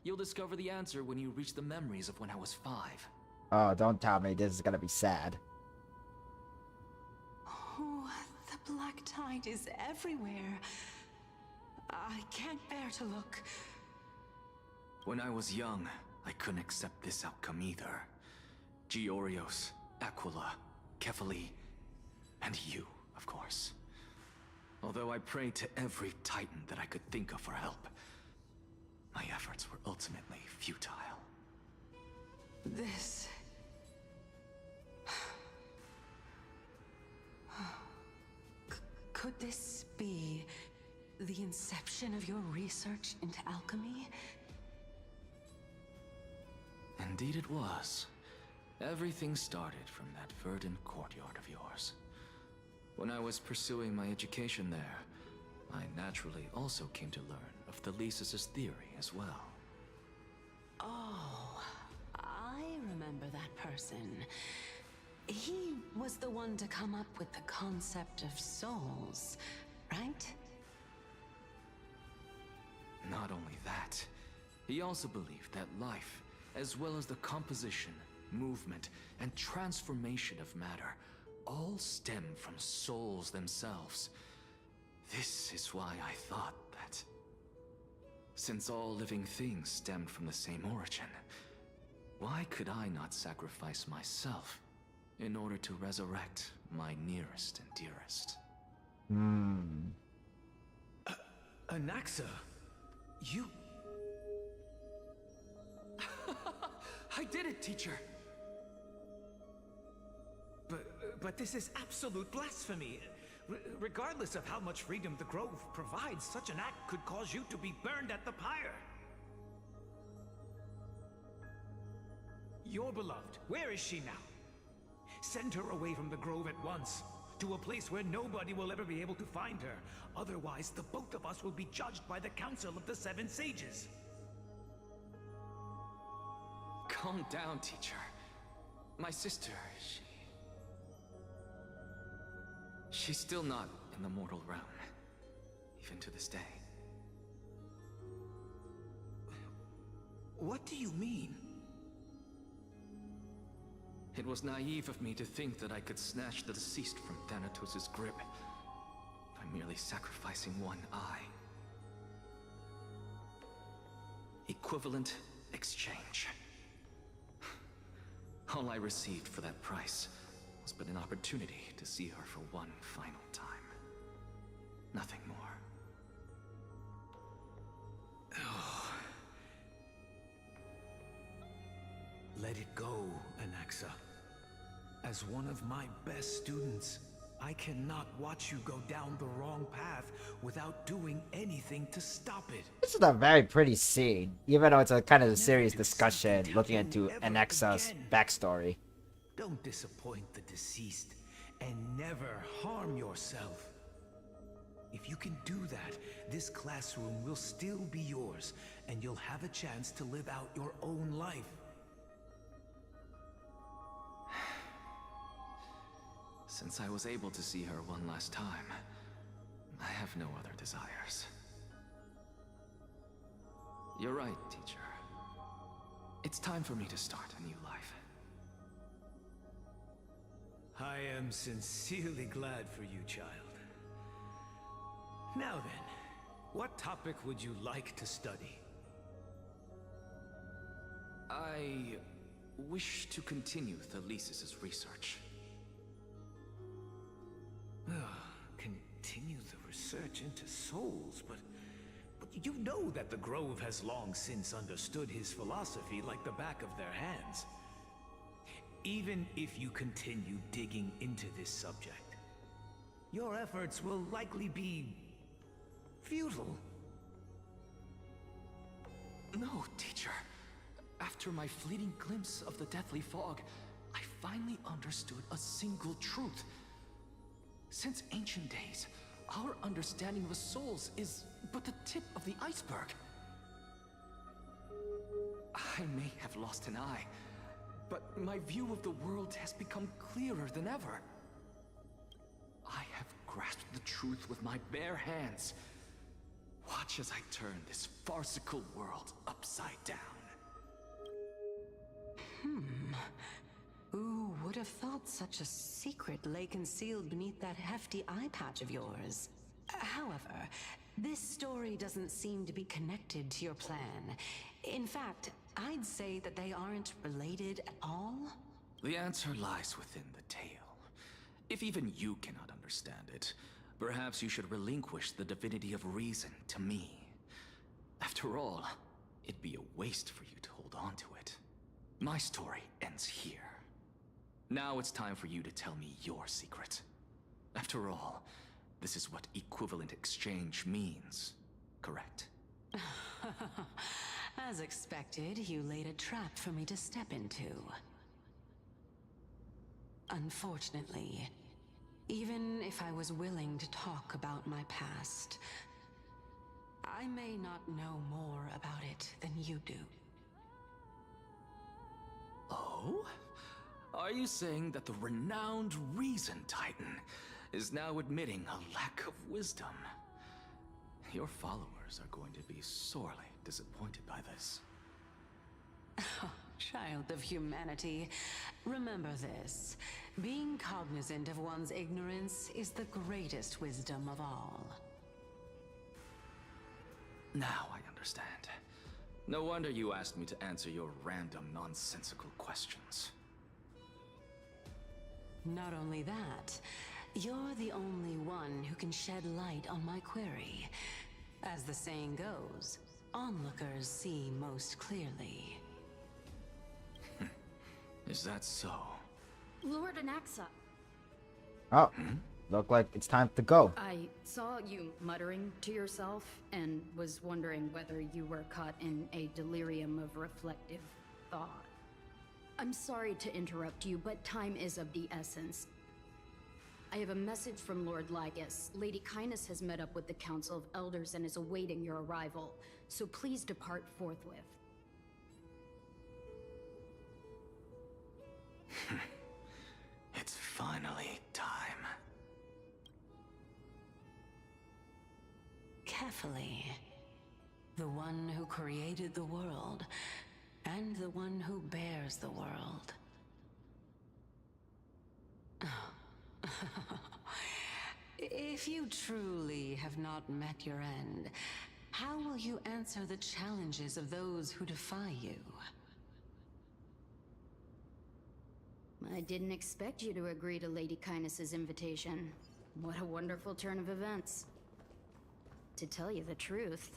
You'll discover the answer when you reach the memories of when I was 5. Oh, don't tell me this is gonna be sad. Oh, the black tide is everywhere. I can't bear to look. When I was young, I couldn't accept this outcome either. Georios, Aquila, Kefali, and you, of course. Although I prayed to every titan that I could think of for help, my efforts were ultimately futile. This... Could this be the inception of your research into alchemy? Indeed it was. Everything started from that verdant courtyard of yours. When I was pursuing my education there, I naturally also came to learn of the Thesis' theory as well. Oh, I remember that person. He was the one to come up with the concept of souls, right? Not only that, he also believed that life, as well as the composition, movement, and transformation of matter, all stem from souls themselves. This is why I thought that, since all living things stemmed from the same origin, why could I not sacrifice myself in order to resurrect my nearest and dearest? Anaxa, you... I did it, teacher! But this is absolute blasphemy. Regardless of how much freedom the Grove provides, such an act could cause you to be burned at the pyre. Your beloved, where is she now? Send her away from the Grove at once, to a place where nobody will ever be able to find her. Otherwise, the both of us will be judged by the Council of the Seven Sages. Calm down, teacher. My sister, she's still not in the mortal realm, even to this day. What do you mean? It was naive of me to think that I could snatch the deceased from Thanatos' grip by merely sacrificing one eye. Equivalent exchange. All I received for that price was but an opportunity to see her for one final time. Nothing more. Let it go, Anaxa. As one of my best students, I cannot watch you go down the wrong path without doing anything to stop it. This is a very pretty scene, even though it's a kind of a serious discussion looking into Anexa's backstory. Don't disappoint the deceased, and never harm yourself. If you can do that, this classroom will still be yours, and you'll have a chance to live out your own life. Since I was able to see her one last time, I have no other desires. You're right, teacher. It's time for me to start a new life. I am sincerely glad for you, child. Now then, what topic would you like to study? I wish to continue Thesis' research. Continue the research into souls, but you know that the Grove has long since understood his philosophy like the back of their hands. Even if you continue digging into this subject, your efforts will likely be futile. No, teacher. After my fleeting glimpse of the deathly fog, I finally understood a single truth. Since ancient days, our understanding of the souls is but the tip of the iceberg. I may have lost an eye, but my view of the world has become clearer than ever. I have grasped the truth with my bare hands. Watch as I turn this farcical world upside down. Who would have thought such a secret lay concealed beneath that hefty eye patch of yours? However, this story doesn't seem to be connected to your plan. In fact, I'd say that they aren't related at all. The answer lies within the tale. If even you cannot understand it, perhaps you should relinquish the divinity of reason to me. After all, it'd be a waste for you to hold on to it. My story ends here. Now it's time for you to tell me your secret. After all, this is what equivalent exchange means, correct? As expected, you laid a trap for me to step into. Unfortunately, even if I was willing to talk about my past, I may not know more about it than you do. Oh? Are you saying that the renowned Reason Titan is now admitting a lack of wisdom? Your followers are going to be sorely disappointed by this. Child of humanity, remember this. Being cognizant of one's ignorance is the greatest wisdom of all. Now I understand. No wonder you asked me to answer your random, nonsensical questions. Not only that, you're the only one who can shed light on my query. As the saying goes, onlookers see most clearly. Is that so? Lord Anaxa, Oh, look like it's time to go. I saw you muttering to yourself and was wondering whether you were caught in a delirium of reflective thought. I'm sorry to interrupt you, but time is of the essence. I have a message from Lord Lygus. Lady Kindness has met up with the Council of Elders and is awaiting your arrival, so please depart forthwith. It's finally time. Carefully. The one who created the world, and the one who bears the world. If you truly have not met your end, how will you answer the challenges of those who defy you? I didn't expect you to agree to Lady Kindness's invitation. What a wonderful turn of events. To tell you the truth,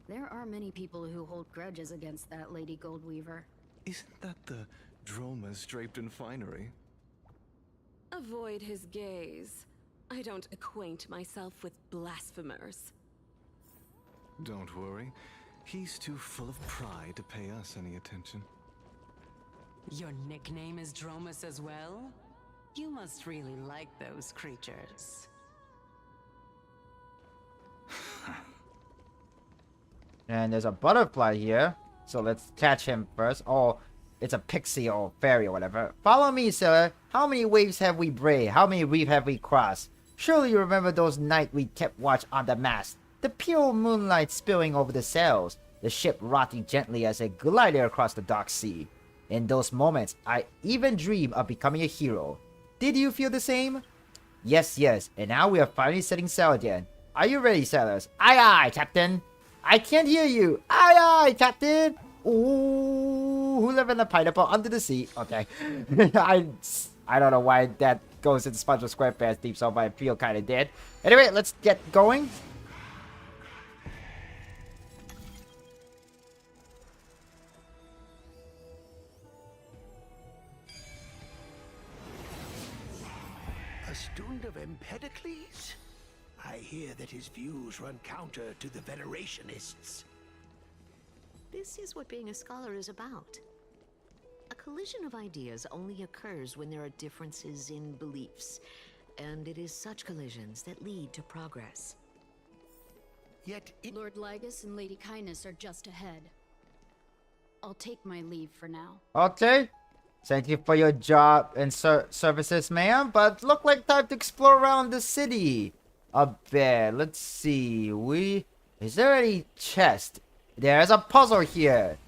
there are many people who hold grudges against that Lady Goldweaver. Isn't that the dromas draped in finery? Avoid his gaze. I don't acquaint myself with blasphemers. Don't worry. He's too full of pride to pay us any attention. Your nickname is Dromus as well? You must really like those creatures. And there's a butterfly here, so let's catch him first. Oh, it's a pixie or fairy or whatever. Follow me, sir. How many waves have we braved? How many reefs have we crossed? Surely you remember those nights we kept watch on the mast. The pure moonlight spilling over the sails. The ship rocking gently as it glided across the dark sea. In those moments, I even dreamed of becoming a hero. Did you feel the same? Yes, yes. And now we are finally setting sail again. Are you ready, sailors? Aye, aye, Captain. I can't hear you. Aye, aye, Captain. Ooh, who live in the pineapple under the sea? Okay. I don't know why that goes into SpongeBob SquarePants theme song, but I feel kind of dead. Anyway, let's get going. A student of Empedocles? I hear that his views run counter to the Venerationists. This is what being a scholar is about. A collision of ideas only occurs when there are differences in beliefs. and it is such collisions that lead to progress. Yet Lord Lygus and Lady Kindness are just ahead. I'll take my leave for now. Okay. Thank you for your job and services, ma'am. But look like time to explore around the city a bit. Let's see. Is there any chest? There's a puzzle here.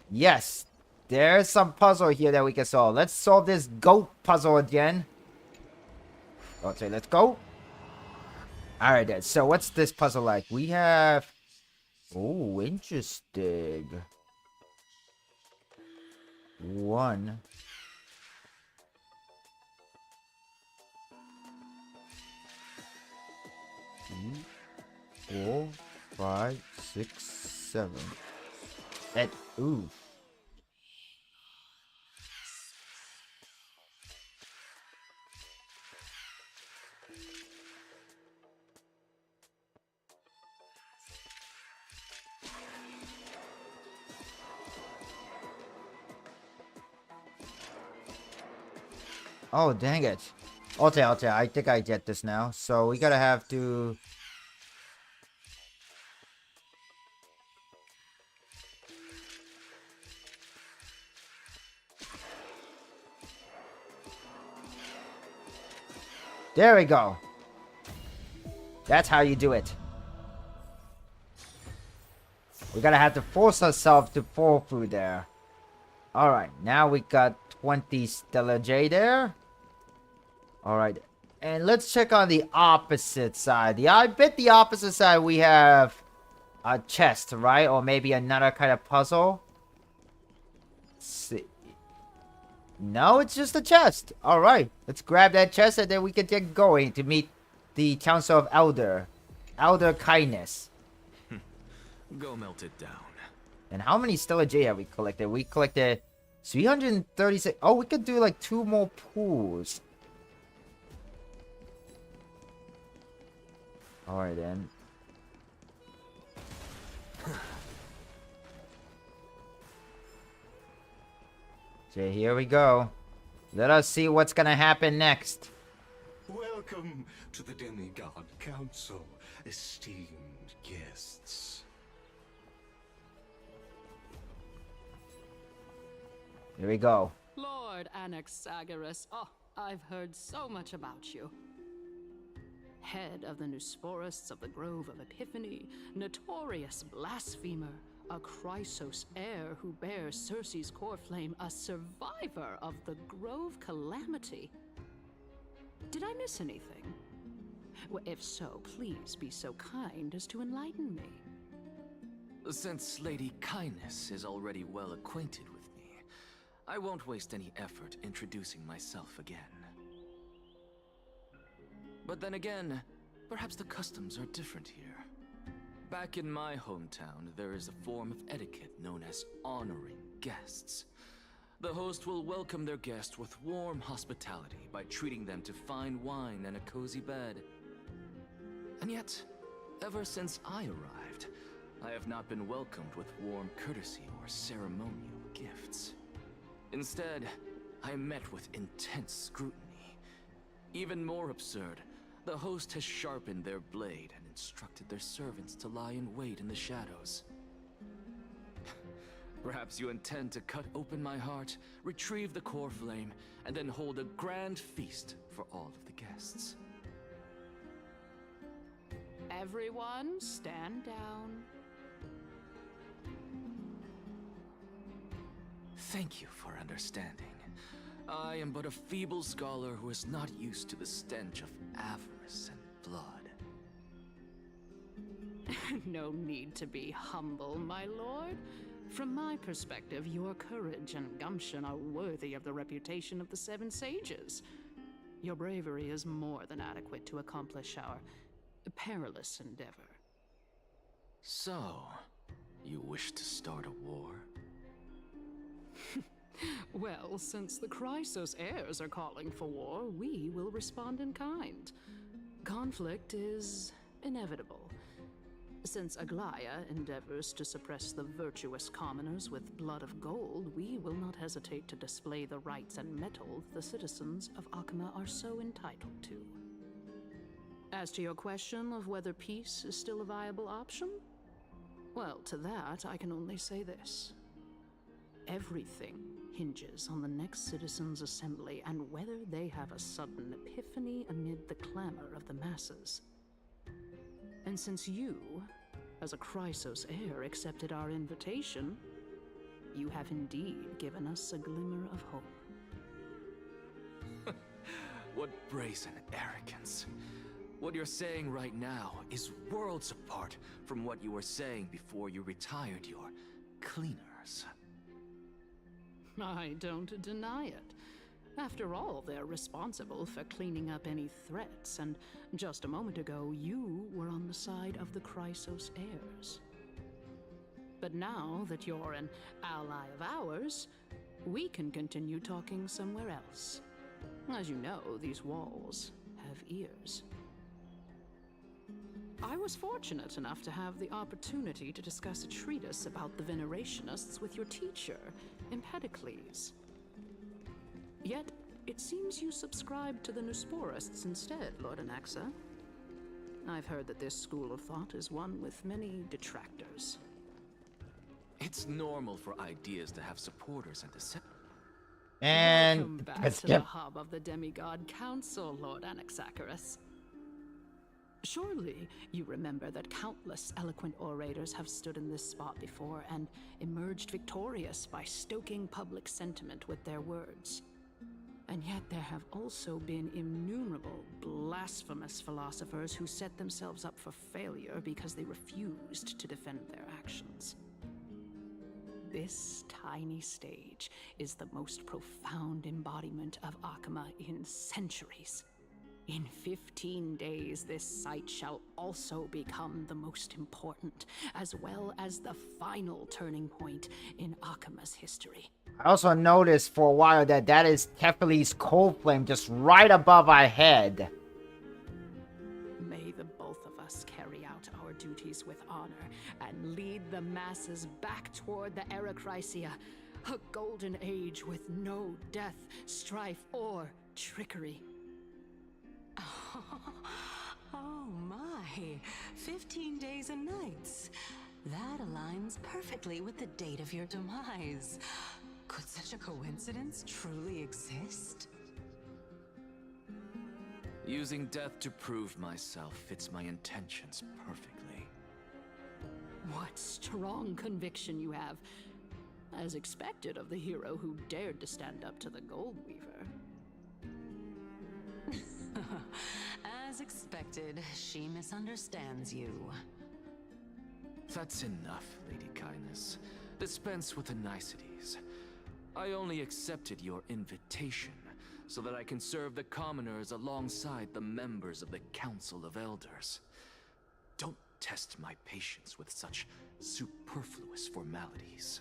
Yes. There's some puzzle here that we can solve. Let's solve this goat puzzle again. Okay, let's go. Alright then. So what's this puzzle like? We have... Oh, interesting. 1. 2, 4, 5, 6, 7. And ooh. Oh, dang it. Okay, I think I get this now. So we gotta have to... There we go. That's how you do it. We gotta have to force ourselves to fall through there. Alright, now we got 20 Stellar J there. Alright, and let's check on the opposite side. I bet the opposite side we have a chest, right? Or maybe another kind of puzzle. Let's see. No, it's just a chest. Alright, let's grab that chest and then we can get going to meet the Council of Elder Kindness. Go melt it down. And how many Stellar J have we collected? We collected 336. Oh, we could do like 2 more pools. Alright then. Okay, here we go. Let us see what's gonna happen next. Welcome to the Demigod Council, esteemed guests. Here we go. Lord Anaxagoras, oh, I've heard so much about you. Head of the Newsporists of the Grove of Epiphany, notorious blasphemer, a Chrysos heir who bears Circe's core flame, a survivor of the Grove calamity. Did I miss anything? Well, if so, please be so kind as to enlighten me. Since Lady Kindness is already well acquainted with me, I won't waste any effort introducing myself again. But then again, perhaps the customs are different here. Back in my hometown, there is a form of etiquette known as honoring guests. The host will welcome their guest with warm hospitality by treating them to fine wine and a cozy bed. And yet, ever since I arrived, I have not been welcomed with warm courtesy or ceremonial gifts. Instead, I am met with intense scrutiny. Even more absurd, the host has sharpened their blade and instructed their servants to lie in wait in the shadows. Perhaps you intend to cut open my heart, retrieve the core flame, and then hold a grand feast for all of the guests. Everyone, stand down. Thank you for understanding. I am but a feeble scholar who is not used to the stench of avarice and blood. No need to be humble, my lord. From my perspective, your courage and gumption are worthy of the reputation of the Seven Sages. Your bravery is more than adequate to accomplish our perilous endeavor. So, you wish to start a war? Well, since the Chrysos heirs are calling for war, we will respond in kind. Conflict is inevitable. Since Aglaya endeavors to suppress the virtuous commoners with blood of gold, we will not hesitate to display the rights and mettle the citizens of Akama are so entitled to. As to your question of whether peace is still a viable option, well, to that I can only say this. Everything hinges on the next citizens' assembly and whether they have a sudden epiphany amid the clamor of the masses. And since you, as a Chrysos heir, accepted our invitation, you have indeed given us a glimmer of hope. What brazen arrogance. What you're saying right now is worlds apart from what you were saying before you retired your cleaners. I don't deny it. After all, they're responsible for cleaning up any threats, and just a moment ago, you were on the side of the Chrysos heirs. But now that you're an ally of ours, we can continue talking somewhere else. As you know, these walls have ears. I was fortunate enough to have the opportunity to discuss a treatise about the Venerationists with your teacher, Empedocles. Yet, it seems you subscribe to the Nusporists instead, Lord Anaxa. I've heard that this school of thought is one with many detractors. It's normal for ideas to have supporters and dissenters. And Welcome back to the hub of the Demigod Council, Lord Anaxagoras. Surely you remember that countless eloquent orators have stood in this spot before and emerged victorious by stoking public sentiment with their words. And yet there have also been innumerable blasphemous philosophers who set themselves up for failure because they refused to defend their actions. This tiny stage is the most profound embodiment of Akama in centuries. In 15 days, this site shall also become the most important, as well as the final turning point in Akama's history. I also noticed for a while that is Tefeli's cold flame just right above our head. May the both of us carry out our duties with honor and lead the masses back toward the Erechrysia, a golden age with no death, strife, or trickery. Oh my, 15 days and nights. That aligns perfectly with the date of your demise. Could such a coincidence truly exist? Using death to prove myself fits my intentions perfectly. What strong conviction you have, as expected of the hero who dared to stand up to the Gold Weaver. As expected, she misunderstands you. That's enough, Lady Kindness. Dispense with the niceties. I only accepted your invitation so that I can serve the commoners alongside the members of the Council of Elders. Don't test my patience with such superfluous formalities.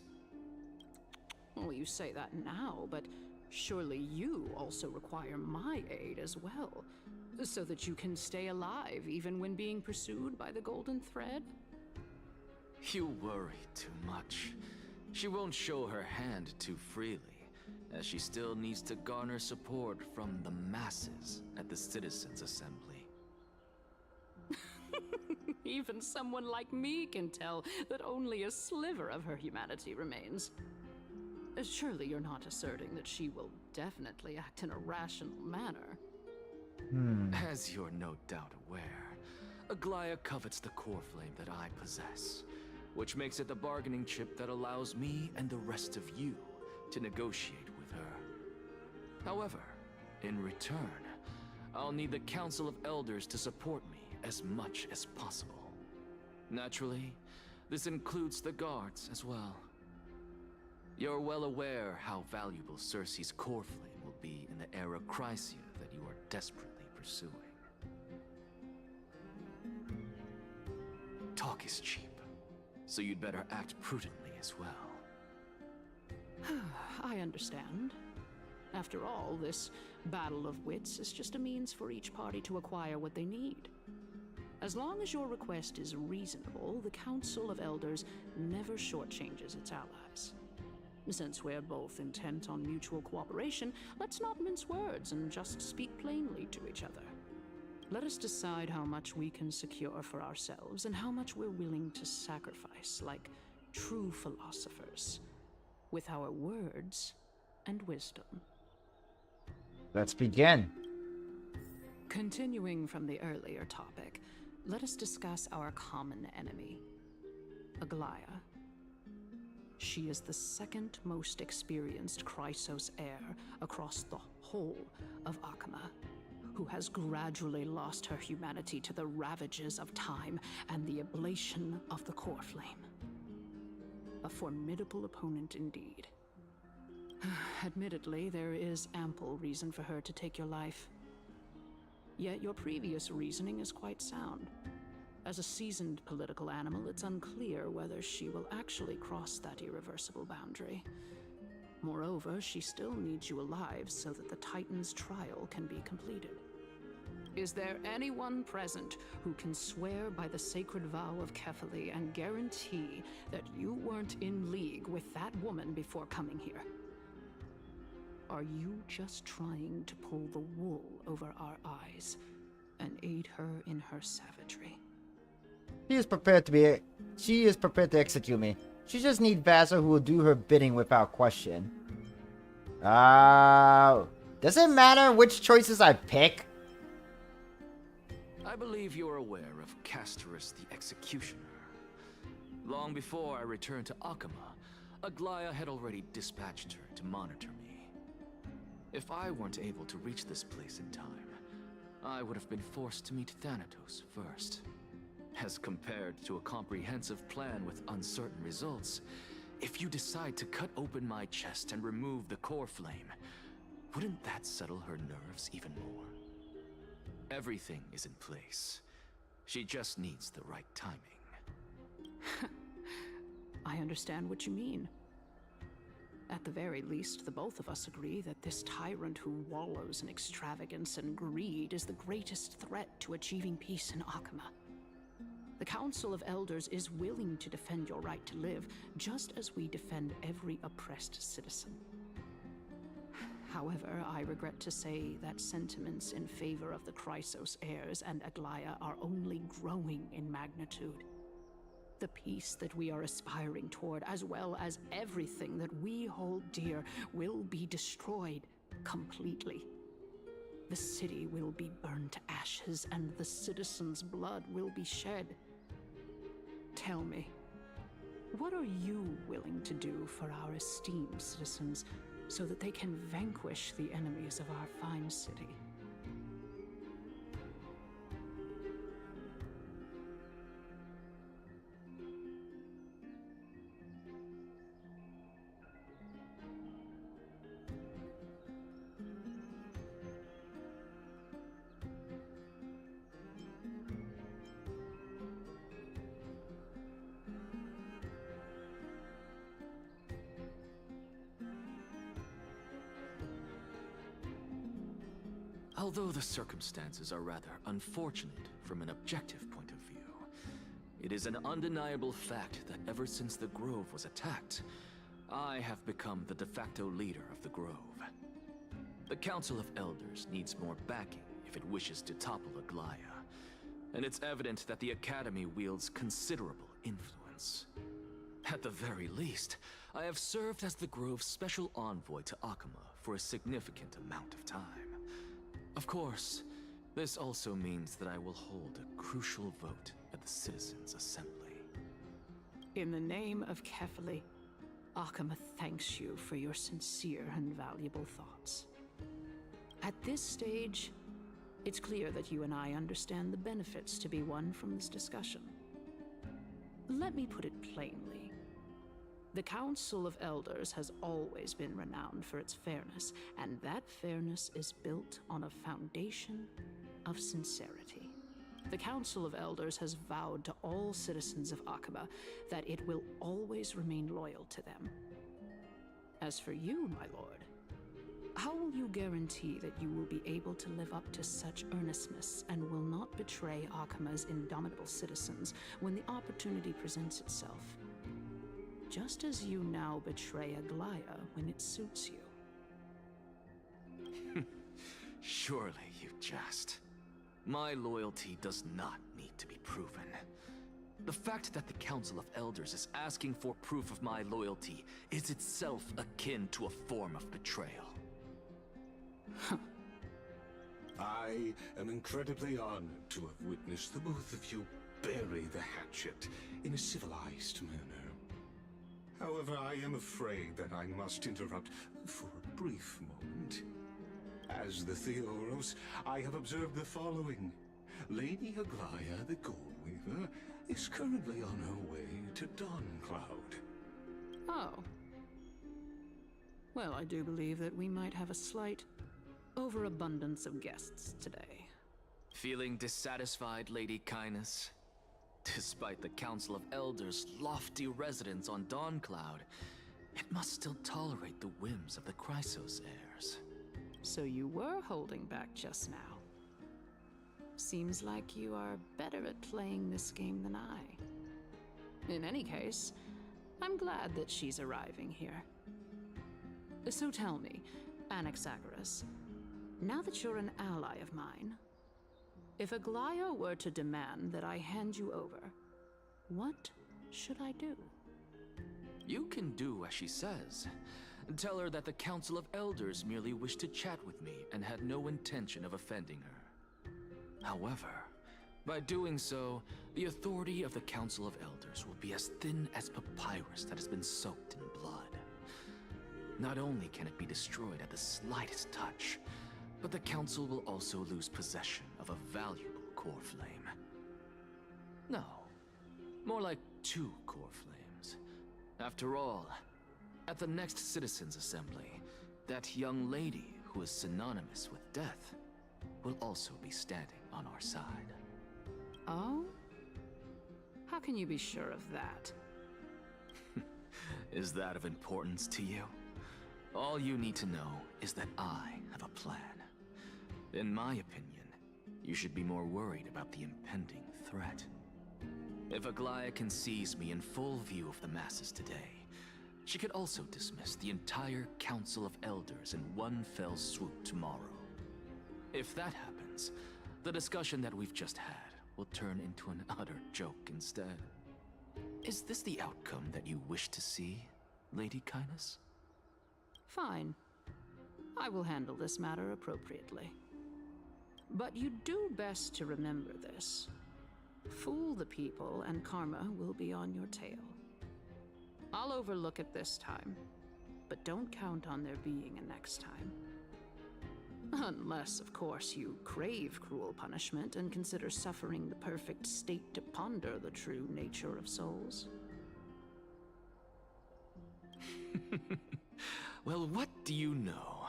Well, you say that now, but surely you also require my aid as well, so that you can stay alive even when being pursued by the Golden Thread? You worry too much. She won't show her hand too freely, as she still needs to garner support from the masses at the Citizens' Assembly. Even someone like me can tell that only a sliver of her humanity remains. Surely you're not asserting that she will definitely act in a rational manner. As you're no doubt aware, Aglaya covets the core flame that I possess, which makes it the bargaining chip that allows me and the rest of you to negotiate with her. However, in return, I'll need the Council of Elders to support me as much as possible. Naturally, this includes the guards as well. You're well aware how valuable Circe's core flame will be in the Erechrysia that you are desperately pursuing. Talk is cheap, so you'd better act prudently as well. I understand. After all, this battle of wits is just a means for each party to acquire what they need. As long as your request is reasonable, the Council of Elders never shortchanges its allies. Since we're both intent on mutual cooperation, let's not mince words and just speak plainly to each other. Let us decide how much we can secure for ourselves and how much we're willing to sacrifice, like true philosophers, with our words and wisdom. Let's begin. Continuing from the earlier topic, let us discuss our common enemy, Aglaya. She is the second most experienced Chrysos heir across the whole of Akama, who has gradually lost her humanity to the ravages of time and the ablation of the core flame. A formidable opponent indeed. Admittedly, there is ample reason for her to take your life. Yet your previous reasoning is quite sound. As a seasoned political animal, it's unclear whether she will actually cross that irreversible boundary. Moreover, she still needs you alive so that the Titan's trial can be completed. Is there anyone present who can swear by the sacred vow of Kefali and guarantee that you weren't in league with that woman before coming here? Are you just trying to pull the wool over our eyes and aid her in her savagery? She is prepared to execute me. She just needs Vassal who will do her bidding without question. Does it matter which choices I pick? I believe you're aware of Castorice the Executioner. Long before I returned to Akama, Aglaya had already dispatched her to monitor me. If I weren't able to reach this place in time, I would have been forced to meet Thanatos first. As compared to a comprehensive plan with uncertain results, if you decide to cut open my chest and remove the core flame, wouldn't that settle her nerves even more? Everything is in place. She just needs the right timing. I understand what you mean. At the very least, the both of us agree that this tyrant who wallows in extravagance and greed is the greatest threat to achieving peace in Akama. The Council of Elders is willing to defend your right to live, just as we defend every oppressed citizen. However, I regret to say that sentiments in favor of the Chrysos heirs and Aglaya are only growing in magnitude. The peace that we are aspiring toward, as well as everything that we hold dear, will be destroyed completely. The city will be burned to ashes, and the citizens' blood will be shed. Tell me, what are you willing to do for our esteemed citizens so that they can vanquish the enemies of our fine city? Although the circumstances are rather unfortunate from an objective point of view, it is an undeniable fact that ever since the Grove was attacked, I have become the de facto leader of the Grove. The Council of Elders needs more backing if it wishes to topple Aglaya, and it's evident that the Academy wields considerable influence. At the very least, I have served as the Grove's special envoy to Akama for a significant amount of time. Of course, this also means that I will hold a crucial vote at the Citizens' Assembly. In the name of Kefali, Akama thanks you for your sincere and valuable thoughts. At this stage, it's clear that you and I understand the benefits to be won from this discussion. Let me put it plainly. The Council of Elders has always been renowned for its fairness, and that fairness is built on a foundation of sincerity. The Council of Elders has vowed to all citizens of Akama that it will always remain loyal to them. As for you, my lord, How will you guarantee that you will be able to live up to such earnestness and will not betray Akama's indomitable citizens when the opportunity presents itself? Just as you now betray Aglaya when it suits you. Surely you jest. My loyalty does not need to be proven. The fact that the Council of Elders is asking for proof of my loyalty is itself akin to a form of betrayal. I am incredibly honored to have witnessed the both of you bury the hatchet in a civilized manner. However, I am afraid that I must interrupt for a brief moment. As the Theoros, I have observed the following. Lady Aglaya, the Gold Weaver, is currently on her way to Dawncloud. Oh. Well, I do believe that we might have a slight overabundance of guests today. Feeling dissatisfied, Lady Kindness? Despite the Council of Elders' lofty residence on Dawncloud, it must still tolerate the whims of the Chrysos heirs. So you were holding back just now. Seems like you are better at playing this game than I. In any case, I'm glad that she's arriving here. So tell me, Anaxagoras, now that you're an ally of mine, if Aglaya were to demand that I hand you over, what should I do? You can do as she says. Tell her that the Council of Elders merely wished to chat with me and had no intention of offending her. However, by doing so, the authority of the Council of Elders will be as thin as papyrus that has been soaked in blood. Not only can it be destroyed at the slightest touch, but the Council will also lose possession of a valuable core flame. No, more like 2 core flames. After all, at the next Citizens' Assembly, that young lady who is synonymous with death will also be standing on our side. Oh? How can you be sure of that? Is that of importance to you? All you need to know is that I have a plan. In my opinion, you should be more worried about the impending threat. If Aglaya can seize me in full view of the masses today, she could also dismiss the entire Council of Elders in one fell swoop tomorrow. If that happens, the discussion that we've just had will turn into an utter joke instead. Is this the outcome that you wish to see, Lady Kindness? Fine. I will handle this matter appropriately. But you do best to remember this. Fool the people and karma will be on your tail. I'll overlook it this time, but don't count on there being a next time. Unless, of course, you crave cruel punishment and consider suffering the perfect state to ponder the true nature of souls. Well, what do you know?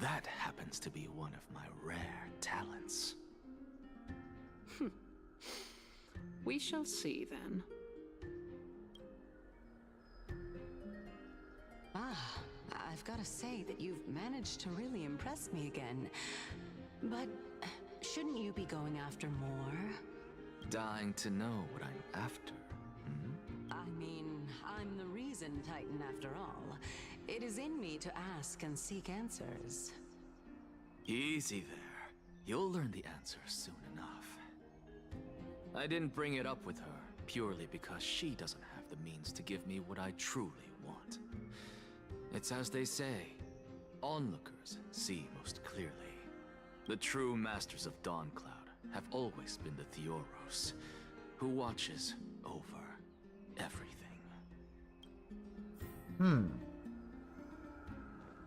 That happens to be one of my rare talents. We shall see, then. Ah, I've got to say that you've managed to really impress me again. But shouldn't you be going after more? Dying to know what I'm after. I mean, I'm the reason Titan after all. It is in me to ask and seek answers. Easy there. You'll learn the answers soon enough. I didn't bring it up with her purely because she doesn't have the means to give me what I truly want. It's as they say, onlookers see most clearly. The true masters of Dawncloud have always been the Theoros, who watches over everything.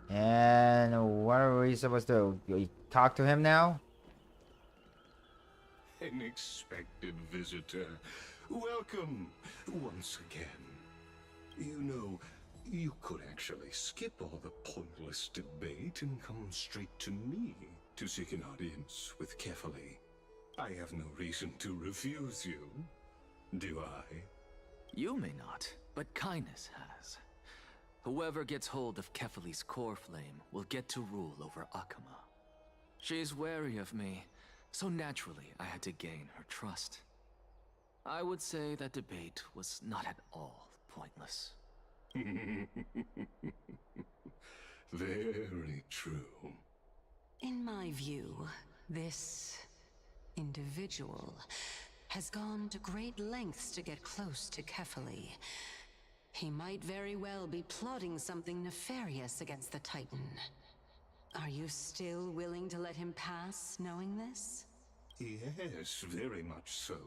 And what are we supposed to do? We talk to him now? An expected visitor. Welcome once again. You know, you could actually skip all the pointless debate and come straight to me to seek an audience with Kefali. I have no reason to refuse you, do I? You may not, but Kindness has. Whoever gets hold of Kefali's core flame will get to rule over Akama. She's wary of me, so naturally I had to gain her trust. I would say that debate was not at all pointless. Very true. In my view, this individual has gone to great lengths to get close to Kefali. He might very well be plotting something nefarious against the Titan. Are you still willing to let him pass, knowing this? Yes, very much so.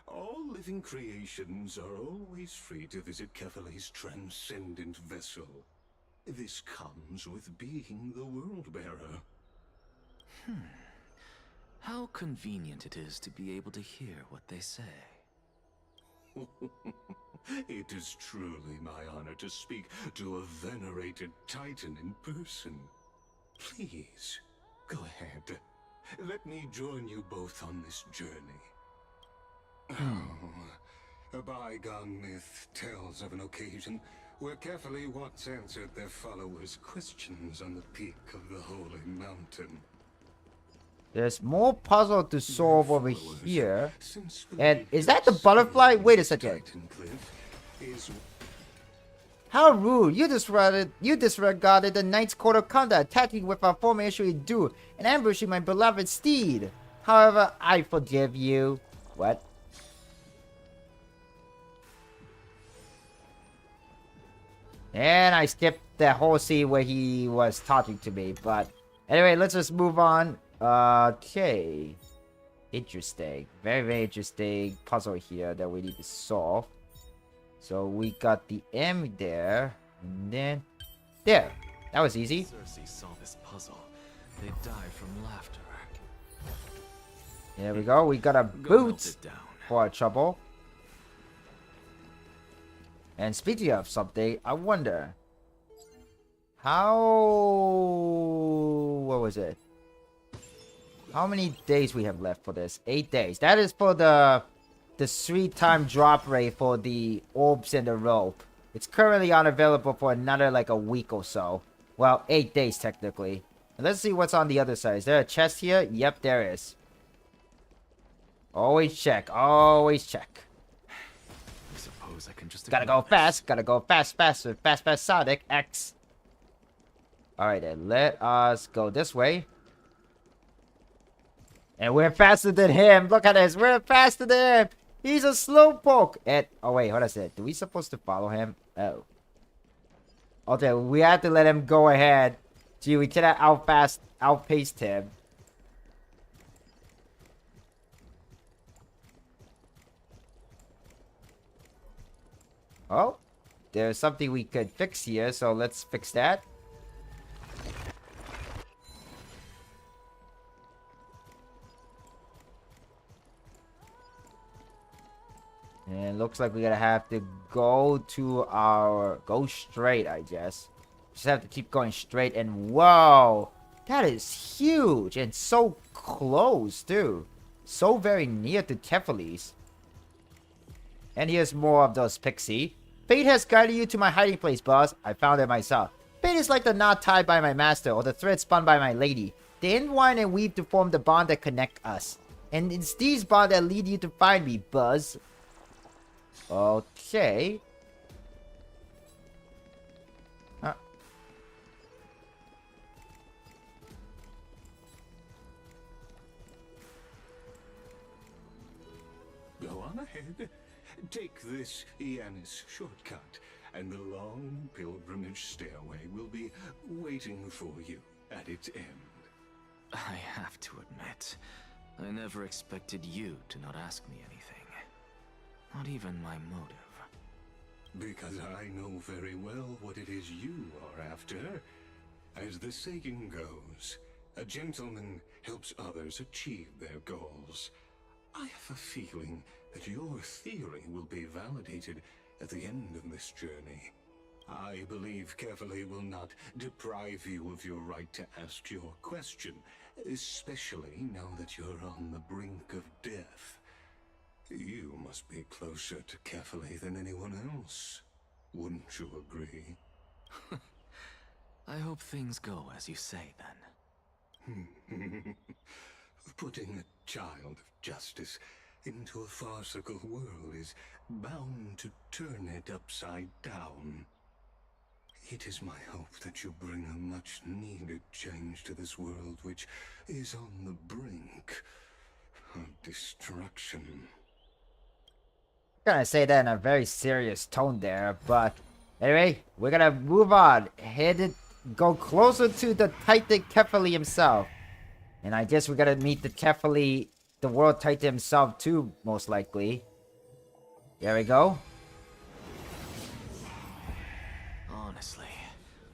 All living creations are always free to visit Kefali's transcendent vessel. This comes with being the World-Bearer. How convenient it is to be able to hear what they say. It is truly my honor to speak to a venerated Titan in person. Please, go ahead. Let me join you both on this journey. Oh, a bygone myth tells of an occasion where Kefali once answered their followers' questions on the peak of the Holy Mountain. There's more puzzle to solve over here. And is that the butterfly? Wait a second. How rude! You disregarded the knight's code of conduct, attacking with our formation due and ambushing my beloved steed. However, I forgive you. What? And I skipped the whole scene where he was talking to me, but anyway, let's just move on. Okay. Interesting. Very, very interesting puzzle here that we need to solve. So we got the M there, and then there. That was easy. Cersei saw this puzzle. They die from laughter. There we go. We got a boot for our trouble. And speaking of something, I wonder how... What was it? How many days we have left for this? 8 days. That is for the 3-time drop rate for the orbs and the rope. It's currently unavailable for another like a week or so. Well, 8 days technically. And let's see what's on the other side. Is there a chest here? Yep, there is. Always check. Always check. I suppose I can just Gotta go fast. Gotta go fast, faster. Fast, fast, Sonic X. Alright then. Let us go this way. And we're faster than him. Look at this. We're faster than him. He's a slowpoke. And oh wait, what is it? Do we supposed to follow him? Oh. Okay, we have to let him go ahead. Gee, we cannot outpace him. Oh, there's something we could fix here, so let's fix that. And looks like we're gonna have to go straight, I guess. Just have to keep going straight, and whoa! That is huge, and so close, too. So very near to Kefali's. And here's more of those pixie. Fate has guided you to my hiding place, boss. I found it myself. Fate is like the knot tied by my master, or the thread spun by my lady. They entwine and weave to form the bond that connect us. And it's these bonds that lead you to find me, Buzz. Okay. Go on ahead. Take this Yanis shortcut, and the long pilgrimage stairway will be waiting for you at its end. I have to admit, I never expected you to not ask me anything. Not even my motive. Because I know very well what it is you are after. As the saying goes, a gentleman helps others achieve their goals. I have a feeling that your theory will be validated at the end of this journey. I believe Kefali will not deprive you of your right to ask your question, especially now that you're on the brink of death. You must be closer to Kefali than anyone else. Wouldn't you agree? I hope things go as you say, then. Putting a child of justice into a farcical world is bound to turn it upside down. It is my hope that you bring a much-needed change to this world, which is on the brink of destruction. I'm gonna say that in a very serious tone there, but anyway, we're gonna move on. Go closer to the Titan Kefali himself. And I guess we're gonna meet the Kefali, the World Titan himself too, most likely. There we go. Honestly,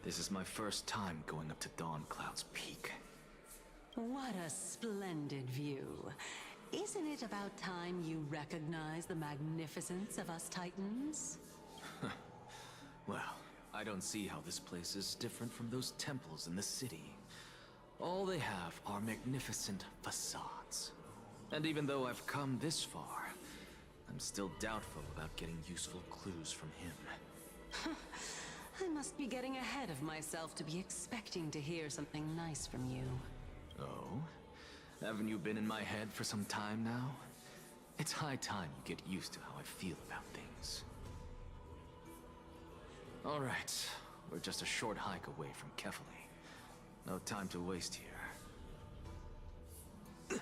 this is my first time going up to Dawn Cloud's peak. What a splendid view. Isn't it about time you recognize the magnificence of us Titans? Well, I don't see how this place is different from those temples in the city. All they have are magnificent facades. And even though I've come this far, I'm still doubtful about getting useful clues from him. I must be getting ahead of myself to be expecting to hear something nice from you. Oh? Haven't you been in my head for some time now? It's high time you get used to how I feel about things. Alright, we're just a short hike away from Kefali. No time to waste here.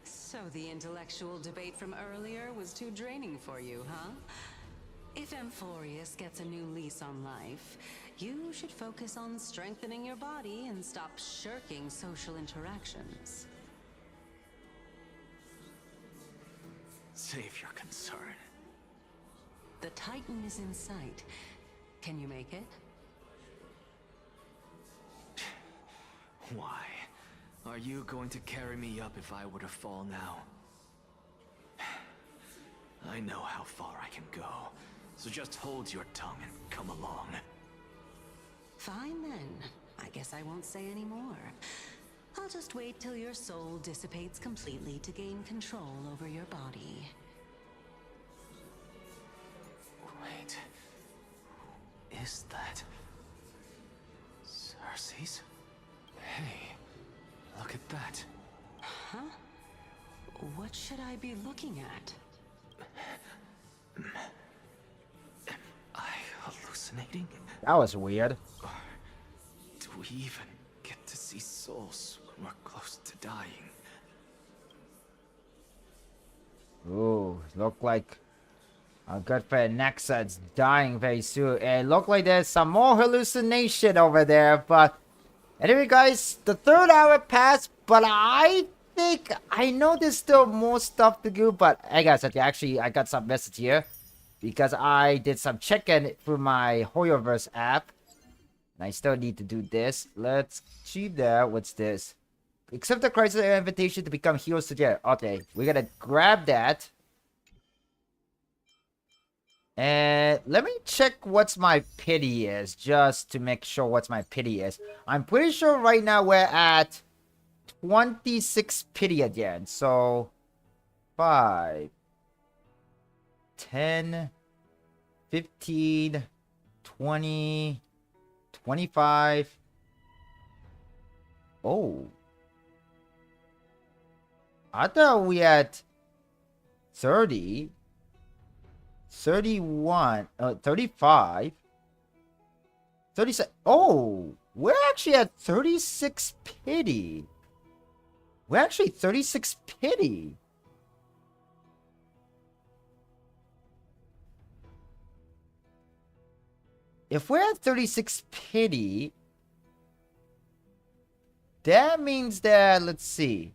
So the intellectual debate from earlier was too draining for you, huh? If Amphorius gets a new lease on life, you should focus on strengthening your body and stop shirking social interactions. Save your concern. The Titan is in sight. Can you make it? Why? Are you going to carry me up if I were to fall now? I know how far I can go, so just hold your tongue and come along. Fine then. I guess I won't say any more. I'll just wait till your soul dissipates completely to gain control over your body. Wait. Is that... Circe's? Hey, look at that. Huh? What should I be looking at? Am I hallucinating? That was weird. Or do we even get to see souls when we're close to dying? Ooh, look like our good friend Nexa's dying very soon. And look like there's some more hallucination over there, but anyway, guys, the 3rd hour passed, but I think I know there's still more stuff to do. But hey, guys, actually, I got some message here because I did some check-in through my Hoyoverse app, and I still need to do this. Let's see there. What's this? Accept the crisis invitation to become heroes together. Okay, we're gonna grab that. And let me check what's my pity is, just to make sure what's my pity is. I'm pretty sure right now we're at 26 pity again. So 5, 10, 15, 20, 25. Oh. I thought we had 30. 31, 35, 36. Oh, we're actually at 36 pity. We're actually 36 pity. If we're at 36 pity, that means that, let's see.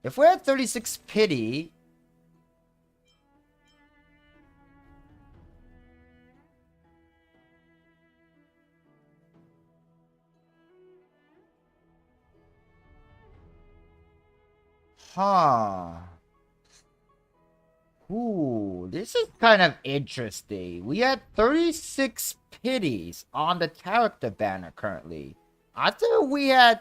If we're at 36 pity, huh. Ooh, this is kind of interesting. We had 36 pities on the character banner currently. I thought we had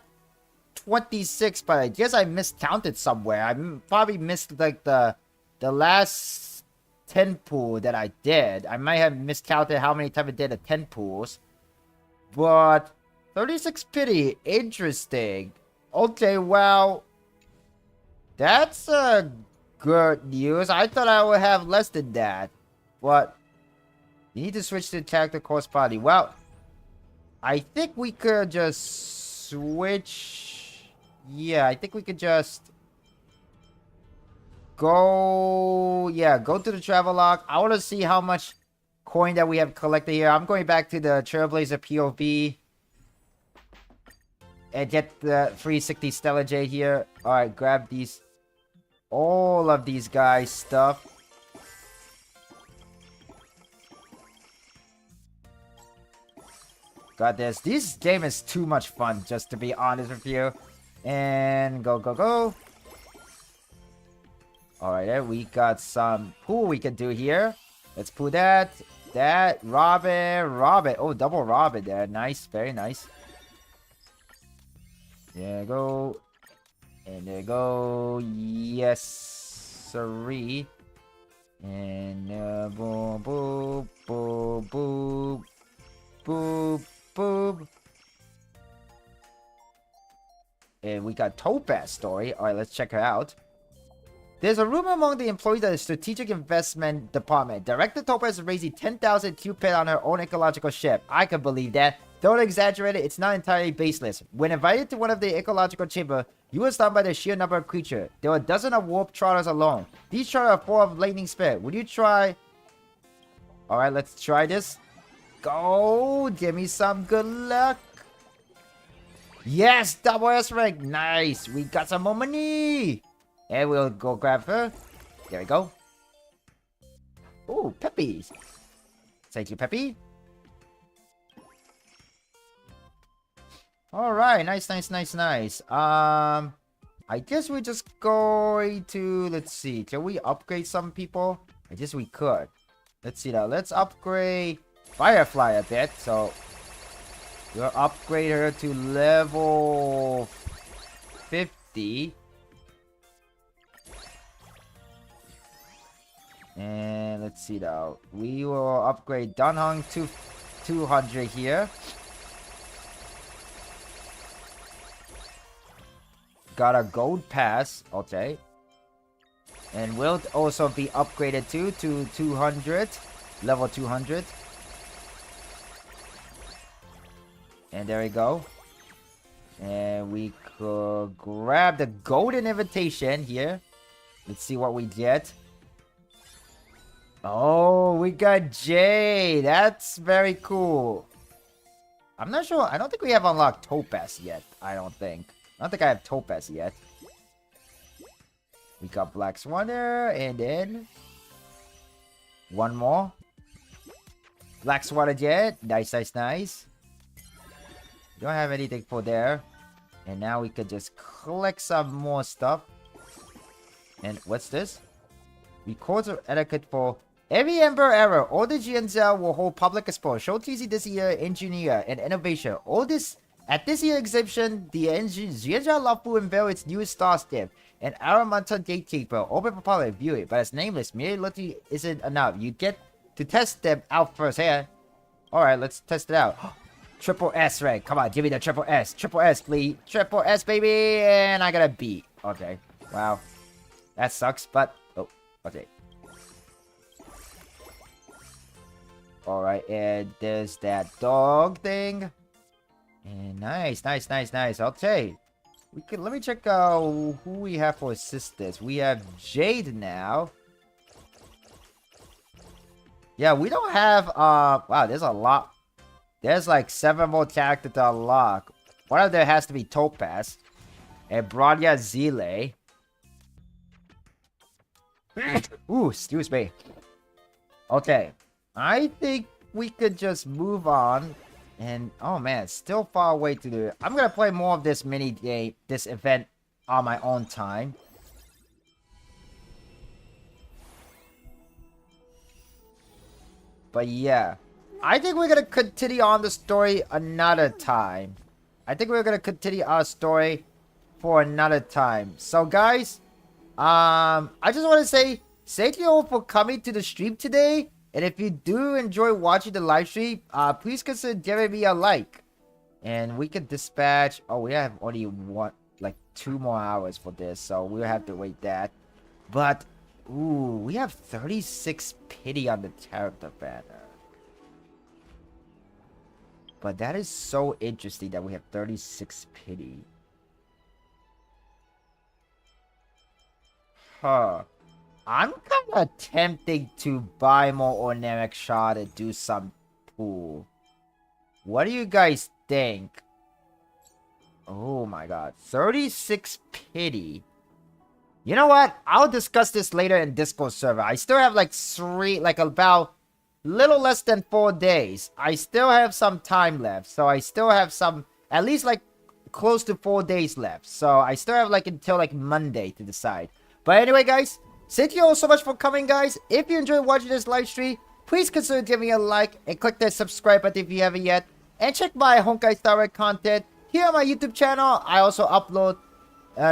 26, but I guess I miscounted somewhere. I probably missed like the last 10 pool that I did. I might have miscounted how many times I did the 10 pools. But 36 pity, interesting. Okay, well, that's good news. I thought I would have less than that. But you need to switch to character corresponding. Well, I think we could just switch. Yeah, I think we could just go. Yeah, go to the travel log. I want to see how much coin that we have collected here. I'm going back to the Trailblazer POV and get the 360 Stellar Jade here. Alright, grab these. All of these guys' stuff. Got this. This game is too much fun, just to be honest with you. And go, go, go. Alright, there we got some pool we can do here. Let's pull that. That. Robin. Oh, double Robin there. Nice. Very nice. There you go. And there you go. Yes, sirree. And boom, boom, boom, boom, boom, boom. And we got Topaz story. Alright, let's check her out. There's a rumor among the employees at the Strategic Investment Department. Director Topaz is raising 10,000 Cupid on her own ecological ship. I can believe that. Don't exaggerate it, it's not entirely baseless. When invited to one of the ecological chamber, you were stunned by the sheer number of creatures. There were a dozen of warp trotters alone. These trotters are full of lightning spirit. Would you try? Alright, let's try this. Go! Give me some good luck. Yes! Double S rank! Nice! We got some more money! And we'll go grab her. There we go. Ooh, Peppy. Thank you, Peppy. Alright, nice. I guess we're just going to, let's see, can we upgrade some people? I guess we could. Let's see now, let's upgrade Firefly a bit. So, we'll upgrade her to level 50. And let's see now, we will upgrade Dunhung to 200 here. Got a gold pass, okay. And will also be upgraded to 200, level 200. And there we go. And we could grab the golden invitation here. Let's see what we get. Oh, we got Jay. That's very cool. I'm not sure. I don't think we have unlocked Topaz yet. I don't think I have Topaz yet. We got Black Swan there, and then one more. Black Swan Jet. Nice. Don't have anything for there. And now we could just collect some more stuff. And what's this? Records of etiquette for every Ember era. All the GNZL will hold public expo, showcasing this year engineer and innovation. All this at this year's exhibition, the GNZL Lafu unveiled its newest star step, an Aramantan Gatekeeper, open for public, view it, but it's nameless. Merely looking isn't enough. You get to test them out first. Hey, alright, let's test it out. Triple S rank. Come on, give me the triple S. Triple S, please. Triple S, baby. And I got a B. Okay. Wow. That sucks, but... Oh, okay. Alright, and there's that dog thing. And nice. Okay. Let me check out who we have for assistants. We have Jade now. Yeah, we don't have... Wow, there's a lot. There's like 7 more characters to unlock. One of them has to be Topaz. And Bronya Zile. Ooh, excuse me. Okay. I think we could just move on. And, oh man, it's still far away to do it. I'm gonna play more of this mini game, this event on my own time. But yeah. I think we're gonna continue on the story another time. I think we're gonna continue our story for another time. So guys, I just want to say thank you all for coming to the stream today. And if you do enjoy watching the live stream, please consider giving me a like. And we can dispatch. Oh, we have only 2 more hours for this, so we'll have to wait that. But, ooh, we have 36 pity on the character banner. But that is so interesting that we have 36 pity. Huh. I'm kind of tempting to buy more Ornamic Shard and do some pool. What do you guys think? Oh my god. 36 pity. You know what? I'll discuss this later in Discord server. I still have about little less than 4 days. I still have some time left. So I still have at least close to 4 days left. So I still have until Monday to decide. But anyway, guys, thank you all so much for coming, guys. If you enjoyed watching this live stream, please consider giving a like and click that subscribe button if you haven't yet. And check my Honkai Star Rail content here on my YouTube channel. I also upload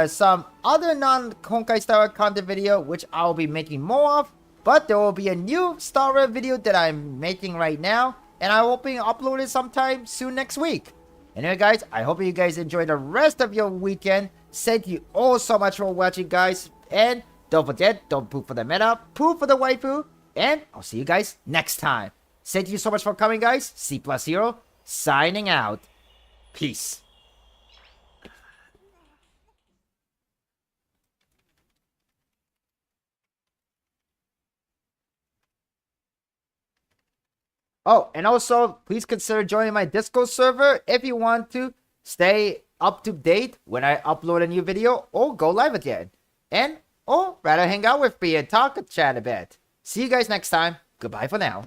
some other non-Honkai Star Rail content video, which I'll be making more of. But there will be a new Star Rail video that I'm making right now, and I will be uploaded sometime soon next week. Anyway, guys, I hope you guys enjoy the rest of your weekend. Thank you all so much for watching, guys. And don't forget, don't poop for the meta, poop for the waifu. And I'll see you guys next time. Thank you so much for coming, guys. C+Hero signing out. Peace. Oh, and also, please consider joining my Discord server if you want to stay up to date when I upload a new video or go live again. Or rather hang out with me and talk and chat a bit. See you guys next time. Goodbye for now.